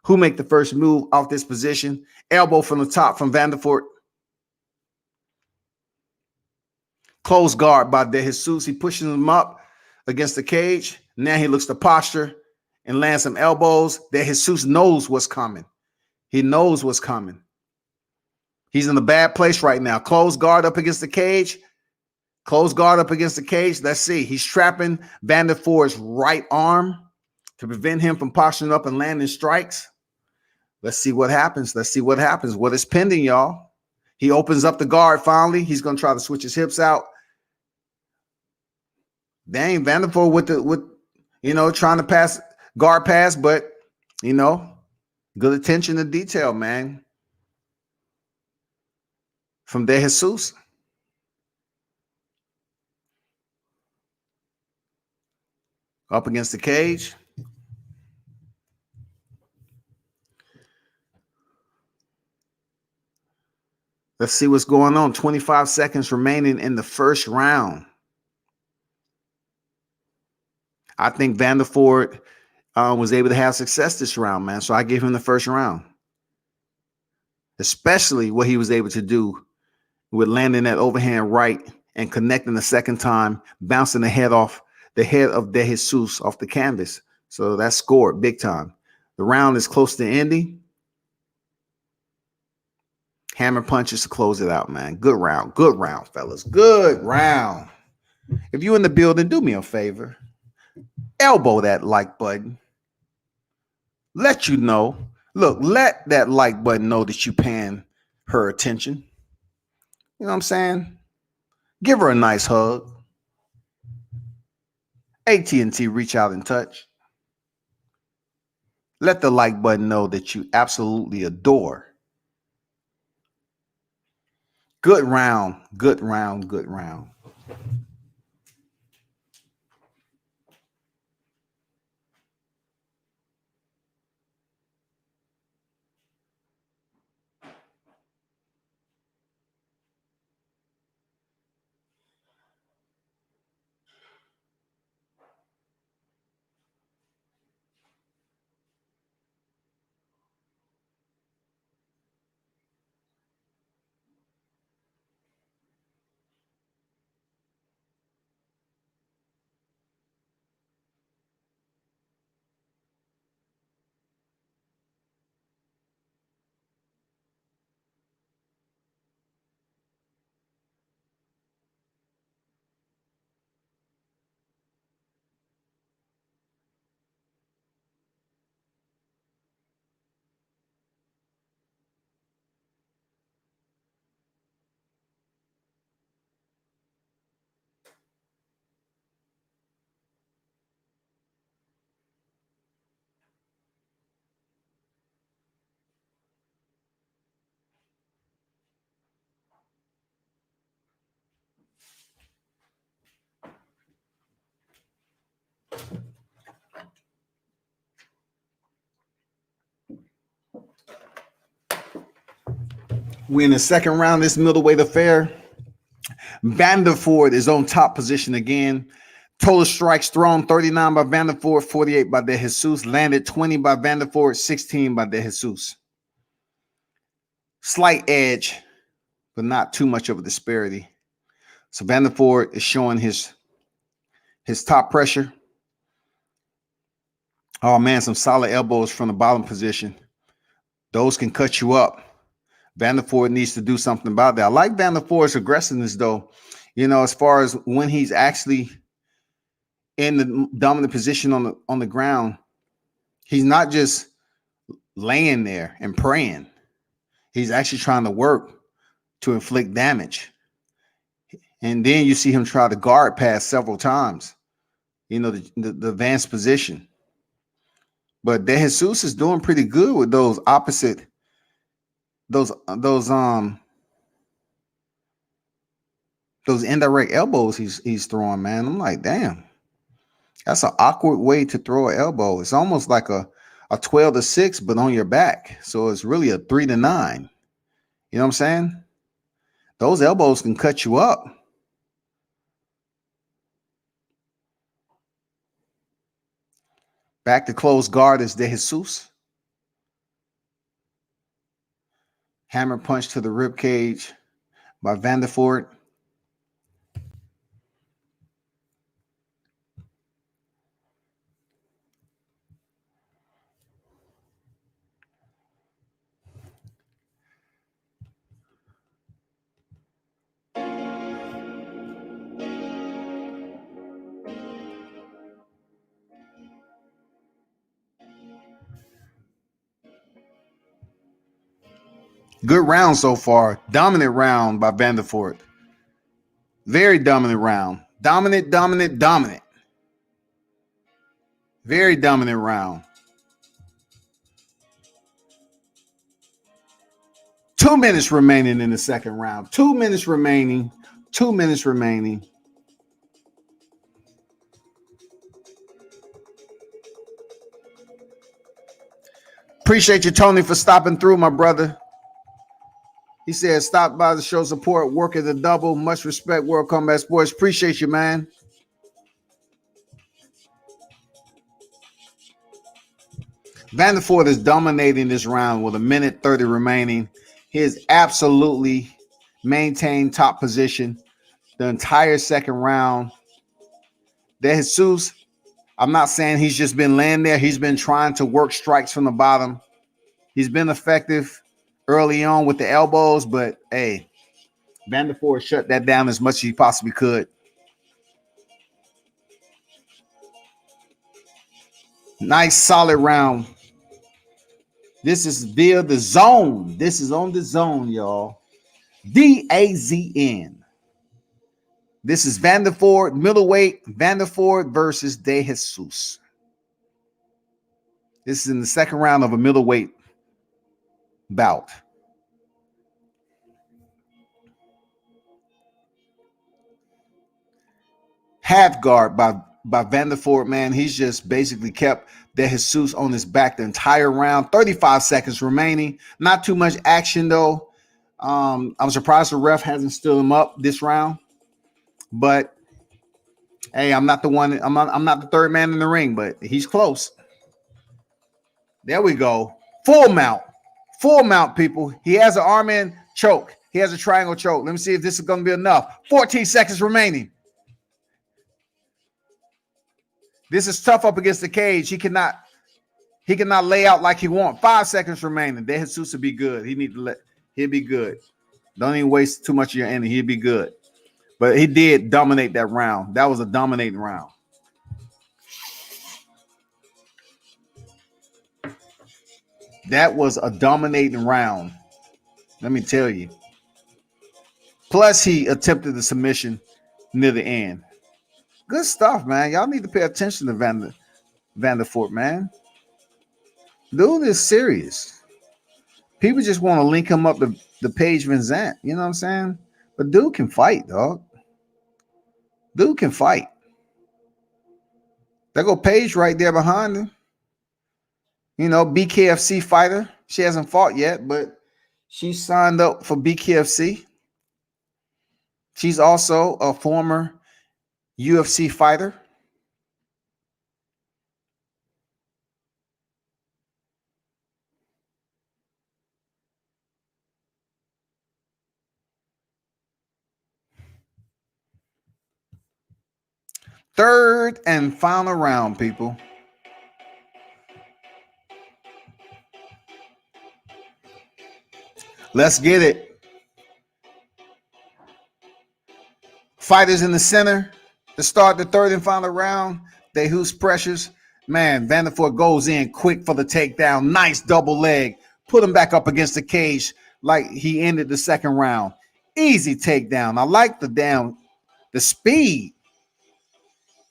Who make the first move off this position? Elbow from the top from Vanderford. Close guard by De Jesus. He pushes him up against the cage. Now he looks to posture and lands some elbows. De Jesus knows what's coming. He knows what's coming. He's in a bad place right now. Close guard up against the cage. Close guard up against the cage. Let's see. He's trapping Vanderford's right arm to prevent him from posturing up and landing strikes. Let's see what happens. Let's see what happens. What is pending, y'all? He opens up the guard finally. He's going to try to switch his hips out. Dang, Vanderford with trying to pass guard pass, but good attention to detail, man. From De Jesus. Up against the cage. Let's see what's going on. 25 seconds remaining in the first round. I think Vanderford was able to have success this round, man. So I gave him the first round. Especially what he was able to do with landing that overhand right and connecting the second time, bouncing the head of De Jesus off the canvas. So that scored big time. The round is close to ending. Hammer punches to close it out, man. Good round, fellas. Good round. If you're in the building, do me a favor. Elbow that like button. Let you know. Look, let that like button know that you paying her attention. You know what I'm saying? Give her a nice hug. AT&T reach out and touch. Let the like button know that you absolutely adore. Good round, good round, good round. We're in the second round of this middleweight affair. Vanderford is on top position again. Total strikes thrown, 39 by Vanderford, 48 by De Jesus. Landed 20 by Vanderford, 16 by De Jesus. Slight edge, but not too much of a disparity. So Vanderford is showing his top pressure. Oh, man, some solid elbows from the bottom position. Those can cut you up. Vanderford needs to do something about that. I like Vanderford's aggressiveness, though, as far as when he's actually in the dominant position on the ground. He's not just laying there and praying. He's actually trying to work to inflict damage. And then you see him try to guard pass several times, the advanced position. But De Jesus is doing pretty good with those opposite, those indirect elbows he's throwing, man. I'm like, damn, that's an awkward way to throw an elbow. It's almost like a 12-6, but on your back. So it's really a 3-9. You know what I'm saying? Those elbows can cut you up. Back to close guard is De Jesus. Hammer punch to the rib cage by Vanderford. Good round so far. Dominant round by Vanderford. Very dominant round. Dominant. Very dominant round. 2 minutes remaining in the second round. 2 minutes remaining. 2 minutes remaining. Appreciate you, Tony, for stopping through, my brother. He said, stop by to show support, work as a double. Much respect, World Combat Sports. Appreciate you, man. Vanderford is dominating this round with 1:30 remaining. He has absolutely maintained top position the entire second round. De Jesus, I'm not saying he's just been laying there. He's been trying to work strikes from the bottom. He's been effective early on with the elbows, but hey, Vanderford shut that down as much as he possibly could. Nice, solid round. This is via the zone. This is on the zone, y'all. DAZN. This is Vanderford, middleweight, Vanderford versus De Jesus. This is in the second round of a middleweight bout. Half guard by Vanderford, man. He's just basically kept De Jesus on his back the entire round. 35 seconds remaining. Not too much action, though. I'm surprised the ref hasn't stood him up this round. But hey, I'm not the one. I'm not the third man in the ring, but he's close. There we go. Full mount. Full mount, people. He has an arm in choke. He has a triangle choke. Let me see if this is going to be enough. 14 seconds remaining. This is tough up against the cage. He cannot lay out like he wants. 5 seconds remaining. De Jesus will be good. He'll be good. Don't even waste too much of your energy. He'll be good. But he did dominate that round. That was a dominating round. That was a dominating round. Let me tell you. Plus, he attempted the submission near the end. Good stuff, man. Y'all need to pay attention to Vanderford, man. Dude is serious. People just want to link him up to the Page Vincent. You know what I'm saying? But dude can fight, dog. Dude can fight. There go Paige right there behind him. BKFC fighter. She hasn't fought yet, but She signed up for BKFC. She's also a former UFC fighter. Third and final round, people. Let's get it. Fighters in the center to start the third and final round. They whose pressures. Man, Vanderford goes in quick for the takedown. Nice double leg. Put him back up against the cage like he ended the second round. Easy takedown. I like the speed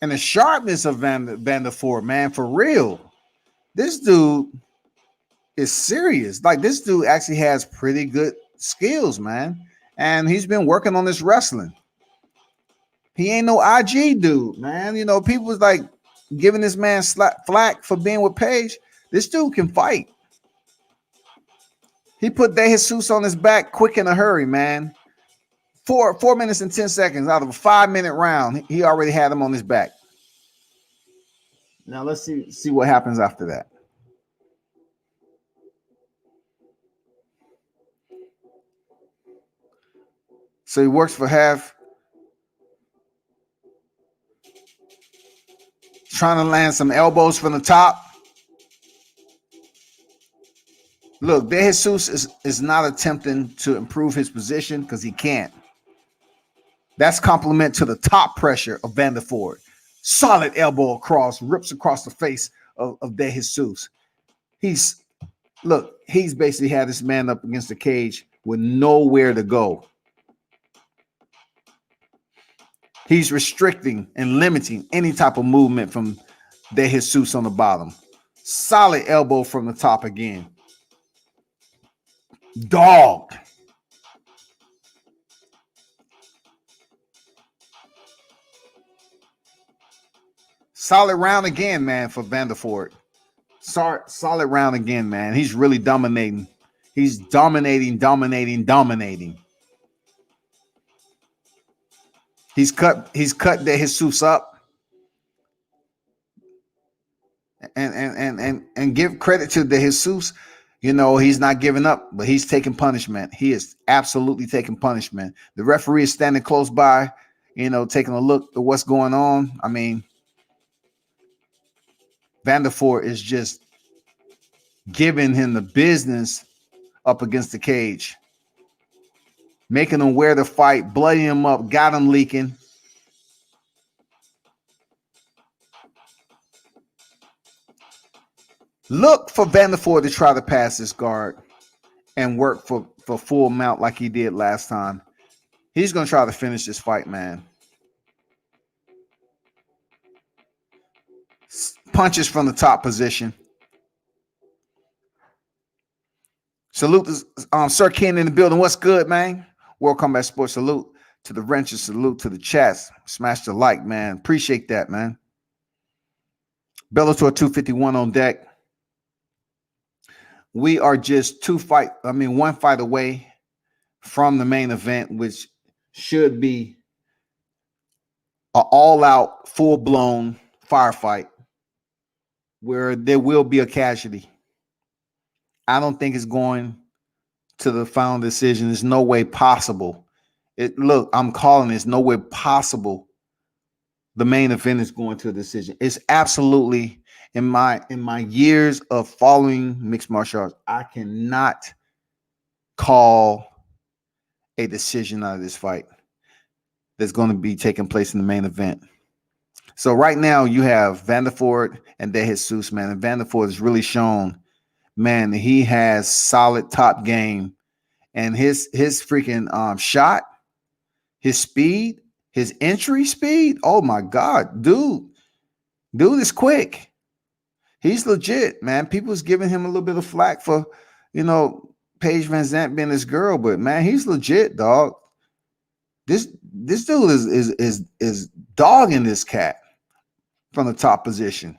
and the sharpness of Vanderford, man, for real. This dude is serious. Like, this dude actually has pretty good skills, man. And he's been working on this wrestling. He ain't no IG dude, man. You know, people was like giving this man flack for being with Paige. This dude can fight. He put De Jesus on his back quick in a hurry, man. 4 minutes and 10 seconds out of a 5-minute round. He already had him on his back. Now let's see what happens after that. So he works for half. Trying to land some elbows from the top. Look, De Jesus is not attempting to improve his position because he can't. That's compliment to the top pressure of Vanderford. Solid elbow across, rips across the face of De Jesus. He's basically had this man up against the cage with nowhere to go. He's restricting and limiting any type of movement from De Jesus on the bottom. Solid elbow from the top again. Dog. Solid round again, man, for Vanderford. Solid round again, man. He's really dominating. He's dominating. He's cut De Jesus up. And give credit to De Jesus. You know, he's not giving up, but he's taking punishment. He is absolutely taking punishment. The referee is standing close by, you know, taking a look at what's going on. I mean, Vanderford is just giving him the business up against the cage, making him wear the fight, blooding him up, got him leaking. Look for Vanderford to try to pass this guard and work for full mount like he did last time. He's going to try to finish this fight, man. Punches from the top position. Salute to Sir Ken in the building. What's good, man? World Combat Sports. Salute to the wrenches. Salute to the chats. Smash the like, man. Appreciate that, man. Bellator 251 on deck. We are just one fight away from the main event, which should be an all-out, full-blown firefight where there will be a casualty. I don't think it's going to the final decision. There's no way possible. I'm calling this no way possible. The main event is going to a decision. It's absolutely, in my years of following mixed martial arts, I cannot call a decision out of this fight that's going to be taking place in the main event. So right now you have Vanderford and De Jesus, man. And Vanderford has really shown, man, that he has solid top game. And his freaking shot, his speed, his entry speed. Oh my God, dude is quick. He's legit, man. People's giving him a little bit of flack for, you know, Paige Van Zandt being his girl, but man, he's legit, dog. This dude is dogging this cat from the top position.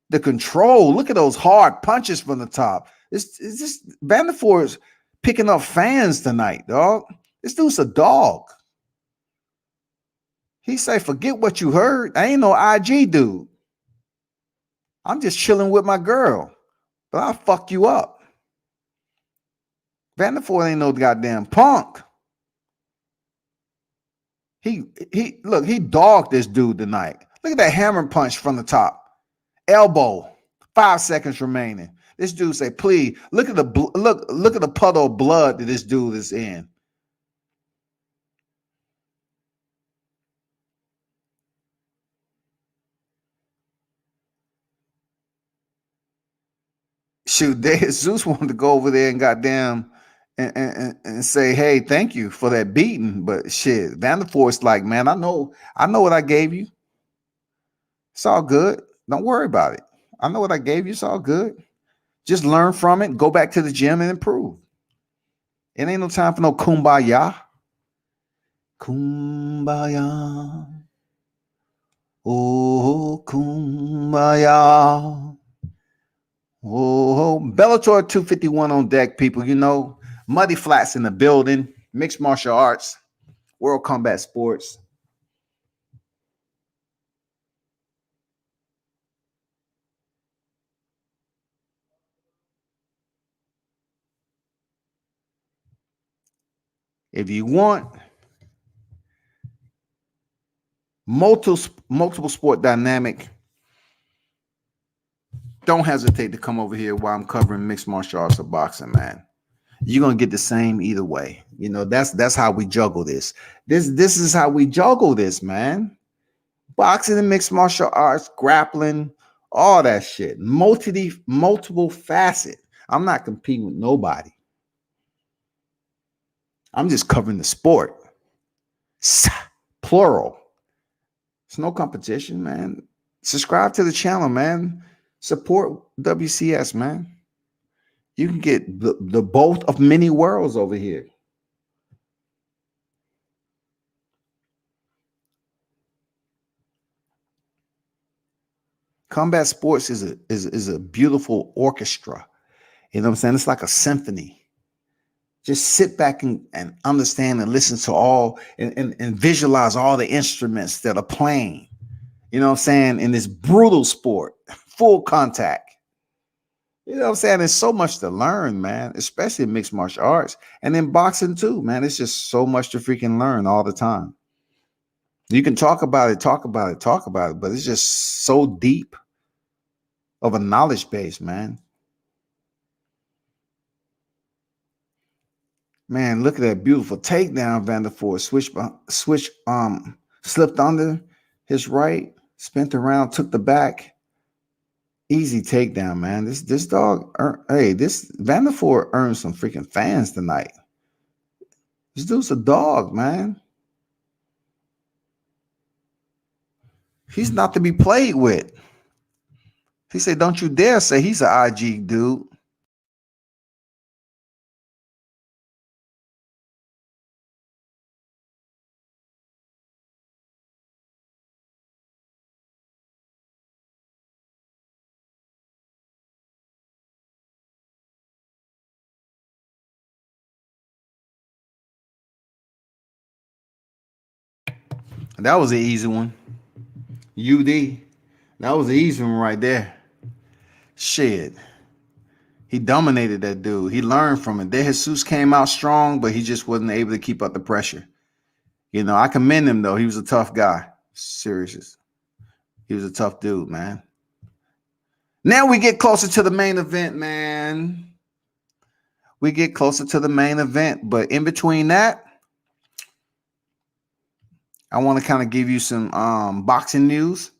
The control, look at those hard punches from the top. It's just Vanderford's picking up fans tonight, dog. This dude's a dog. He say, forget what you heard. I ain't no IG dude. I'm just chilling with my girl. But I'll fuck you up. Vanderford ain't no goddamn punk. He dogged this dude tonight. Look at that hammer punch from the top. Elbow. 5 seconds remaining. This dude say, please, look at the puddle of blood that this dude is in. Shoot, Zeus wanted to go over there and goddamn and say, hey, thank you for that beating. But shit, Vanderford's like, man, I know what I gave you. It's all good. Don't worry about it. I know what I gave you. It's all good. Just learn from it. Go back to the gym and improve. It ain't no time for no kumbaya. Kumbaya. Oh, kumbaya. Oh, Bellator 251 on deck, people. You know, Muddy Flats in the building. Mixed martial arts. World Combat Sports. If you want multiple sport dynamic, don't hesitate to come over here while I'm covering mixed martial arts or boxing, man. You're gonna get the same either way. You know, that's how we juggle this. This is how we juggle this, man. Boxing and mixed martial arts, grappling, all that shit. Multiple facet. I'm not competing with nobody. I'm just covering the sport. Plural. It's no competition, man. Subscribe to the channel, man. Support WCS, man. You can get the both of many worlds over here. Combat sports is a beautiful orchestra. You know what I'm saying? It's like a symphony. Just sit back and understand and listen to all and visualize all the instruments that are playing. You know what I'm saying? In this brutal sport, full contact. You know what I'm saying? There's so much to learn, man, especially in mixed martial arts. And in boxing too, man. It's just so much to freaking learn all the time. You can talk about it, but it's just so deep of a knowledge base, man. Man, look at that beautiful takedown, Vanderford. Slipped under his right, spent around, took the back. Easy takedown, man. This dog, this Vanderford earned some freaking fans tonight. This dude's a dog, man. He's not to be played with. He said, don't you dare say he's an IG dude. That was an easy one. UD. That was an easy one right there. Shit. He dominated that dude. He learned from it. De Jesus came out strong, but he just wasn't able to keep up the pressure. You know, I commend him, though. He was a tough guy. Serious. He was a tough dude, man. Now we get closer to the main event, man. We get closer to the main event. But in between that, I want to kind of give you some boxing news.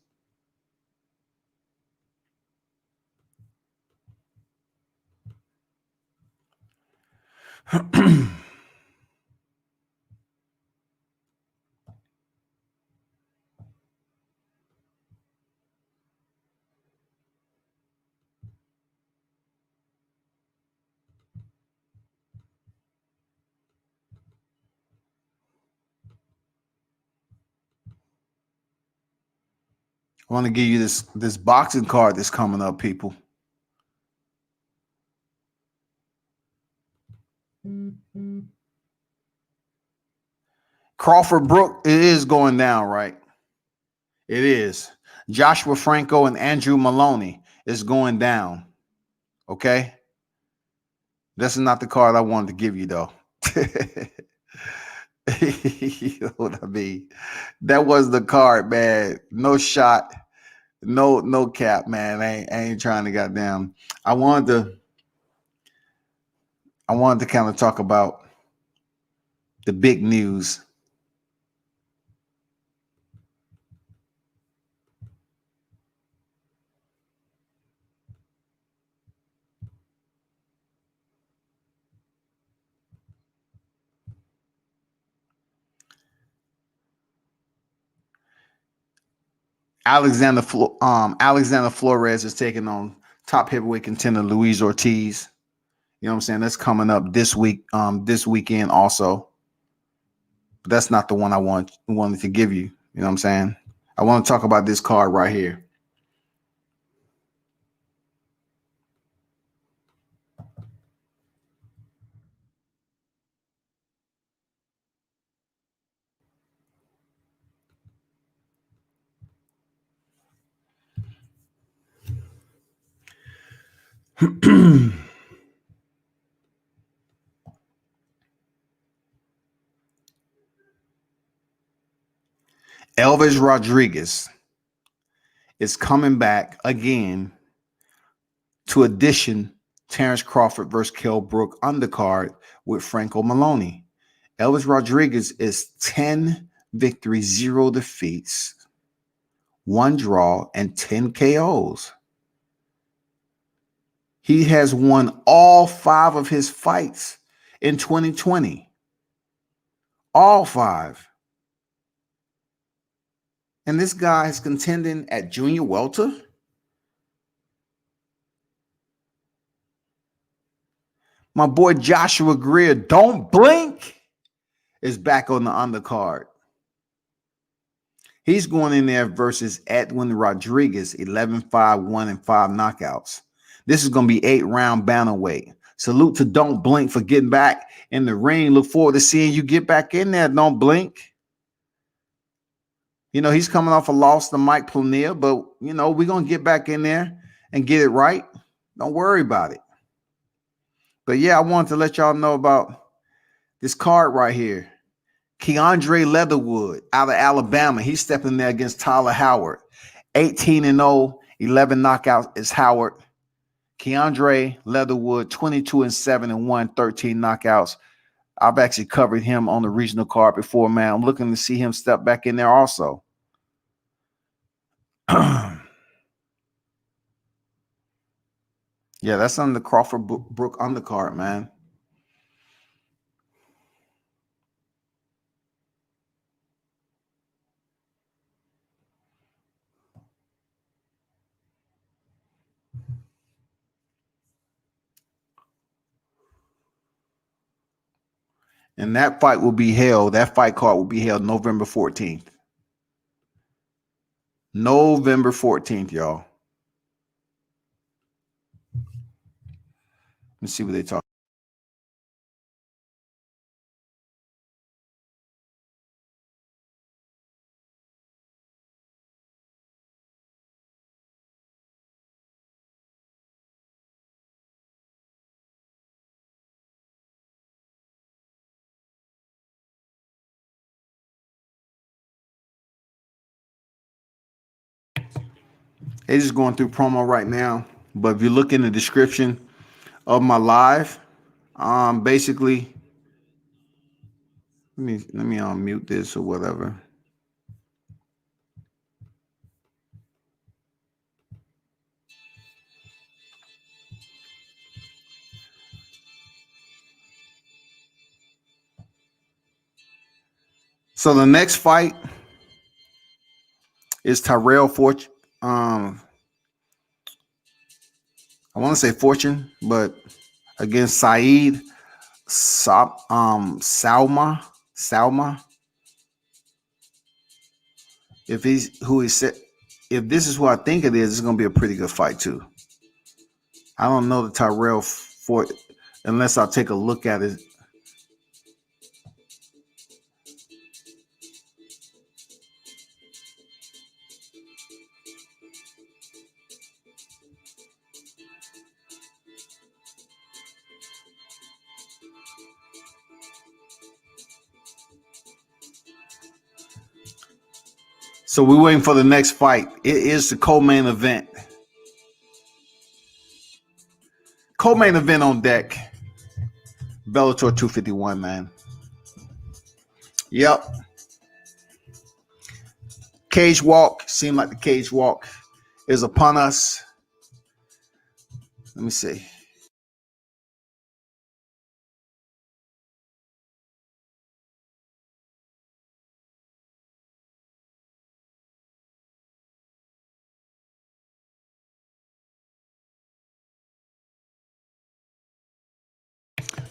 I want to give you this boxing card that's coming up, people. Crawford Brook, it is going down, right? It is. Joshua Franco and Andrew Maloney is going down. Okay? This is not the card I wanted to give you, though. You know what I mean? That was the card, man. No shot, no cap, man. I ain't trying to goddamn. I wanted to kind of talk about the big news. Alexander Flores is taking on top heavyweight contender Luis Ortiz. You know what I'm saying? That's coming up this weekend also. But that's not the one I wanted to give you. You know what I'm saying? I want to talk about this card right here. Elvis Rodriguez is coming back again to audition Terrence Crawford versus Kell Brook undercard with Franco Maloney. Elvis Rodriguez is 10 victories, 0 defeats, 1 draw, and 10 KOs. He has won all 5 of his fights in 2020. All 5. And this guy is contending at junior welter. My boy Joshua Greer, don't blink, is back on the undercard. He's going in there versus Edwin Rodriguez, 11-5, 1-5 knockouts. This is going to be 8-round bantamweight. Salute to Don't Blink for getting back in the ring. Look forward to seeing you get back in there, Don't Blink. You know, he's coming off a loss to Mike Planier, but, you know, we're going to get back in there and get it right. Don't worry about it. But, yeah, I wanted to let y'all know about this card right here. Keandre Leatherwood out of Alabama. He's stepping there against Tyler Howard. 18-0, 11 knockouts is Howard. Keandre Leatherwood, 22-7-1, 13 knockouts. I've actually covered him on the regional card before, man. I'm looking to see him step back in there also. Yeah, that's on the Crawford Brook undercard, man. And that fight card will be held November 14th. November 14th, y'all. Let's see what they talk. They're just going through promo right now. But if you look in the description of my live, basically, let me unmute this or whatever. So the next fight is Tyrell Fortune. I want to say Fortune, but against Saeed Sowma. If this is who I think it is, it's going to be a pretty good fight too. I don't know the Tyrell Fort unless I take a look at it. So we're waiting for the next fight. It is the co-main event. Co-main event on deck. Bellator 251, man. Yep. Cage walk. Seemed like the cage walk is upon us. Let me see.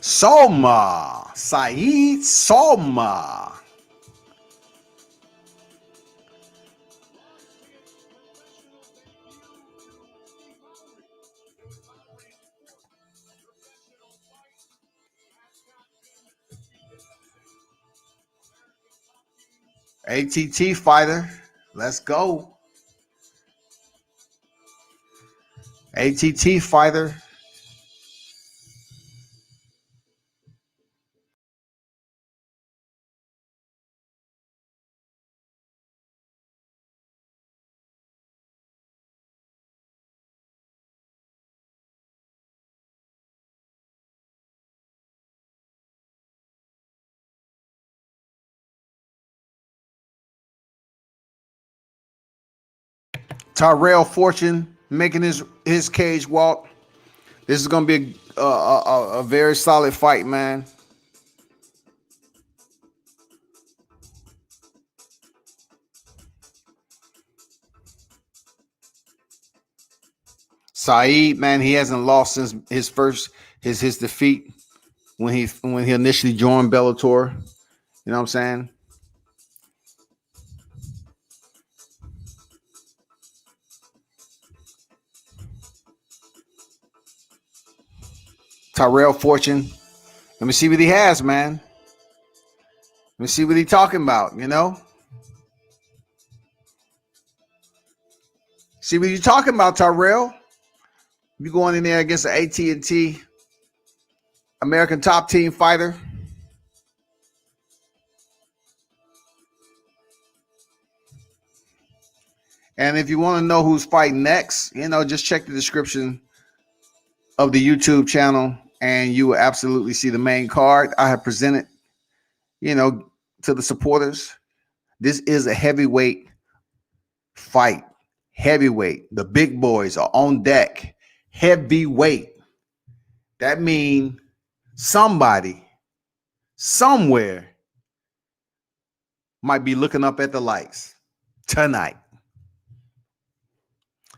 Sowma. Saeed Sowma. ATT fighter. Let's go. ATT fighter. Tyrell Fortune making his cage walk. This is going to be a very solid fight, man. Saeed, man, he hasn't lost since his defeat when he initially joined Bellator. You know what I'm saying? Tyrell Fortune. Let me see what he has, man. Let me see what he's talking about, you know? See what you're talking about, Tyrell. You going in there against an AT&T American top team fighter. And if you want to know who's fighting next, you know, just check the description of the YouTube channel and you will absolutely see the main card I have presented, you know, to the supporters. This is a heavyweight fight. Heavyweight. The big boys are on deck. Heavyweight. That means somebody, somewhere might be looking up at the lights tonight.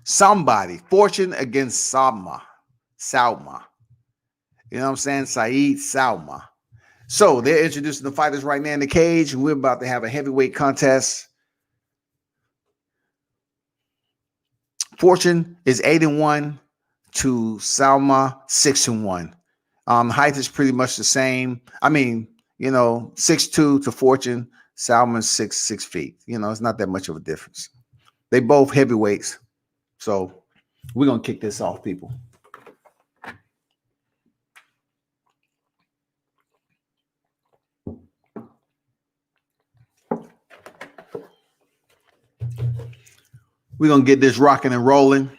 Somebody. Fortune against Sowma. You know what I'm saying? Saeed Sowma. So they're introducing the fighters right now in the cage. We're about to have a heavyweight contest. Fortune is 8-1 to Sowma 6-1. Height is pretty much the same. I mean, you know, 6'2" to Fortune. Sowma's 6 feet. You know, it's not that much of a difference. They both heavyweights. So we're gonna kick this off, people. We're going to get this rocking and rolling.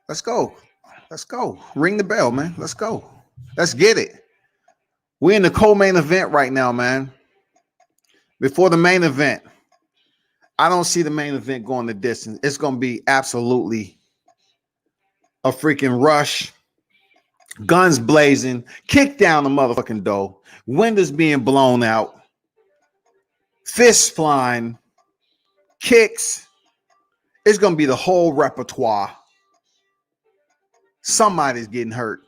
Let's go. Let's go. Ring the bell, man. Let's go. Let's get it. We're in the co-main event right now, man. Before the main event, I don't see the main event going the distance. It's going to be absolutely a freaking rush. Guns blazing, kick down the motherfucking door, windows being blown out, fists flying, kicks. It's going to be the whole repertoire. Somebody's getting hurt.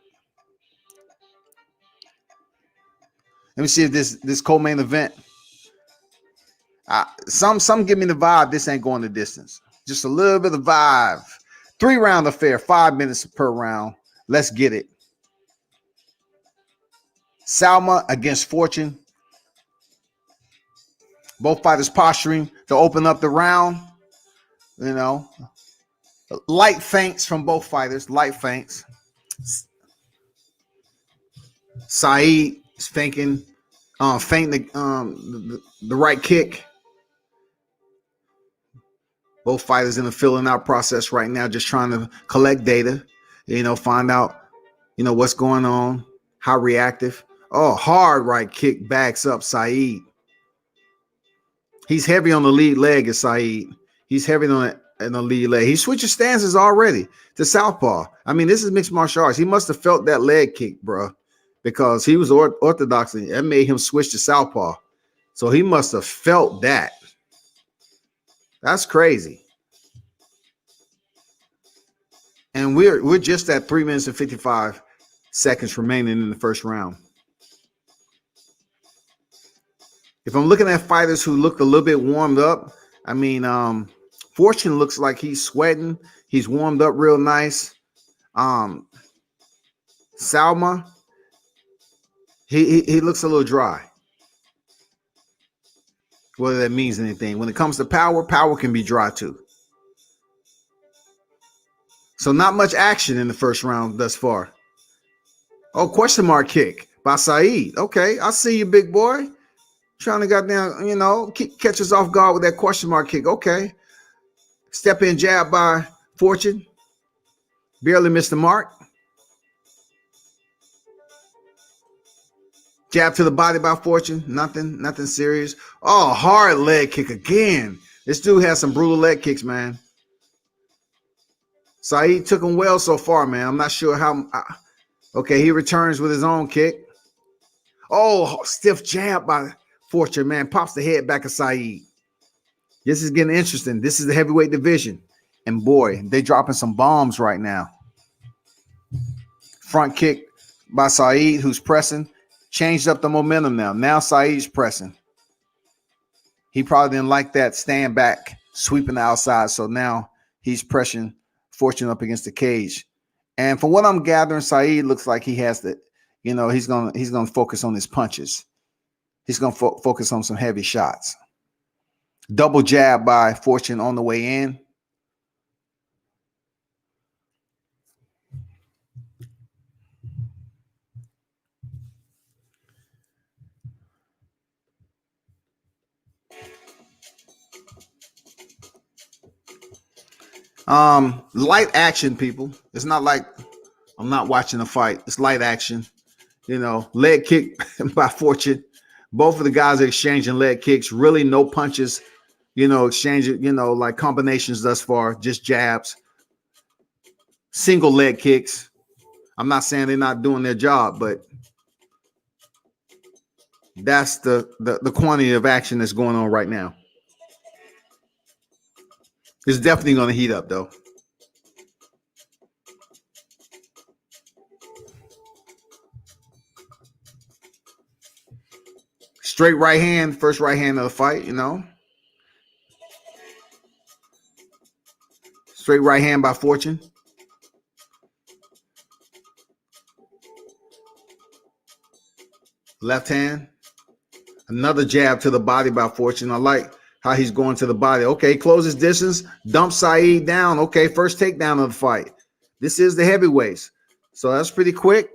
Let me see if this co-main event. Some give me the vibe this ain't going the distance. Just a little bit of vibe. 3-round affair, 5 minutes per round. Let's get it. Sowma against Fortune. Both fighters posturing to open up the round. You know, light feints from both fighters. Light feints. Saeed is fainting the right kick. Both fighters in the filling out process right now, just trying to collect data, find out, what's going on, how reactive. Oh, hard right kick backs up Saeed. He's heavy on the lead leg is Saeed. He's heavy on the lead leg. He switches stances already to southpaw. I mean, this is mixed martial arts. He must have felt that leg kick, bro, because he was orthodox and that made him switch to southpaw. So he must have felt that. That's crazy. And we're just at 3 minutes and 55 seconds remaining in the first round. If I'm looking at fighters who looked a little bit warmed up, I mean, Fortune looks like he's sweating. He's warmed up real nice. Sowma, he looks a little dry. Whether that means anything. When it comes to power can be dry too. So not much action in the first round thus far. Oh, question mark kick by Saeed. Okay, I see you, big boy. Trying to goddamn, catch us off guard with that question mark kick. Okay. Step in jab by Fortune. Barely missed the mark. Jab to the body by Fortune. Nothing serious. Oh, hard leg kick again. This dude has some brutal leg kicks, man. Saeed took him well so far, man. I'm not sure how. Okay, he returns with his own kick. Oh, stiff jab by Fortune, man. Pops the head back of Saeed. This is getting interesting. This is the heavyweight division. And boy, they dropping some bombs right now. Front kick by Saeed, who's pressing. Changed up the momentum now. Now Saeed's pressing. He probably didn't like that stand back, sweeping the outside. So now he's pressing Fortune up against the cage. And from what I'm gathering, Saeed looks like he has the, he's gonna focus on his punches. He's gonna focus on some heavy shots. Double jab by Fortune on the way in. Light action, people. It's not like I'm not watching a fight. It's light action. Leg kick by Fortune. Both of the guys are exchanging leg kicks. Really no punches, exchanging, like combinations thus far, just jabs. Single leg kicks. I'm not saying they're not doing their job, but that's the quantity of action that's going on right now. It's definitely going to heat up, though. Straight right hand, first right hand of the fight, Straight right hand by Fortune. Left hand. Another jab to the body by Fortune. I like how he's going to the body. Okay, closes distance, dumps Saeed down. Okay, first takedown of the fight. This is the heavyweights. So that's pretty quick,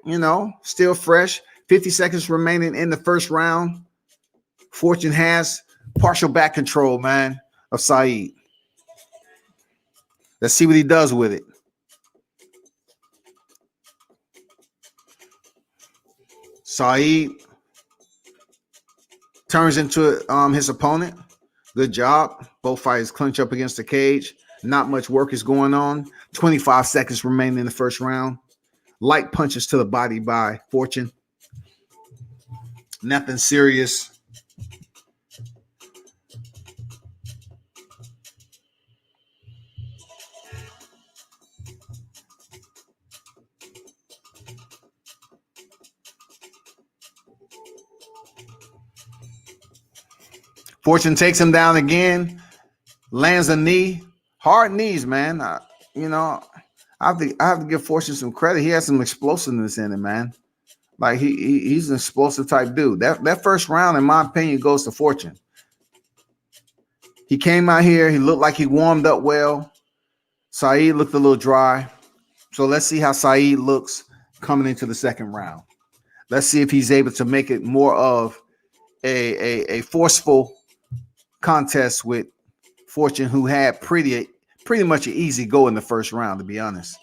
still fresh. 50 seconds remaining in the first round. Fortune has partial back control, man, of Saeed. Let's see what he does with it. Saeed turns into his opponent. Good job. Both fighters clinch up against the cage. Not much work is going on. 25 seconds remaining in the first round. Light punches to the body by Fortune. Nothing serious. Fortune takes him down again, lands a knee. Hard knees, man. I have to give Fortune some credit. He has some explosiveness in it, man. Like he's an explosive type dude. That first round, in my opinion, goes to Fortune. He came out here. He looked like he warmed up well. Saeed looked a little dry. So let's see how Saeed looks coming into the second round. Let's see if he's able to make it more of a forceful contest with Fortune, who had pretty much an easy go in the first round, to be honest.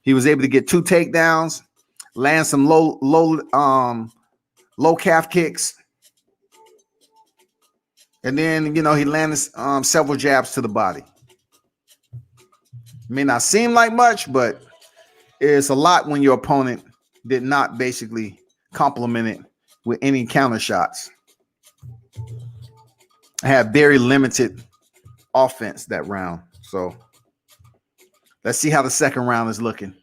He was able to get 2 takedowns, land some low calf kicks, and then, you know, he landed several jabs to the body. May not seem like much, but it's a lot when your opponent did not basically complement it with any counter shots. I had very limited offense that round. So let's see how the second round is looking.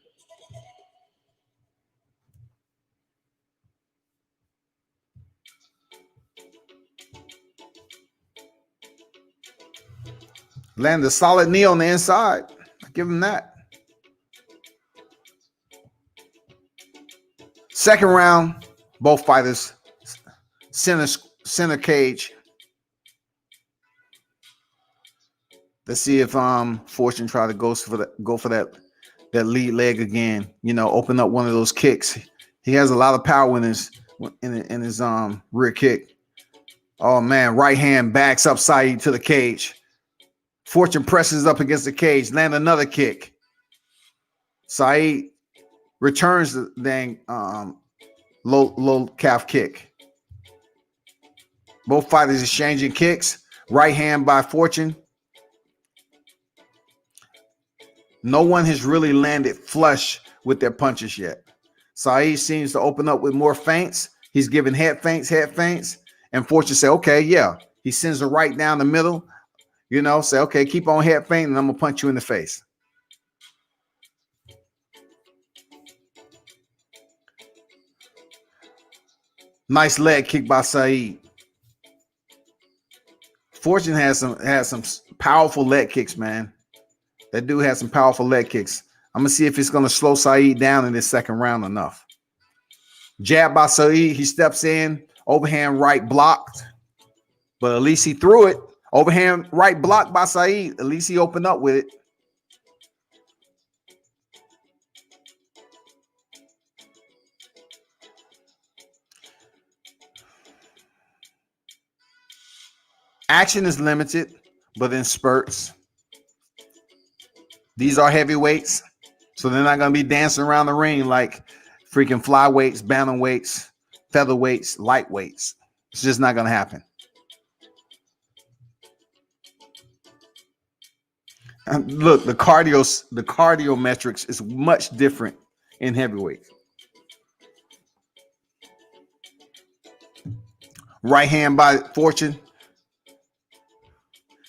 Landed a solid knee on the inside. I give him that. Second round, both fighters center cage. Let's see if Fortune try to go for that lead leg again. You know, open up one of those kicks. He has a lot of power in his rear kick. Oh man, right hand backs up Saeed to the cage. Fortune presses up against the cage, land another kick. Saeed returns the dang low calf kick. Both fighters exchanging kicks. Right hand by Fortune. No one has really landed flush with their punches yet. Saeed seems to open up with more feints. He's giving head feints. And Fortune say, okay, yeah. He sends a right down the middle. You know, say, okay, keep on head feint, and I'm going to punch you in the face. Nice leg kick by Saeed. Fortune has some powerful leg kicks, man. That dude has some powerful leg kicks. I'm going to see if it's going to slow Saeed down in this second round enough. Jab by Saeed. He steps in. Overhand right blocked. But at least he threw it. Overhand right blocked by Saeed. At least he opened up with it. Action is limited, but in spurts. These are heavyweights, so they're not going to be dancing around the ring like freaking flyweights, bantamweights, featherweights, lightweights. It's just not going to happen. And look, the cardio metrics is much different in heavyweight. Right hand by Fortune.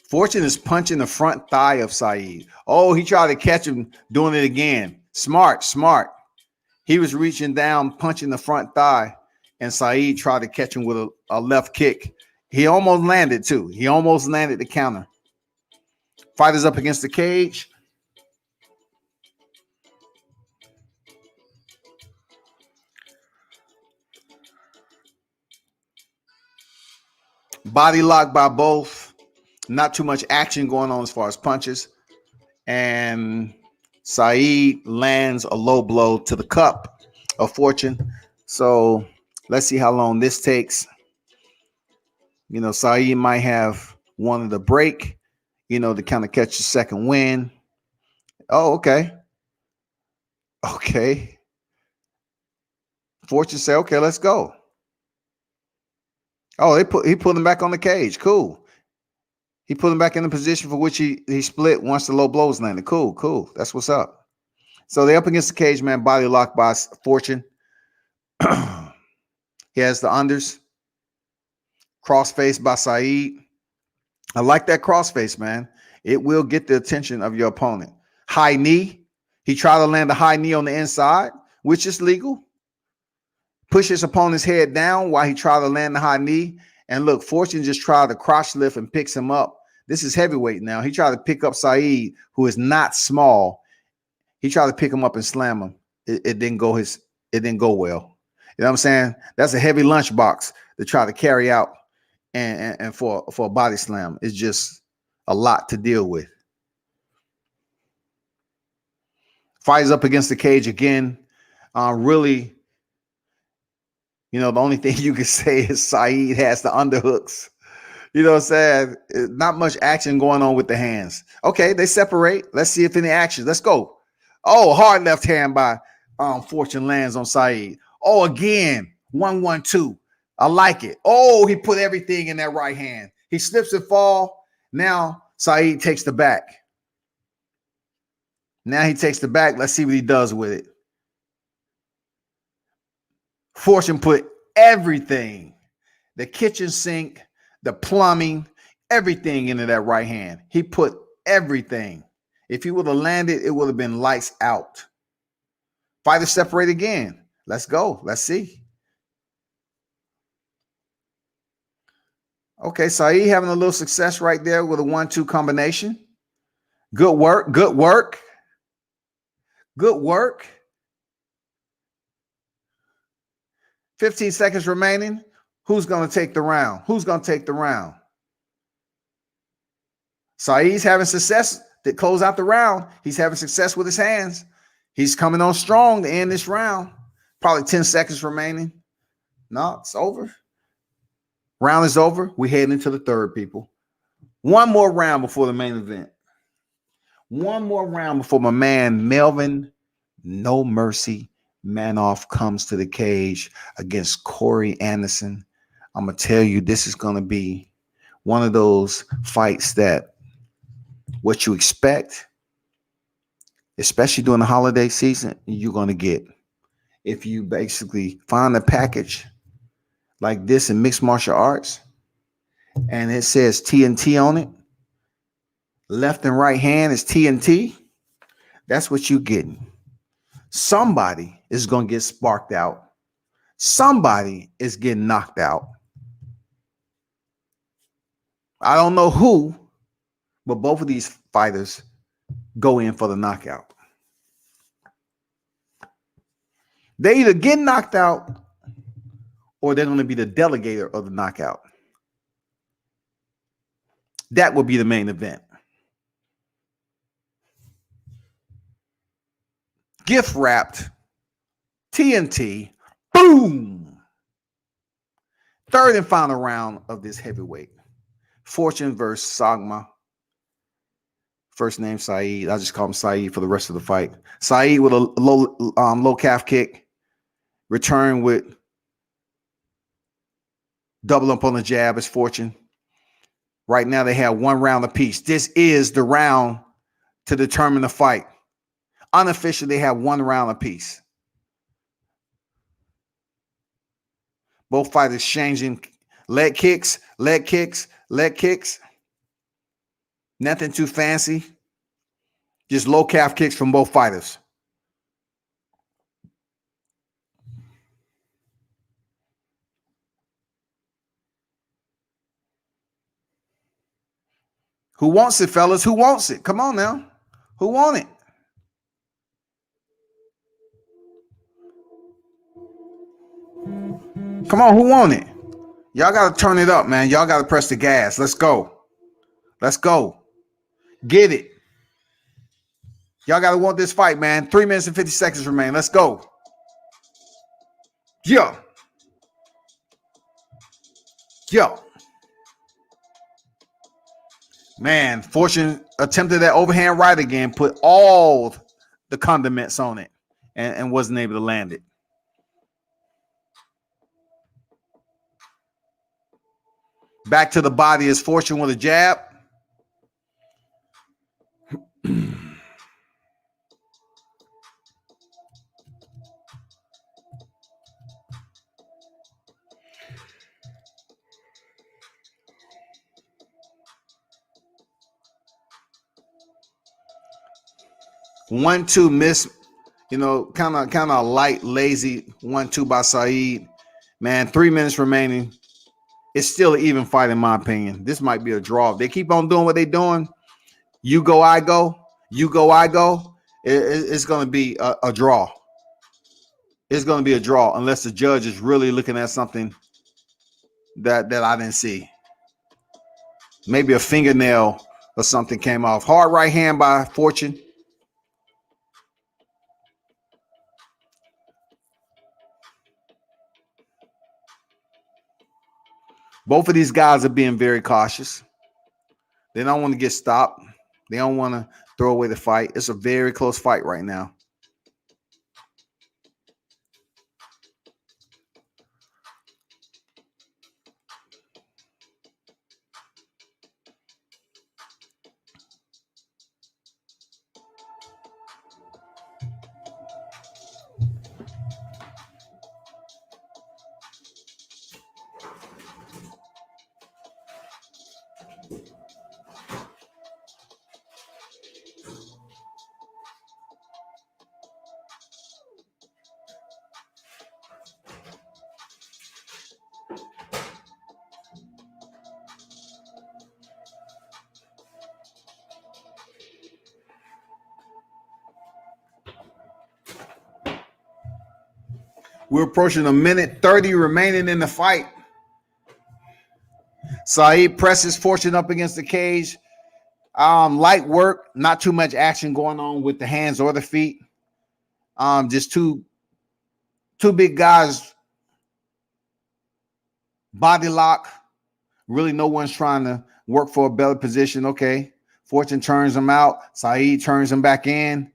Fortune is punching the front thigh of Saeed. Oh, he tried to catch him doing it again. Smart. He was reaching down, punching the front thigh, and Saeed tried to catch him with a left kick. He almost landed too. He almost landed the counter. Fighters up against the cage. Body lock by both. Not too much action going on as far as punches. And Saeed lands a low blow to the cup of Fortune. So let's see how long this takes. You know, Saeed might have wanted a break, you know, to kind of catch the second win. Oh, okay. Okay. Fortune say, okay, let's go. Oh, he put him back on the cage. Cool. He put him back in the position for which he split once the low blows landed. Cool. That's what's up. So they're up against the cage, man. Body lock by Fortune. He has the unders. Crossface by Saeed. I like that crossface, man. It will get the attention of your opponent. High knee. He tried to land a high knee on the inside, which is legal. Push his opponent's head down while he tried to land the high knee. And look, Fortune just tried to crotch lift and picks him up. This is heavyweight now. He tried to pick up Saeed, who is not small. He tried to pick him up and slam him. It didn't go well. You know what I'm saying? That's a heavy lunchbox to try to carry out and for a body slam. It's just a lot to deal with. Fighters up against the cage again. Really You know, the only thing you can say is Saeed has the underhooks. You know what I'm saying? Not much action going on with the hands. Okay, they separate. Let's see if any action. Let's go. Oh, hard left hand by Fortune lands on Saeed. Oh, again, 1-1-2. I like it. Oh, he put everything in that right hand. He slips and fall. Now Saeed takes the back. Now he takes the back. Let's see what he does with it. Fortune put everything, the kitchen sink, the plumbing, everything into that right hand. He put everything. If he would have landed, it would have been lights out. Fighters separate again. Let's go. Let's see. Okay, Saeed having a little success right there with a 1-2 combination. Good work. Good work. Good work. 15 seconds remaining. Who's going to take the round? Who's going to take the round? Saeed's having success to close out the round. He's having success with his hands. He's coming on strong to end this round. Probably 10 seconds remaining. No, it's over. Round is over. We're heading into the third, people. One more round before the main event. One more round before my man Melvin, No Mercy Manhoef comes to the cage against Corey Anderson. I'm going to tell you, this is going to be one of those fights that what you expect, especially during the holiday season, you're going to get. If you basically find a package like this in mixed martial arts and it says TNT on it, left and right hand is TNT, that's what you're getting. Somebody is going to get sparked out. Somebody is getting knocked out. I don't know who, but both of these fighters go in for the knockout. They either get knocked out or they're going to be the delegator of the knockout. That will be the main event. Gift wrapped TNT. Boom. Third and final round of this heavyweight. Fortune versus Sowma. First name Saeed. I'll just call him Saeed for the rest of the fight. Saeed with a low calf kick. Return with double up on the jab as Fortune. Right now they have one round apiece. This is the round to determine the fight. Unofficially, they have one round apiece. Both fighters exchanging leg kicks, leg kicks, leg kicks. Nothing too fancy. Just low calf kicks from both fighters. Who wants it, fellas? Who wants it? Come on now. Who want it? Come on, who want it? Y'all got to turn it up, man. Y'all got to press the gas. Let's go. Let's go. Get it. Y'all got to want this fight, man. 3 minutes and 50 seconds remain. Let's go. Yo. Yo. Man, Fortune attempted that overhand right again, put all the condiments on it, and wasn't able to land it. Back to the body is Fortune with a jab. 1-2 miss, kind of light, lazy 1-2 by Saeed. Man, 3 minutes remaining. It's still an even fight in my opinion. This might be a draw. If they keep on doing what they're doing, you go, I go, you go, I go. It's going to be a draw. It's going to be a draw unless the judge is really looking at something that I didn't see. Maybe a fingernail or something came off. Hard right hand by Fortune. Both of these guys are being very cautious. They don't want to get stopped. They don't want to throw away the fight. It's a very close fight right now. We're approaching a minute 30 remaining in the fight. Saeed presses Fortune up against the cage. Light work, not too much action going on with the hands or the feet. Just two big guys, body lock. Really, no one's trying to work for a belly position. Okay, Fortune turns him out. Saeed turns him back in.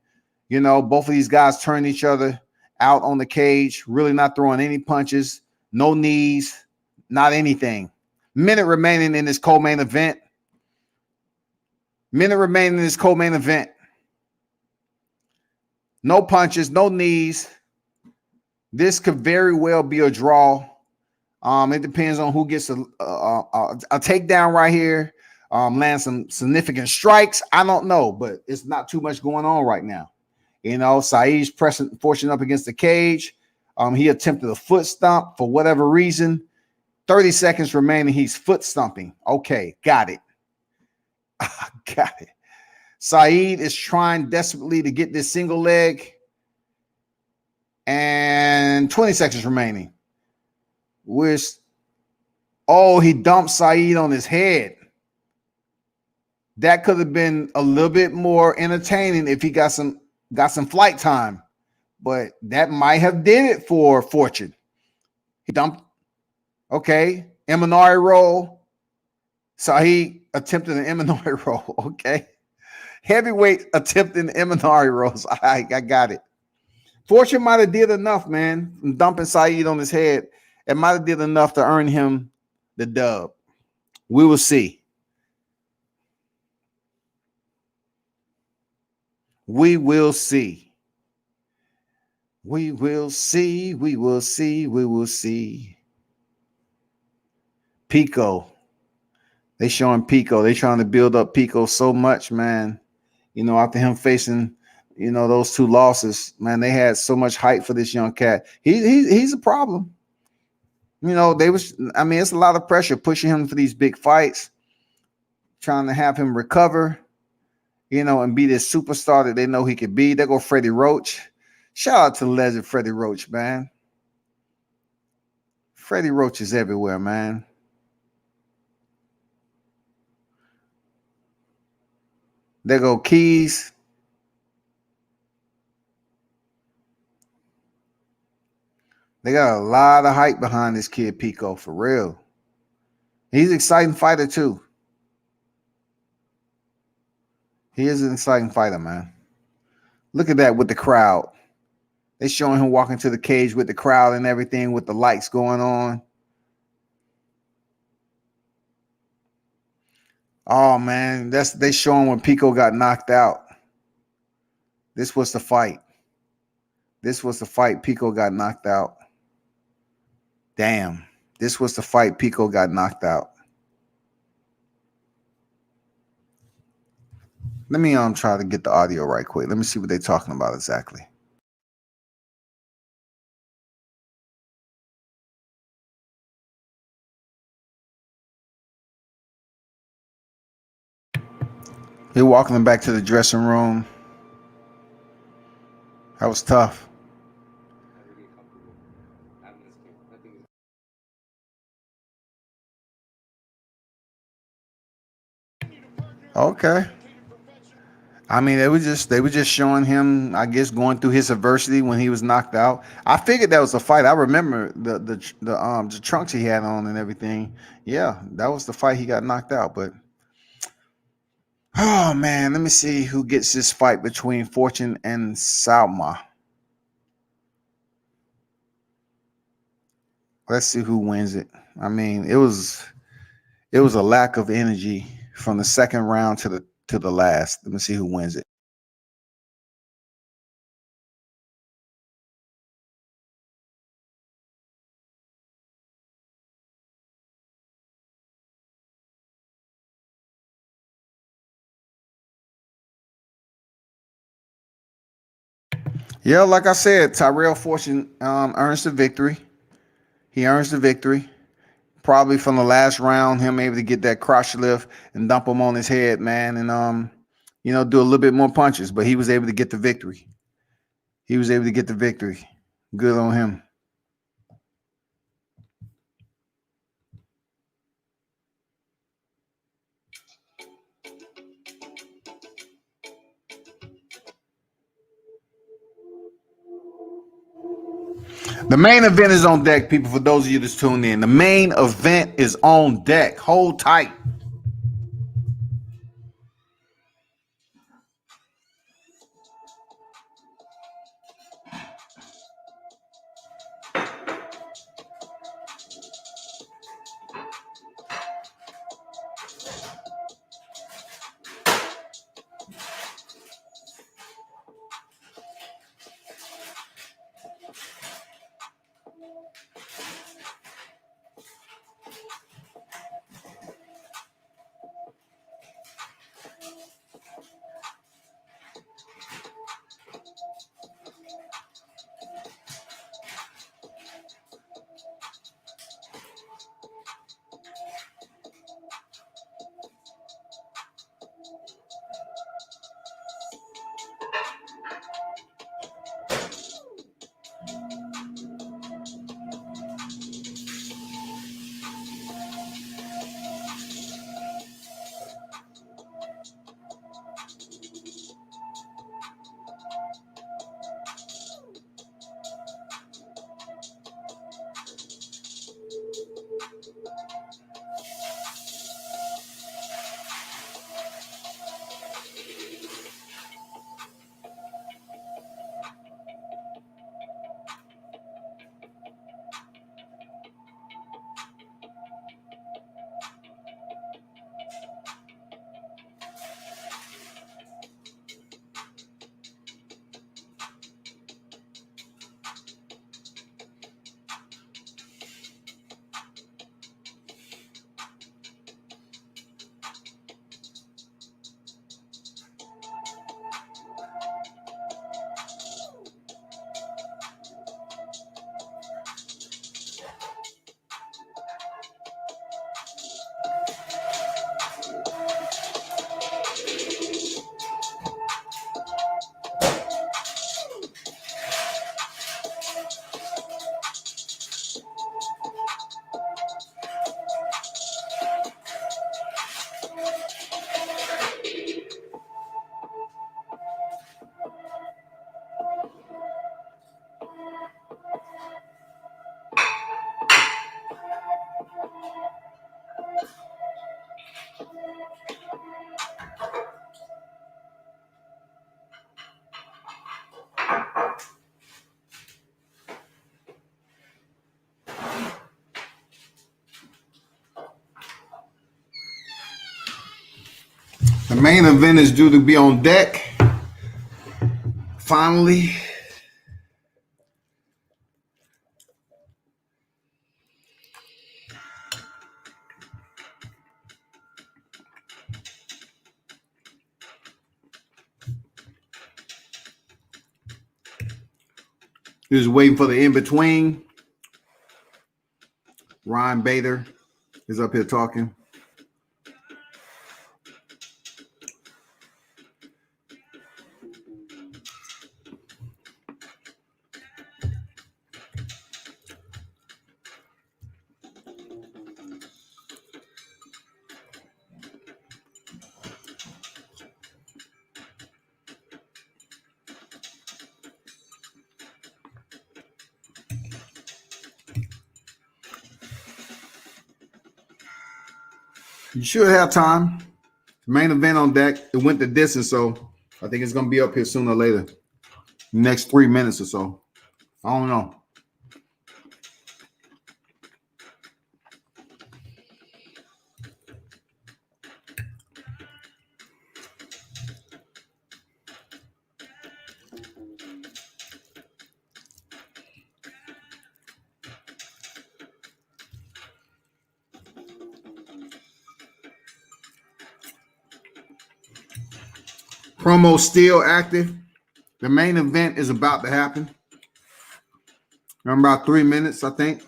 You know, both of these guys turn each other out on the cage. Really not throwing any punches, no knees, not anything. Minute remaining in this co-main event. No punches, no knees. This could very well be a draw. It depends on who gets a takedown right here. Land some significant strikes. I don't know, but it's not too much going on right now. You know, Saeed's pressing Fortune up against the cage. He attempted a foot stomp for whatever reason. 30 seconds remaining. He's foot stomping. Okay, got it. Got it. Saeed is trying desperately to get this single leg. And 20 seconds remaining. He dumped Saeed on his head. That could have been a little bit more entertaining if he got some flight time. But that might have did it for Fortune. He dumped. Okay. Imanari roll. Saeed attempted an Imanari roll. Okay. Heavyweight attempting Imanari rolls. I got it. Fortune might have did enough, man, from dumping Saeed on his head. It might have did enough to earn him the dub. We will see. We will see. We will see. We will see. We will see. Pico. They showing Pico. They trying to build up Pico so much, man. You know, after him facing, you know, those two losses, man, they had so much hype for this young cat. He's a problem. You know, it's a lot of pressure pushing him for these big fights, trying to have him recover, you know, and be this superstar that they know he could be. There go Freddie Roach. Shout out to the legend Freddie Roach, man. Freddie Roach is everywhere, man. There go Keys. They got a lot of hype behind this kid, Pico, for real. He's an exciting fighter, too. He is an exciting fighter, man. Look at that with the crowd. They showing him walking to the cage with the crowd and everything, with the lights going on. Oh, man, they showing when Pico got knocked out. This was the fight. Pico got knocked out. Damn. This was the fight. Pico got knocked out. Let me try to get the audio right quick. Let me see what they're talking about exactly. They're walking him back to the dressing room. That was tough. Okay. I mean, they were just showing him, I guess, going through his adversity when he was knocked out. I figured that was a fight. I remember the trunks he had on and everything. Yeah, that was the fight he got knocked out. But oh man, let me see who gets this fight between Fortune and Sowma. Let's see who wins it. I mean, it was a lack of energy from the second round to the last. Let me see who wins it. Yeah, like I said, Tyrell Fortune earns the victory. He earns the victory. Probably from the last round, him able to get that crotch lift and dump him on his head, man, and do a little bit more punches. But he was able to get the victory. He was able to get the victory. Good on him. The main event is on deck, people. For those of you that's tuned in, the main event is on deck. Hold tight. The main event is due to be on deck. Finally. Just waiting for the in-between. Ryan Bader is up here talking. You should have time. Main event on deck. It went the distance, so I think it's gonna be up here sooner or later. Next 3 minutes or so. I don't know. Promo still active. The main event is about to happen. In about 3 minutes, I think.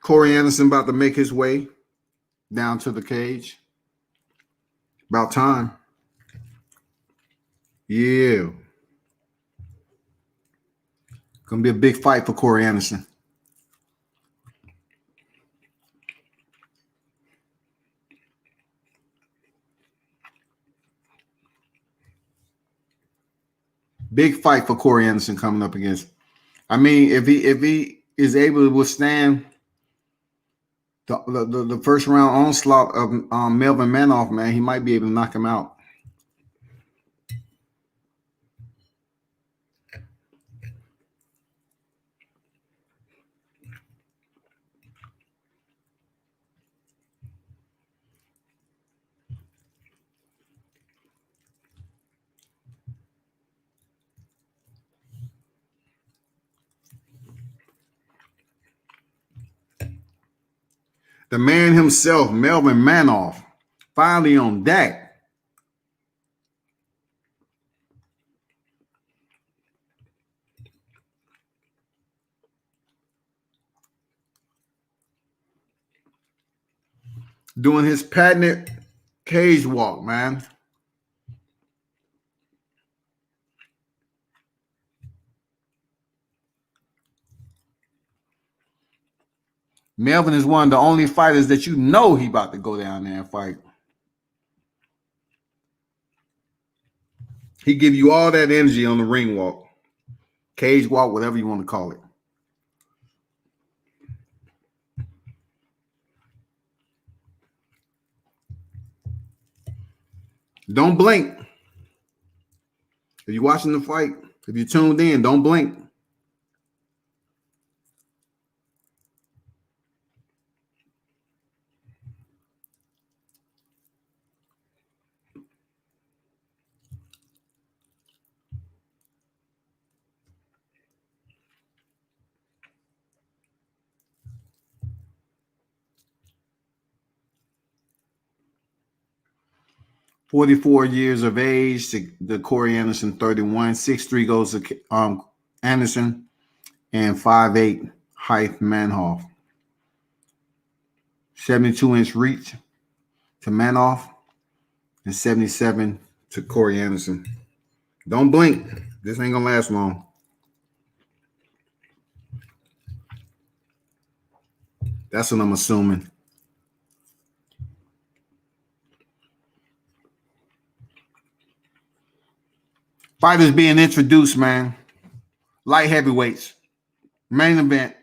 Corey Anderson about to make his way down to the cage. About time. Yeah. Gonna be a big fight for Corey Anderson. Big fight for Corey Anderson coming up against. I mean, if he is able to withstand the first round onslaught of Melvin Manhoef, man, he might be able to knock him out. The man himself, Melvin Manhoef, finally on deck. Doing his patented cage walk, man. Melvin is one of the only fighters that you know he about to go down there and fight. He give you all that energy on the ring walk, cage walk, whatever you want to call it. Don't blink. If you're watching the fight, if you're tuned in, don't blink. "44 years of age to Corey Anderson, 31. 6'3" goes to Anderson, and 5'8" height Manhoef. 72-inch reach to Manhoef, and 77 to Corey Anderson. Don't blink. This ain't gonna last long. That's what I'm assuming. Fighters being introduced, man. Light heavyweights. Main event.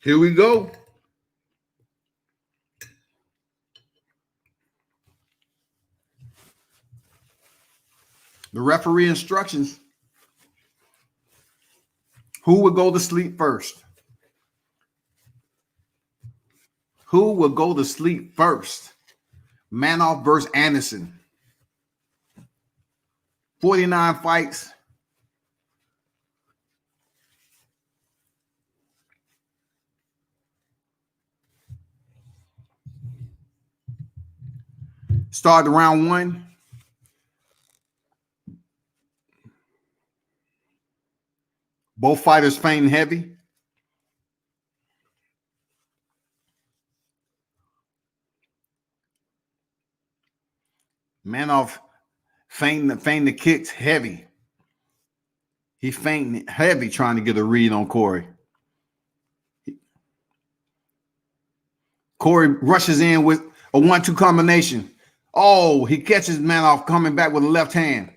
Here we go. The referee instructions. Who will go to sleep first? Who will go to sleep first? Manhoef versus Anderson. 49 fights. Start round one. Both fighters fainting heavy. Manhoef fainting the kicks heavy. He fainting heavy trying to get a read on Corey. Corey rushes in with a 1-2 combination. Oh, he catches Manhoef coming back with a left hand.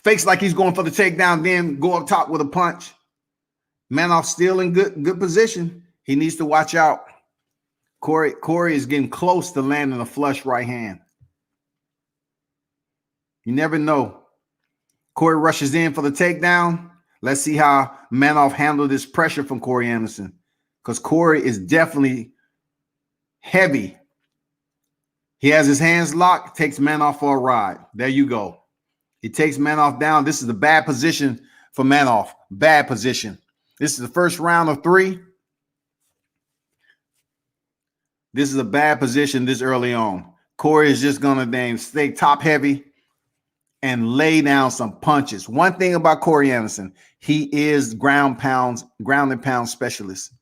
Fakes like he's going for the takedown, then go up top with a punch. Manhoef still in good position. He needs to watch out. Corey is getting close to landing a flush right hand. You never know. Corey rushes in for the takedown. Let's see how Manhoef handled this pressure from Corey Anderson, because Corey is definitely heavy. He has his hands locked, takes Manhoef for a ride. There you go. He takes Manhoef down. This is a bad position for Manhoef. Bad position. This is the first round of 3. This is a bad position this early on. Corey is just going to stay top heavy and lay down some punches. One thing about Corey Anderson, he is ground and pound specialist.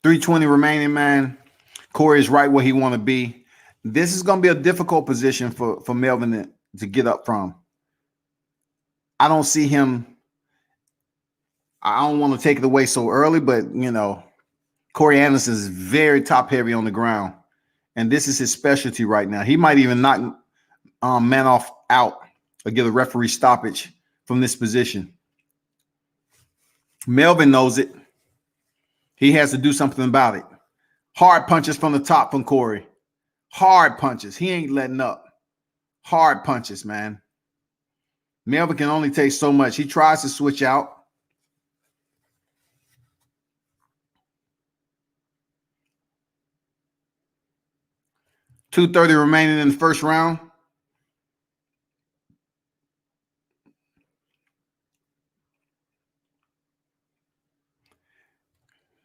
.320 remaining, man. Corey is right where he want to be. This is going to be a difficult position for Melvin to get up from. I don't see him. I don't want to take it away so early, but, you know, Corey Anderson is very top heavy on the ground, and this is his specialty right now. He might even knock Manhoef out or get a referee stoppage from this position. Melvin knows it. He has to do something about it. Hard punches from the top from Corey. Hard punches. He ain't letting up. Hard punches, man. Melvin can only take so much. He tries to switch out. .230 remaining in the first round.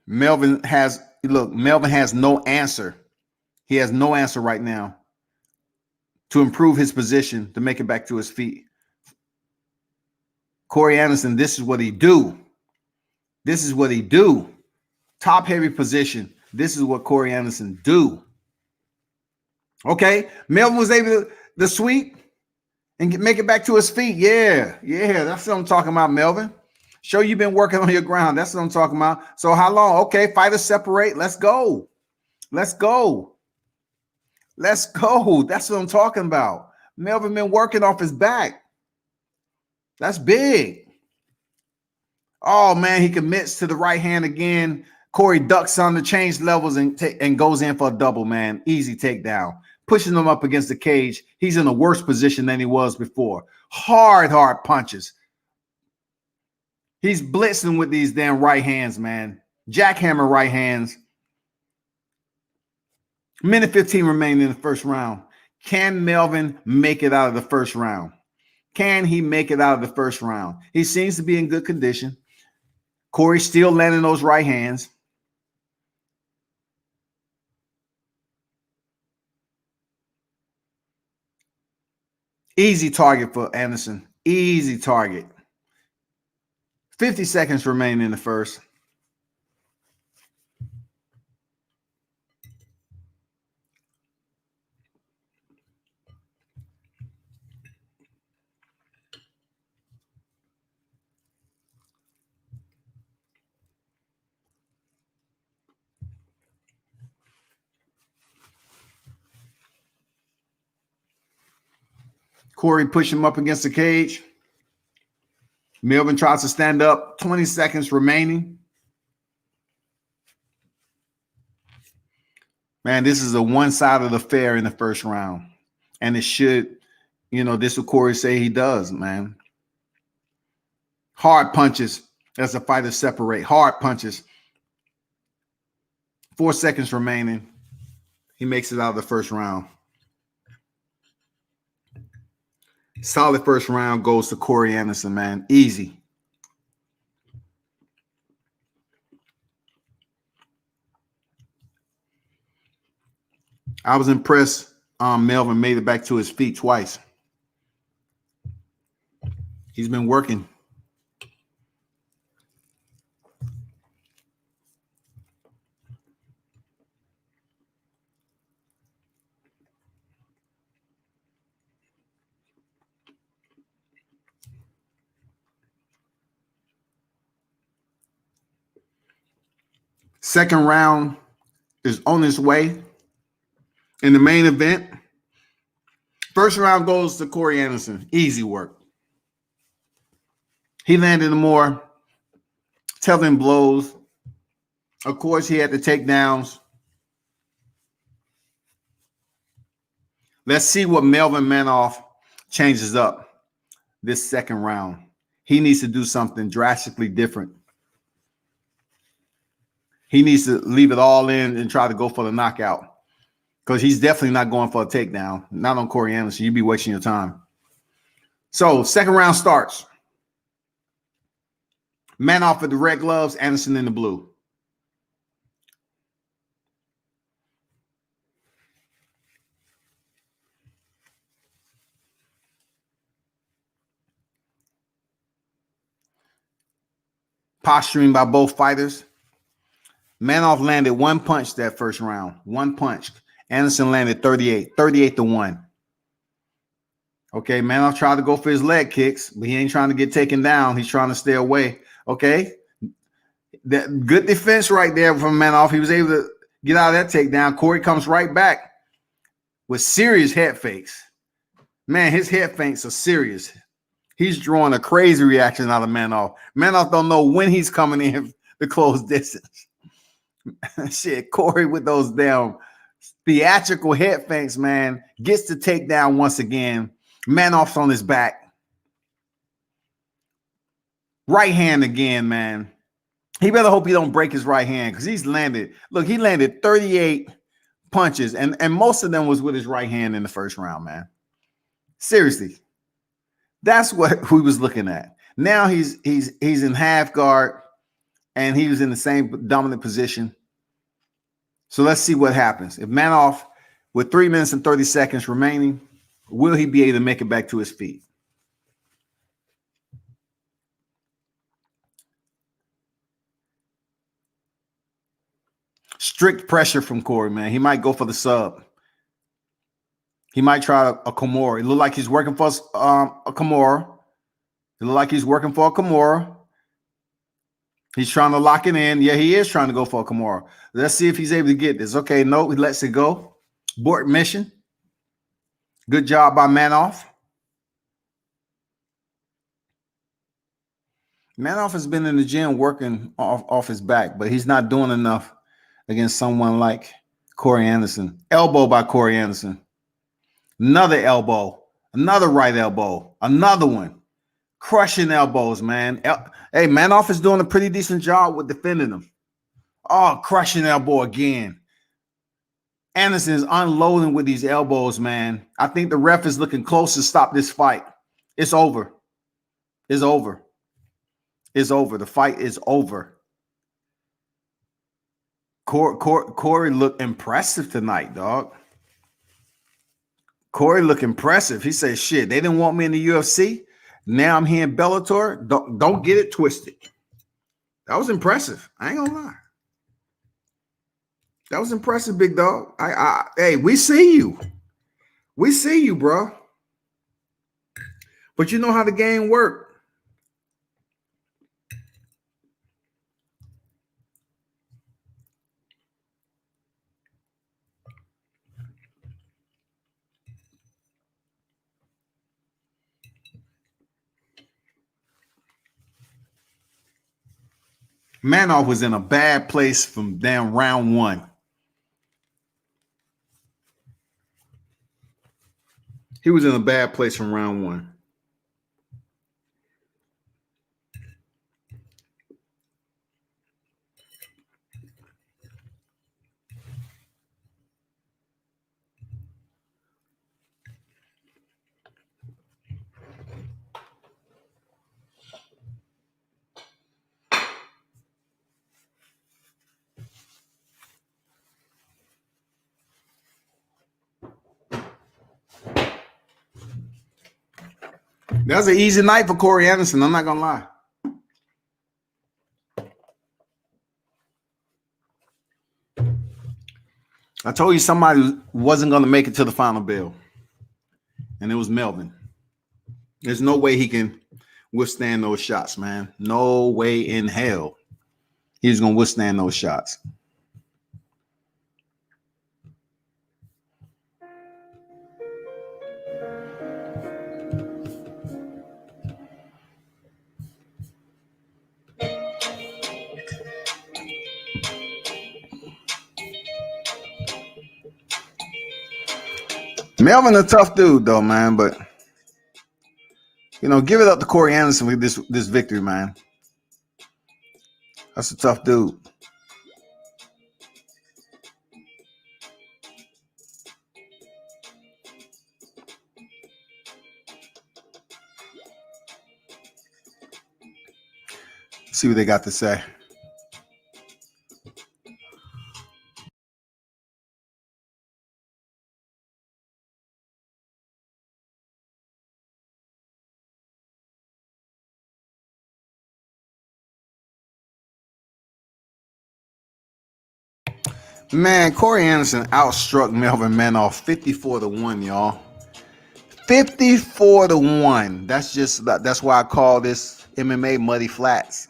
Melvin has no answer. He has no answer right now to improve his position to make it back to his feet. Corey Anderson, this is what he do. This is what he do. Top heavy position. This is what Corey Anderson do. Okay, Melvin was able to sweep and make it back to his feet. Yeah, that's what I'm talking about, Melvin. Show you've been working on your ground. That's what I'm talking about. So how long? Okay, fighters separate. Let's go. Let's go. Let's go. That's what I'm talking about. Melvin been working off his back. That's big. Oh, man, he commits to the right hand again. Corey ducks on the change levels and goes in for a double, man. Easy takedown. Pushing him up against the cage. He's in a worse position than he was before. Hard punches. He's blitzing with these damn right hands, man. Jackhammer right hands. Minute 15 remaining in the first round. Can Melvin make it out of the first round? Can he make it out of the first round? He seems to be in good condition. Corey still landing those right hands. Easy target for Anderson. Easy target. 50 seconds remaining in the first. Corey pushed him up against the cage. Melvin tries to stand up. 20 seconds remaining. Man, this is a one-sided affair in the first round. And it should, this is what Corey say he does, man. Hard punches as the fighters separate. Hard punches. 4 seconds remaining. He makes it out of the first round. Solid first round goes to Corey Anderson, man. Easy. I was impressed. Melvin made it back to his feet twice. He's been working. Second round is on its way in the main event. First round goes to Corey Anderson. Easy work. He landed the more telling blows. Of course, he had the takedowns. Let's see what Melvin Manhoef changes up this second round. He needs to do something drastically different. He needs to leave it all in and try to go for the knockout, because he's definitely not going for a takedown. Not on Corey Anderson. You'd be wasting your time. So, second round starts. Manhoef with the red gloves, Anderson in the blue. Posturing by both fighters. Manhoef landed one punch that first round. One punch. Anderson landed 38-1. Okay, Manhoef tried to go for his leg kicks, but he ain't trying to get taken down. He's trying to stay away. Okay. That good defense right there from Manhoef. He was able to get out of that takedown. Corey comes right back with serious head fakes. Man, his head fakes are serious. He's drawing a crazy reaction out of Manhoef. Manhoef don't know when he's coming in to close distance. Shit, Corey with those damn theatrical head fakes, man, gets the takedown once again. Manhoef's on his back. Right hand again, man. He better hope he don't break his right hand, because he's landed. Look, he landed 38 punches, and most of them was with his right hand in the first round, man. Seriously. That's what we was looking at. Now he's in half guard, and he was in the same dominant position. So let's see what happens. If Manhoef, with 3 minutes and 30 seconds remaining, will he be able to make it back to his feet? Strict pressure from Corey, man. He might go for the sub. He might try a Kimura. It looked like he's working for a Kimura. It looked like he's working for a Kimura. He's trying to lock it in. Yeah, he is trying to go for a Kimura. Let's see if he's able to get this. Okay, no, he lets it go. Abort mission. Good job by Manhoef. Manhoef has been in the gym working off his back, but he's not doing enough against someone like Corey Anderson. Elbow by Corey Anderson. Another elbow. Another right elbow. Another one. Crushing elbows, man. Hey, Manhoef is doing a pretty decent job with defending them. Oh, crushing elbow again. Anderson is unloading with these elbows, man. I think the ref is looking close to stop this fight. It's over. It's over. It's over. The fight is over. Corey looked impressive tonight, dog. Corey looked impressive. He said, shit, they didn't want me in the UFC. Now I'm here in Bellator. Don't get it twisted. That was impressive. I ain't gonna lie. That was impressive, big dog. Hey, we see you. We see you, bro. But you know how the game works. Manhoef was in a bad place from damn round one. He was in a bad place from round one. That was an easy night for Corey Anderson. I'm not gonna lie. I told you somebody wasn't gonna make it to the final bell, and it was Melvin. There's no way he can withstand those shots, man. No way in hell he's gonna withstand those shots. Melvin a tough dude though, man, but you know, give it up to Corey Anderson with this victory, man. That's a tough dude. See what they got to say. Man, Corey Anderson outstruck Melvin Manhoef 54-1, y'all. 54-1. That's why I call this MMA Muddy Flats.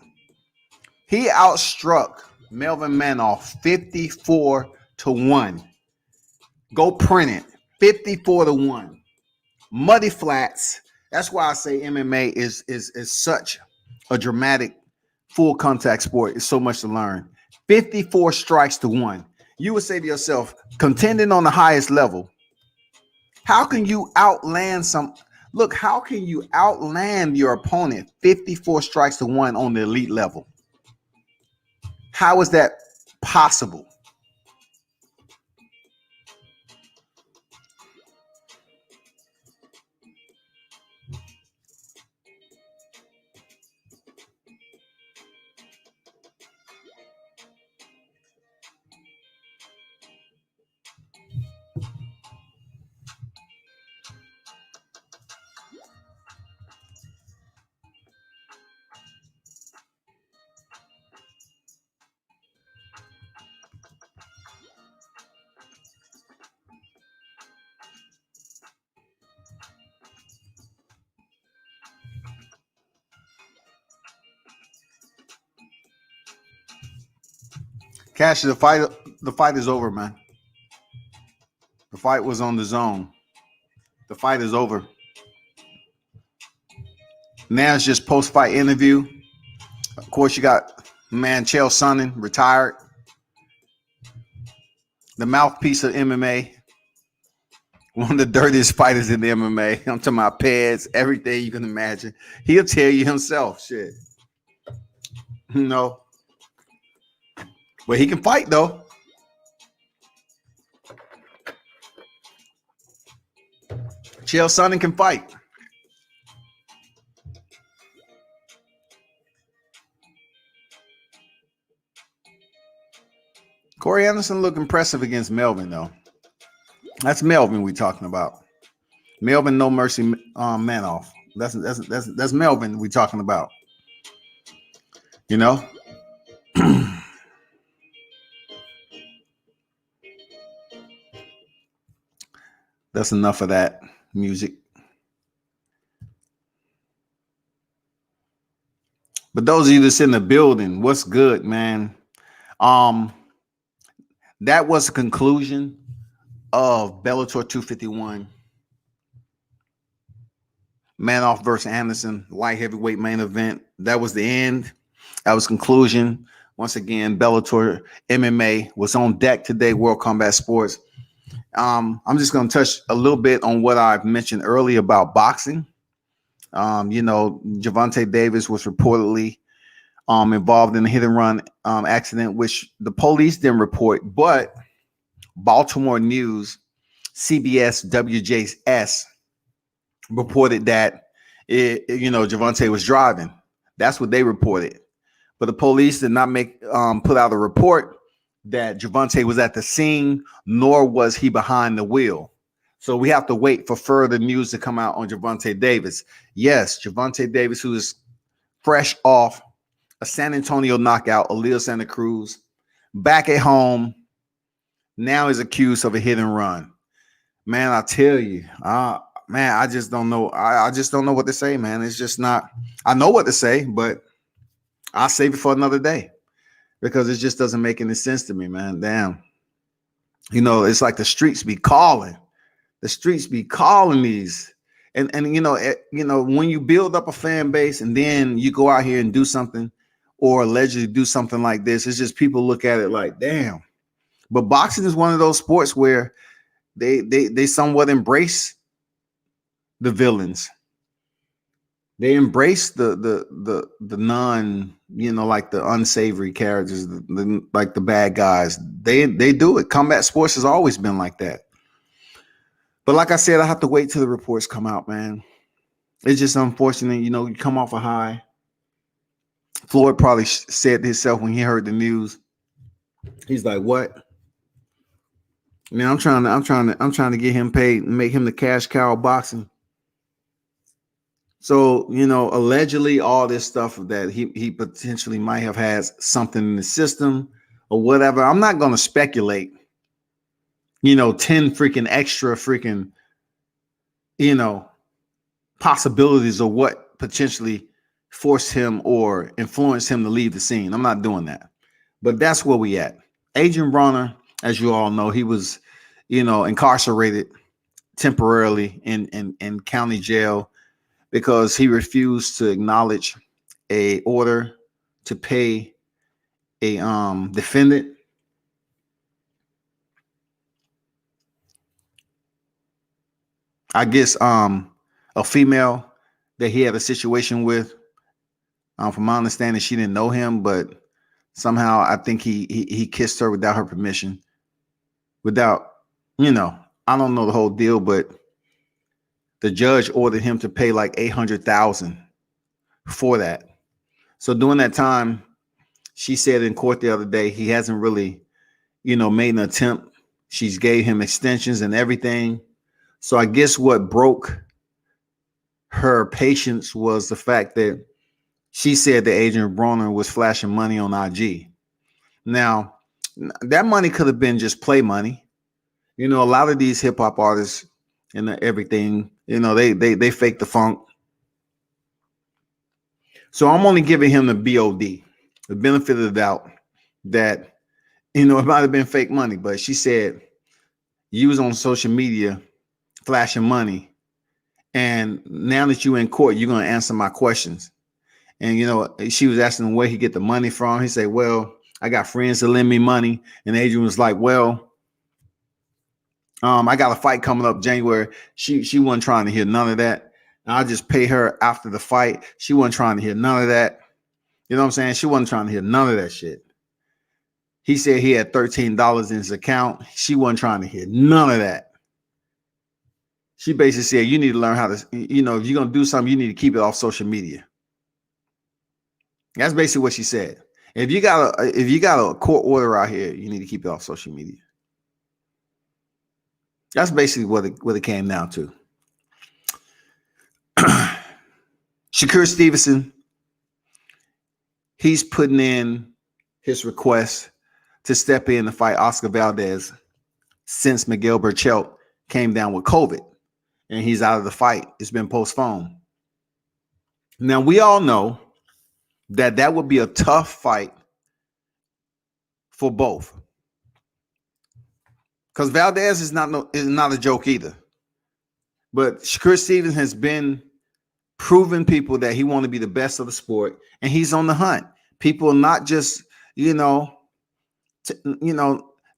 He outstruck Melvin Manhoef 54-1. Go print it. 54-1. Muddy Flats. That's why I say MMA is such a dramatic full contact sport. It's so much to learn. 54 strikes to 1. You would say to yourself, contending on the highest level, how can you outland how can you outland your opponent 54 strikes to 1 on the elite level? How is that possible? Cash, the fight is over, man. The fight was on the zone. The fight is over. Now it's just post-fight interview. Of course, you got man Chael Sonnen, retired. The mouthpiece of MMA. One of the dirtiest fighters in the MMA. I'm talking about pads, everything you can imagine. He'll tell you himself, shit. No. But he can fight, though. Chael Sonnen can fight. Corey Anderson looked impressive against Melvin, though. That's Melvin we talking about. Melvin No Mercy Manhoef. That's Melvin we talking about. You know? That's enough of that music. But those of you that's in the building, what's good, man? That was the conclusion of Bellator 251. Manhoef versus Anderson, light heavyweight main event. That was the end. That was conclusion Once again, Bellator MMA was on deck today, World Combat Sports. I'm just going to touch a little bit on what I've mentioned earlier about boxing. Gervonta Davis was reportedly involved in a hit and run accident, which the police didn't report, but Baltimore News, CBS, WJS reported that Gervonta was driving. That's what they reported. But the police did not put out a report that Gervonta was at the scene, nor was he behind the wheel. So we have to wait for further news to come out on Gervonta Davis. Yes, Gervonta Davis, who is fresh off a San Antonio knockout, Aleo Santa Cruz, back at home, now is accused of a hit and run. Man, I tell you, I just don't know. I just don't know what to say, man. It's just not. I know what to say, but I'll save it for another day because it just doesn't make any sense to me, man. Damn. It's like the streets be calling. The streets be calling these. And when you build up a fan base and then you go out here and do something or allegedly do something like this, it's just people look at it like, damn. But boxing is one of those sports where they somewhat embrace the villains. They embrace the non, like the unsavory characters, like the bad guys. They do it. Combat sports has always been like that. But like I said, I have to wait till the reports come out, man. It's just unfortunate, you come off a high. Floyd probably said to himself when he heard the news, he's like, "What? Man, I'm trying to get him paid and make him the cash cow of boxing." So, allegedly all this stuff that he potentially might have had something in the system or whatever. I'm not going to speculate. 10 freaking extra freaking, possibilities of what potentially forced him or influenced him to leave the scene. I'm not doing that. But that's where we at. Adrian Bronner, as you all know, he was, incarcerated temporarily in county jail because he refused to acknowledge a order to pay a defendant. I guess a female that he had a situation with. From my understanding, she didn't know him, but somehow I think he kissed her without her permission. Without, I don't know the whole deal, but the judge ordered him to pay like $800,000 for that. So during that time, she said in court the other day, he hasn't really, made an attempt. She's gave him extensions and everything. So I guess what broke her patience was the fact that she said that Adrian Bronner was flashing money on IG. Now, that money could have been just play money. A lot of these hip hop artists and everything, they fake the funk. So I'm only giving him the BOD, the benefit of the doubt that, it might have been fake money, but she said you was on social media flashing money. And now that you're in court, you're going to answer my questions. And, she was asking him where he get the money from. He said, well, I got friends that lend me money. And Adrian was like, well, I got a fight coming up January. She wasn't trying to hear none of that. And I'll just pay her after the fight. She wasn't trying to hear none of that. You know what I'm saying? She wasn't trying to hear none of that shit. He said he had $13 in his account. She wasn't trying to hear none of that. She basically said, you need to learn how to, if you're going to do something, you need to keep it off social media. That's basically what she said. If you got a court order out here, you need to keep it off social media. That's basically what it came down to. Shakur Stevenson, he's putting in his request to step in to fight Oscar Valdez since Miguel Berchelt came down with COVID and he's out of the fight. It's been postponed. Now, we all know that would be a tough fight for both. Because Valdez is not a joke either. But Shakur Stevenson has been proving people that he wants to be the best of the sport, and he's on the hunt. People are not just, you know,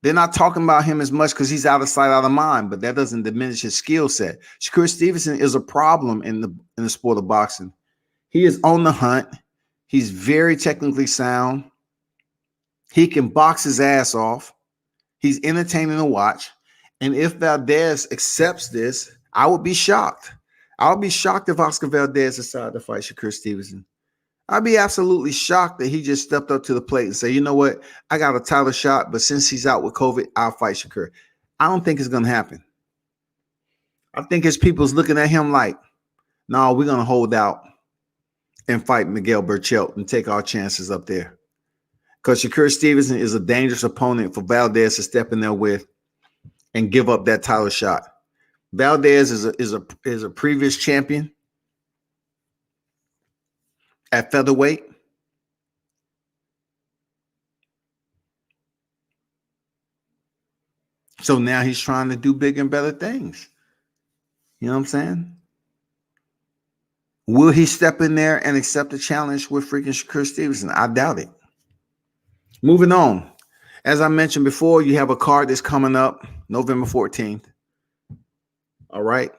they're not talking about him as much because he's out of sight, out of mind, but that doesn't diminish his skill set. Shakur Stevenson is a problem in the sport of boxing. He is on the hunt. He's very technically sound. He can box his ass off. He's entertaining to watch. And if Valdez accepts this, I would be shocked. I would be shocked if Oscar Valdez decided to fight Shakur Stevenson. I'd be absolutely shocked that he just stepped up to the plate and say, you know what, I got a title shot, but since he's out with COVID, I'll fight Shakur. I don't think it's going to happen. I think his people's looking at him like, no, we're going to hold out and fight Miguel Berchelt and take our chances up there. Because Shakur Stevenson is a dangerous opponent for Valdez to step in there with and give up that title shot. Valdez is a previous champion at featherweight. So now he's trying to do bigger and better things. You know what I'm saying? Will he step in there and accept the challenge with freaking Shakur Stevenson? I doubt it. Moving on. As I mentioned before, you have a card that's coming up November 14th. All right.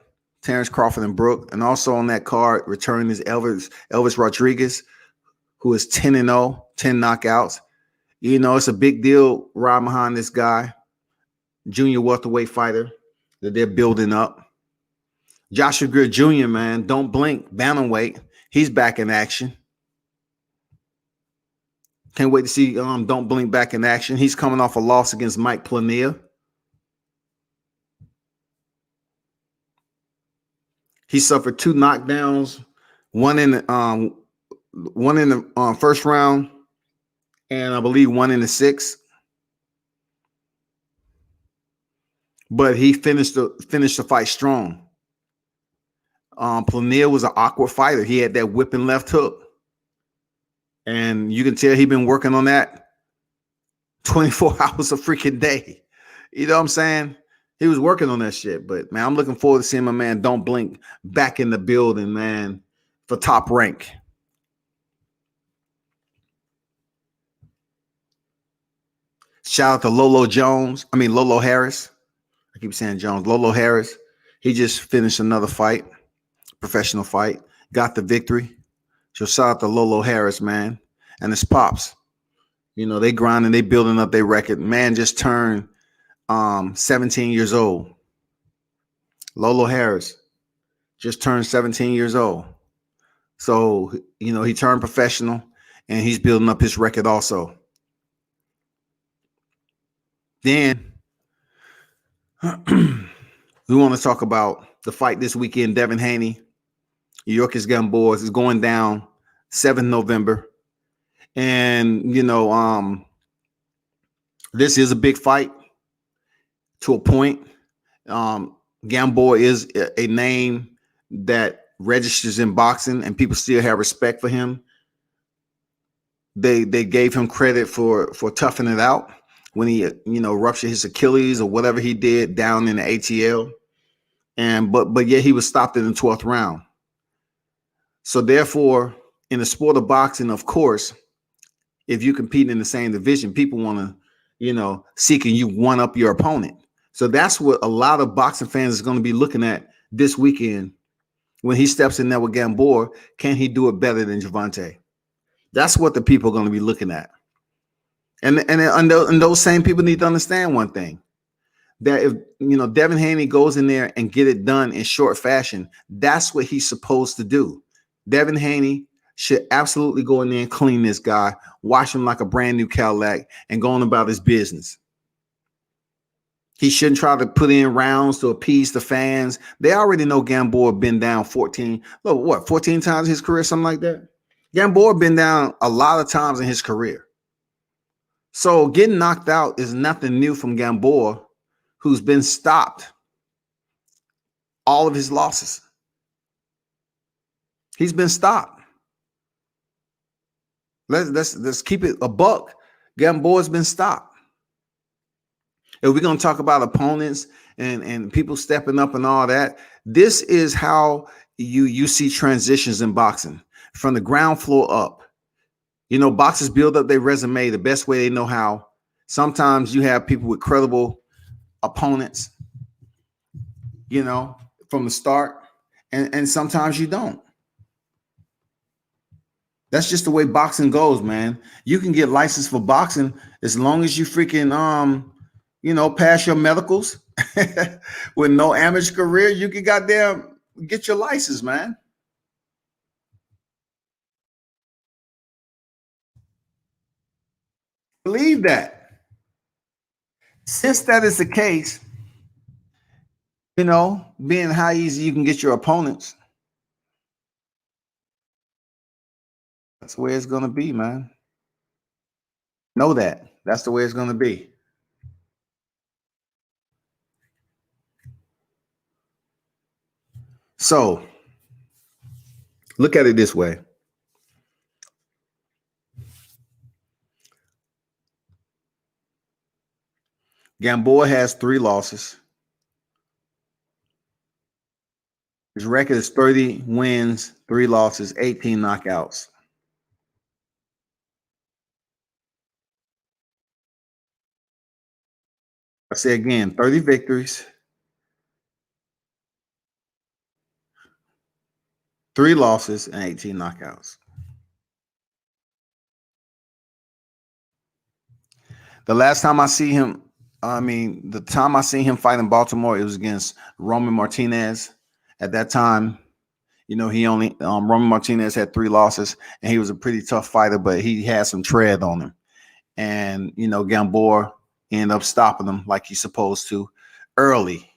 Terrence Crawford and Brooke. And also on that card, returning is Elvis Rodriguez, who is 10-0, 10 knockouts. You know, it's a big deal right behind this guy, junior welterweight fighter that they're building up. Joshua Greer Jr., man, don't blink, bantamweight. He's back in action. Can't wait to see Don't Blink back in action. He's coming off a loss against Mike Plania. He suffered 2 knockdowns, one in the first round, and I believe one in the 6th. But he finished the fight strong. Plania was an awkward fighter. He had that whipping left hook. And you can tell he's been working on that 24 hours a freaking day. You know what I'm saying? He was working on that shit. But, man, I'm looking forward to seeing my man Don't Blink back in the building, man, for Top Rank. Shout out to Lolo Harris. I keep saying Jones. Lolo Harris. He just finished another fight, professional fight, got the victory. So shout out to Lolo Harris, man, and his pops. You know, they grinding, they building up their record. Man just turned 17 years old. Lolo Harris just turned 17 years old. So, you know, he turned professional, and he's building up his record also. Then we want to talk about the fight this weekend. Devin Haney, Yorkers Gun Boys, is going down 7th November. And, you know, this is a big fight to a point. Gamboa is a name that registers in boxing, and people still have respect for him. They gave him credit for toughing it out when he, you know, ruptured his Achilles or whatever he did down in the ATL. And but yet he was stopped in the 12th round. So therefore, in the sport of boxing, of course, if you compete in the same division, people want to, you know, seeking you one up your opponent. So that's what a lot of boxing fans is going to be looking at this weekend when he steps in there with Gamboa. Can he do it better than Gervonta? That's what the people are going to be looking at. And those same people need to understand one thing, that if, you know, Devin Haney goes in there and get it done in short fashion, that's what he's supposed to do. Devin Haney should absolutely go in there and clean this guy, wash him like a brand new Cadillac, and go on about his business. He shouldn't try to put in rounds to appease the fans. They already know Gamboa been down 14 times in his career, something like that. Gamboa been down a lot of times in his career. So getting knocked out is nothing new from Gamboa, who's been stopped all of his losses. He's been stopped. Let's keep it a buck. Gamboa's been stopped. If we're going to talk about opponents and people stepping up and all that, this is how you see transitions in boxing from the ground floor up. You know, boxers build up their resume the best way they know how. Sometimes you have people with credible opponents, you know, from the start, and sometimes you don't. That's just the way boxing goes, man. You can get licensed for boxing as long as you freaking you know, pass your medicals with no amateur career. You can goddamn get your license, man. Believe that. Since that is the case, you know, being how easy you can get your opponents, that's the way it's gonna be, man. Know that. That's the way it's gonna be. So look at it this way. Gamboa has 3 losses. His record is 30 wins, 3 losses, 18 knockouts. I say again, 30 victories, 3 losses, and 18 knockouts. The last time I see him, the time I seen him fight in Baltimore, it was against Roman Martinez. At that time, you know, he only Roman Martinez had 3 losses, and he was a pretty tough fighter, but he had some tread on him. And you know, Gamboa ended up stopping him like he's supposed to early.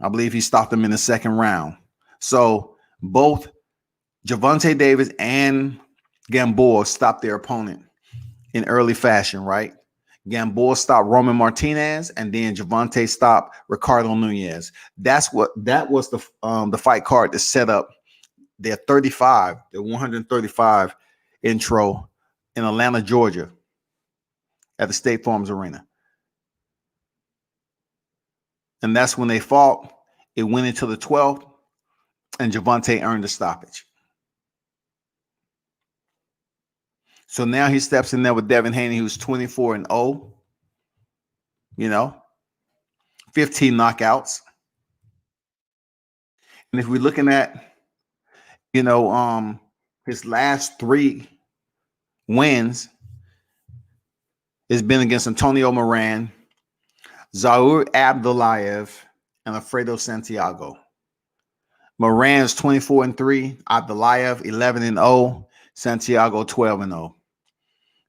I believe he stopped him in the 2nd round. So both Gervonta Davis and Gamboa stopped their opponent in early fashion, right? Gamboa stopped Roman Martinez, and then Gervonta stopped Ricardo Nunez. That was the fight card that set up their 135 intro in Atlanta, Georgia, at the State Farms Arena. And that's when they fought. It went into the 12th, and Gervonta earned the stoppage. So now he steps in there with Devin Haney, who's 24-0. You know, 15 knockouts. And if we're looking at, you know, his last 3 wins, it's been against Antonio Moran, Zaur Abdullayev, and Alfredo Santiago. Moran's 24-3, Abdullayev 11-0, Santiago 12-0.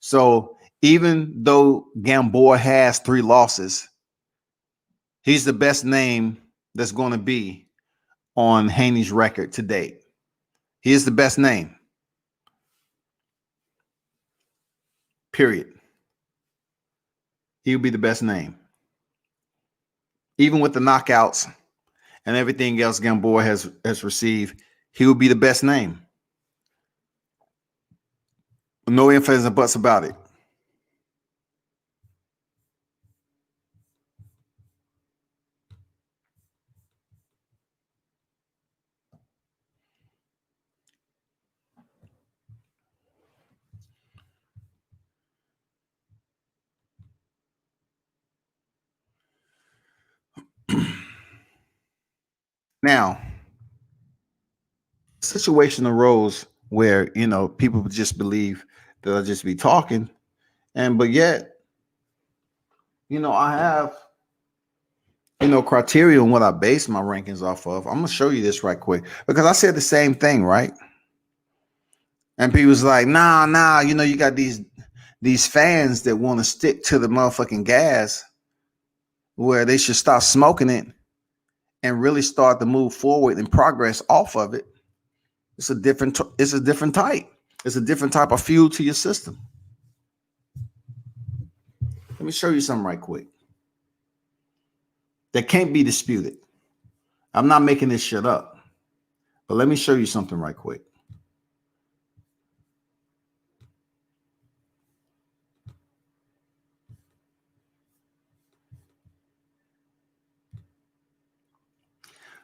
So even though Gamboa has 3 losses, he's the best name that's going to be on Haney's record to date. He is the best name. Period. He'll be the best name. Even with the knockouts and everything else Gamboa has received, he will be the best name. No ifs and buts about it. Now, situation arose where, you know, people would just believe that I'll just be talking. But yet, you know, I have, you know, criteria on what I base my rankings off of. I'm going to show you this right quick because I said the same thing, right? And people's like, nah, you know, you got these fans that want to stick to the motherfucking gas where they should stop smoking it and really start to move forward and progress off of it. It's a different type. It's a different type of fuel to your system. Let me show you something right quick that can't be disputed. I'm not making this shit up, but let me show you something right quick.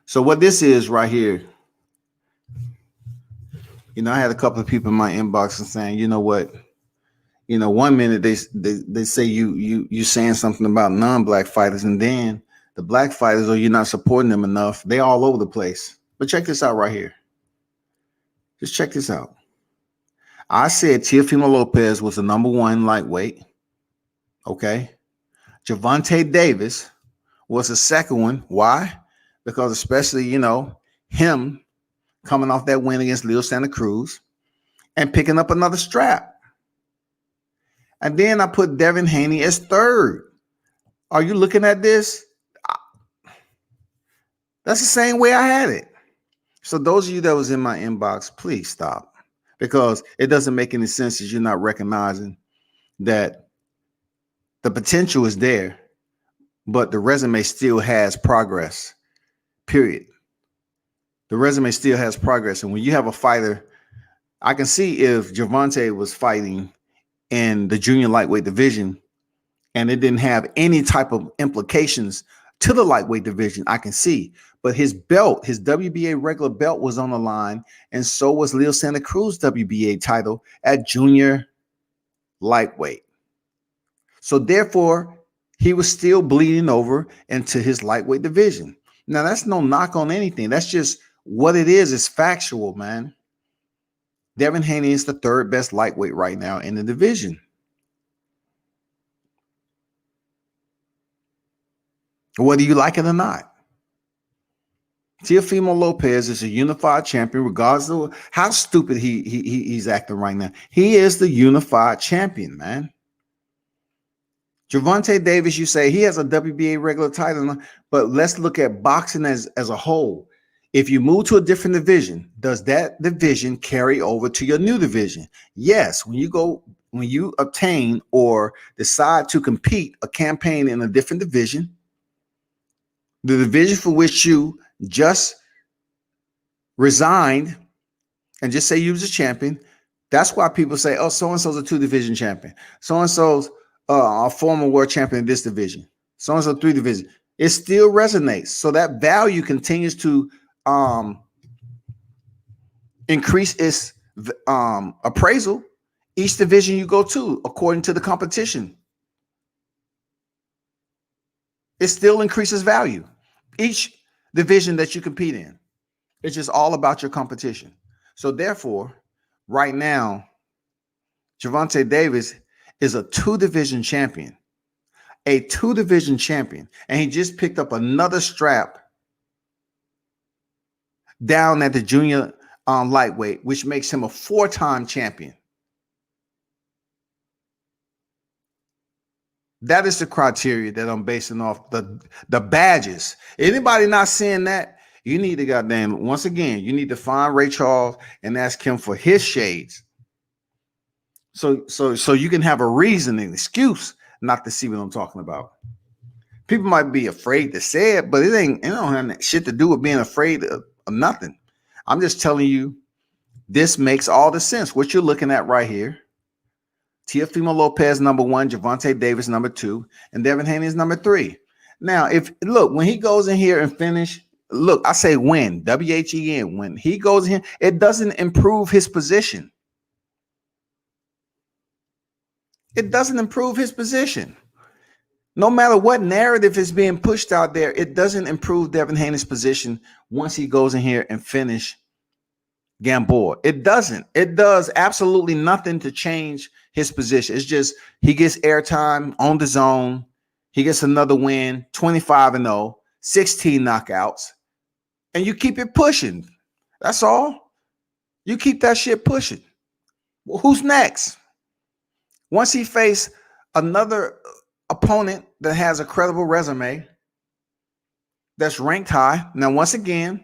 So what this is right here, you know, I had a couple of people in my inbox and saying, you know what, One minute they say you saying something about non-black fighters, and then the black fighters, or you're not supporting them enough. They all over the place. But check this out right here. Just check this out. I said Teofimo Lopez was the number one lightweight. Okay. Gervonta Davis was the second one. Why? Because especially, him coming off that win against Leo Santa Cruz and picking up another strap. And then I put Devin Haney as third. Are you looking at this? That's the same way I had it. So those of you that was in my inbox, please stop, because it doesn't make any sense as you're not recognizing that the potential is there, but the resume still has progress, period. The resume still has progress. And when you have a fighter, I can see if Gervonta was fighting in the junior lightweight division and it didn't have any type of implications to the lightweight division, I can see. But his belt, his WBA regular belt was on the line, and so was Leo Santa Cruz WBA title at junior lightweight. So therefore, he was still bleeding over into his lightweight division. Now, that's no knock on anything. That's just what it is. It's factual, man. Devin Haney is the third best lightweight right now in the division. Whether you like it or not. Teofimo Lopez is a unified champion, regardless of how stupid he's acting right now. He is the unified champion, man. Gervonta Davis, you say he has a WBA regular title, but let's look at boxing as a whole. If you move to a different division, does that division carry over to your new division? Yes. When you obtain or decide to compete a campaign in a different division, the division for which you just resigned, and just say you was a champion, that's why people say, oh, so-and-so's a 2-division champion. So-and-so's a former world champion in this division. So-and-so 3 division. It still resonates. So that value continues to increase its appraisal each division you go to, according to the competition. It still increases value. Each division that you compete in. It's just all about your competition. So therefore, right now, Gervonta Davis is a 2-division champion. A 2-division champion. And he just picked up another strap down at the junior lightweight, which makes him a 4-time champion. That is the criteria that I'm basing off the badges. Anybody not seeing that, you need to once again, you need to find Ray Charles and ask him for his shades. So you can have a reason, an excuse not to see what I'm talking about. People might be afraid to say it, but it don't have shit to do with being afraid of nothing. I'm just telling you, this makes all the sense. What you're looking at right here. Teofimo Lopez, number 1, Gervonta Davis, number 2, and Devin Haney is number 3. Now, when he goes in here and finish, I say win, W-H-E-N, when he goes in, it doesn't improve his position. It doesn't improve his position. No matter what narrative is being pushed out there, it doesn't improve Devin Haney's position once he goes in here and finish Gamboa. It doesn't. It does absolutely nothing to change his position. It's just he gets airtime on the zone. He gets another win, 25-0, 16 knockouts, and you keep it pushing. That's all. You keep that shit pushing. Well, who's next? Once he faces another opponent that has a credible resume, that's ranked high. Now, once again,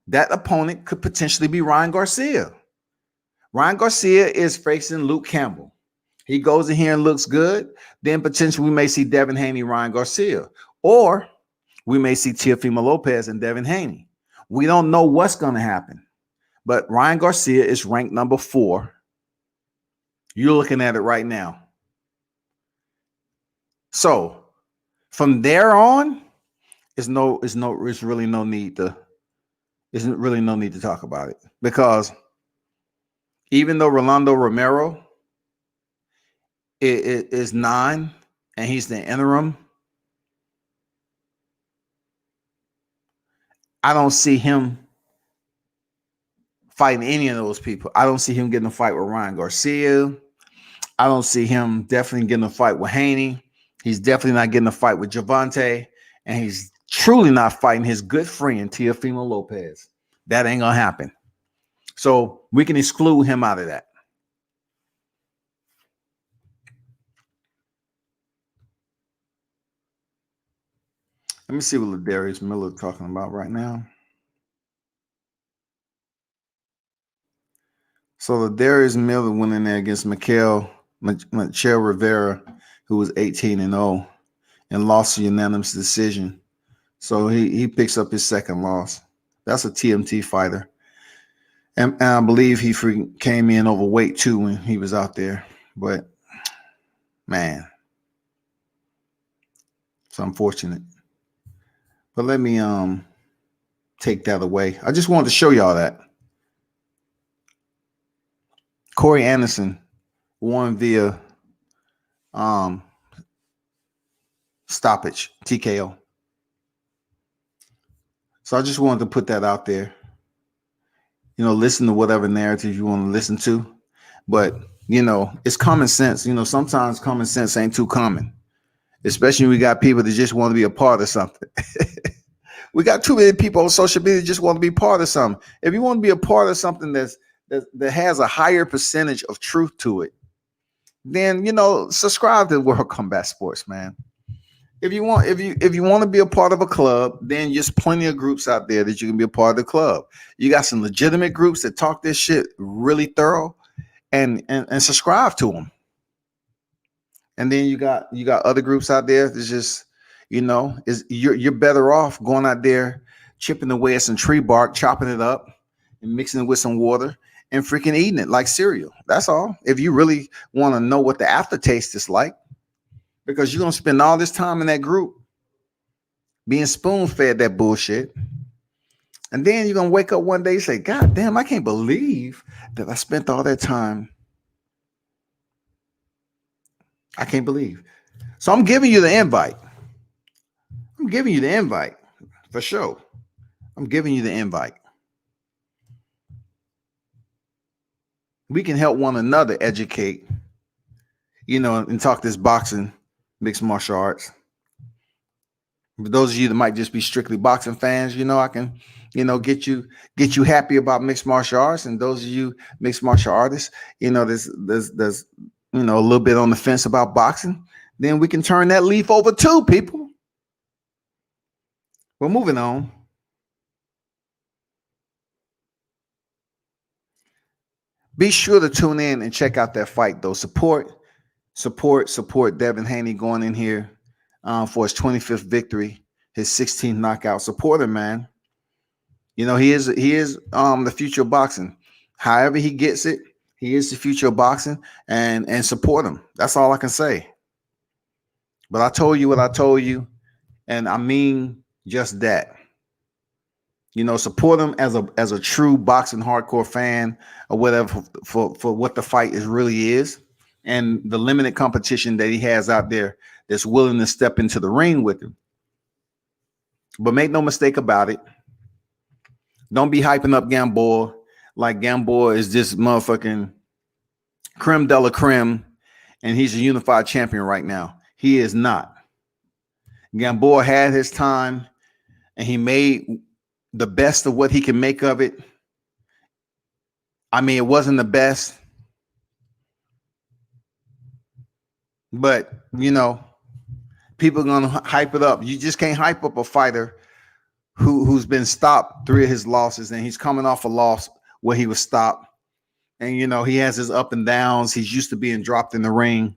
that opponent could potentially be Ryan Garcia. Ryan Garcia is facing Luke Campbell. He goes in here and looks good. Then potentially we may see Devin Haney, Ryan Garcia. Or we may see Teofimo Lopez and Devin Haney. We don't know what's going to happen. But Ryan Garcia is ranked number 4. You're looking at it right now. So from there on, there's really no need to talk about it, because even though Rolando Romero is 9 and he's the interim, I don't see him fighting any of those people. I don't see him getting a fight with Ryan Garcia. I don't see him definitely getting a fight with Haney. He's definitely not getting a fight with Javante. And he's truly not fighting his good friend, Teofimo Lopez. That ain't going to happen. So we can exclude him out of that. Let me see what Ladarius Miller is talking about right now. So Ladarius Miller went in there against Michel Rivera, who was 18-0, and lost a unanimous decision. So he picks up his second loss. That's a TMT fighter. And I believe he came in overweight too when he was out there. But, man, it's unfortunate. But let me take that away. I just wanted to show y'all that. Corey Anderson won via stoppage, TKO. So I just wanted to put that out there. You know, listen to whatever narrative you want to listen to. But, you know, it's common sense. You know, sometimes common sense ain't too common. Especially when we got people that just want to be a part of something. We got too many people on social media that just want to be part of something. If you want to be a part of something that has a higher percentage of truth to it, then, you know, subscribe to World Combat Sports, man. If you want to be a part of a club, then there's plenty of groups out there that you can be a part of the club. You got some legitimate groups that talk this shit really thorough, and subscribe to them. And then you got other groups out there that's just, you know, you're better off going out there, chipping away at some tree bark, chopping it up, and mixing it with some water and freaking eating it like cereal. That's all. If you really want to know what the aftertaste is like, because you're gonna spend all this time in that group being spoon-fed that bullshit. And then you're gonna wake up one day and say, God damn, I can't believe that I spent all that time. I can't believe. So I'm giving you the invite. I'm giving you the invite for sure. I'm giving you the invite. We can help one another educate, you know, and talk this boxing, mixed martial arts. For those of you that might just be strictly boxing fans, you know, I can, you know, get you happy about mixed martial arts. And those of you mixed martial artists, you know, there's you know, a little bit on the fence about boxing. Then we can turn that leaf over too, people. We're moving on. Be sure to tune in and check out that fight, though. Support Devin Haney going in here for his 25th victory, his 16th knockout. Support him, man. You know, he is the future of boxing. However he gets it, he is the future of boxing, and support him. That's all I can say. But I told you what I told you, and I mean just that. You know, support him as a true boxing hardcore fan or whatever for what the fight really is, and the limited competition that he has out there that's willing to step into the ring with him. But make no mistake about it. Don't be hyping up Gamboa like Gamboa is this motherfucking creme de la creme and he's a unified champion right now. He is not. Gamboa had his time and he made the best of what he can make of it. I mean, it wasn't the best, but, you know, people are going to hype it up. You just can't hype up a fighter who's been stopped 3 of his losses, and he's coming off a loss where he was stopped. And, you know, he has his up and downs. He's used to being dropped in the ring.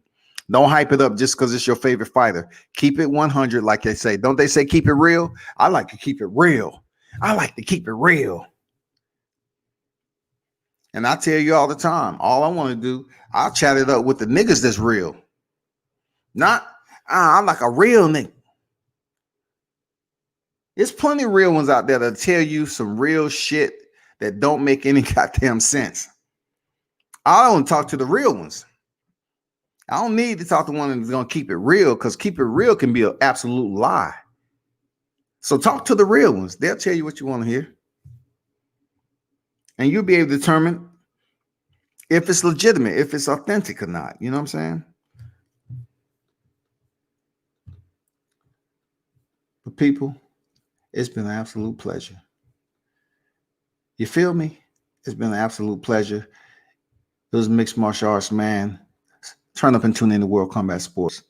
Don't hype it up just because it's your favorite fighter. Keep it 100, like they say. Don't they say keep it real? I like to keep it real. I like to keep it real. And I tell you all the time, all I want to do, I'll chat it up with the niggas that's real. Not, I'm like a real nigga. There's plenty of real ones out there that tell you some real shit that don't make any goddamn sense. I don't talk to the real ones. I don't need to talk to one that's gonna keep it real, because keep it real can be an absolute lie. So talk to the real ones. They'll tell you what you want to hear. And you'll be able to determine if it's legitimate, if it's authentic or not. You know what I'm saying? But people, it's been an absolute pleasure. You feel me? It's been an absolute pleasure. It was Mixed Martial Arts Man. Turn up and tune in to World Combat Sports.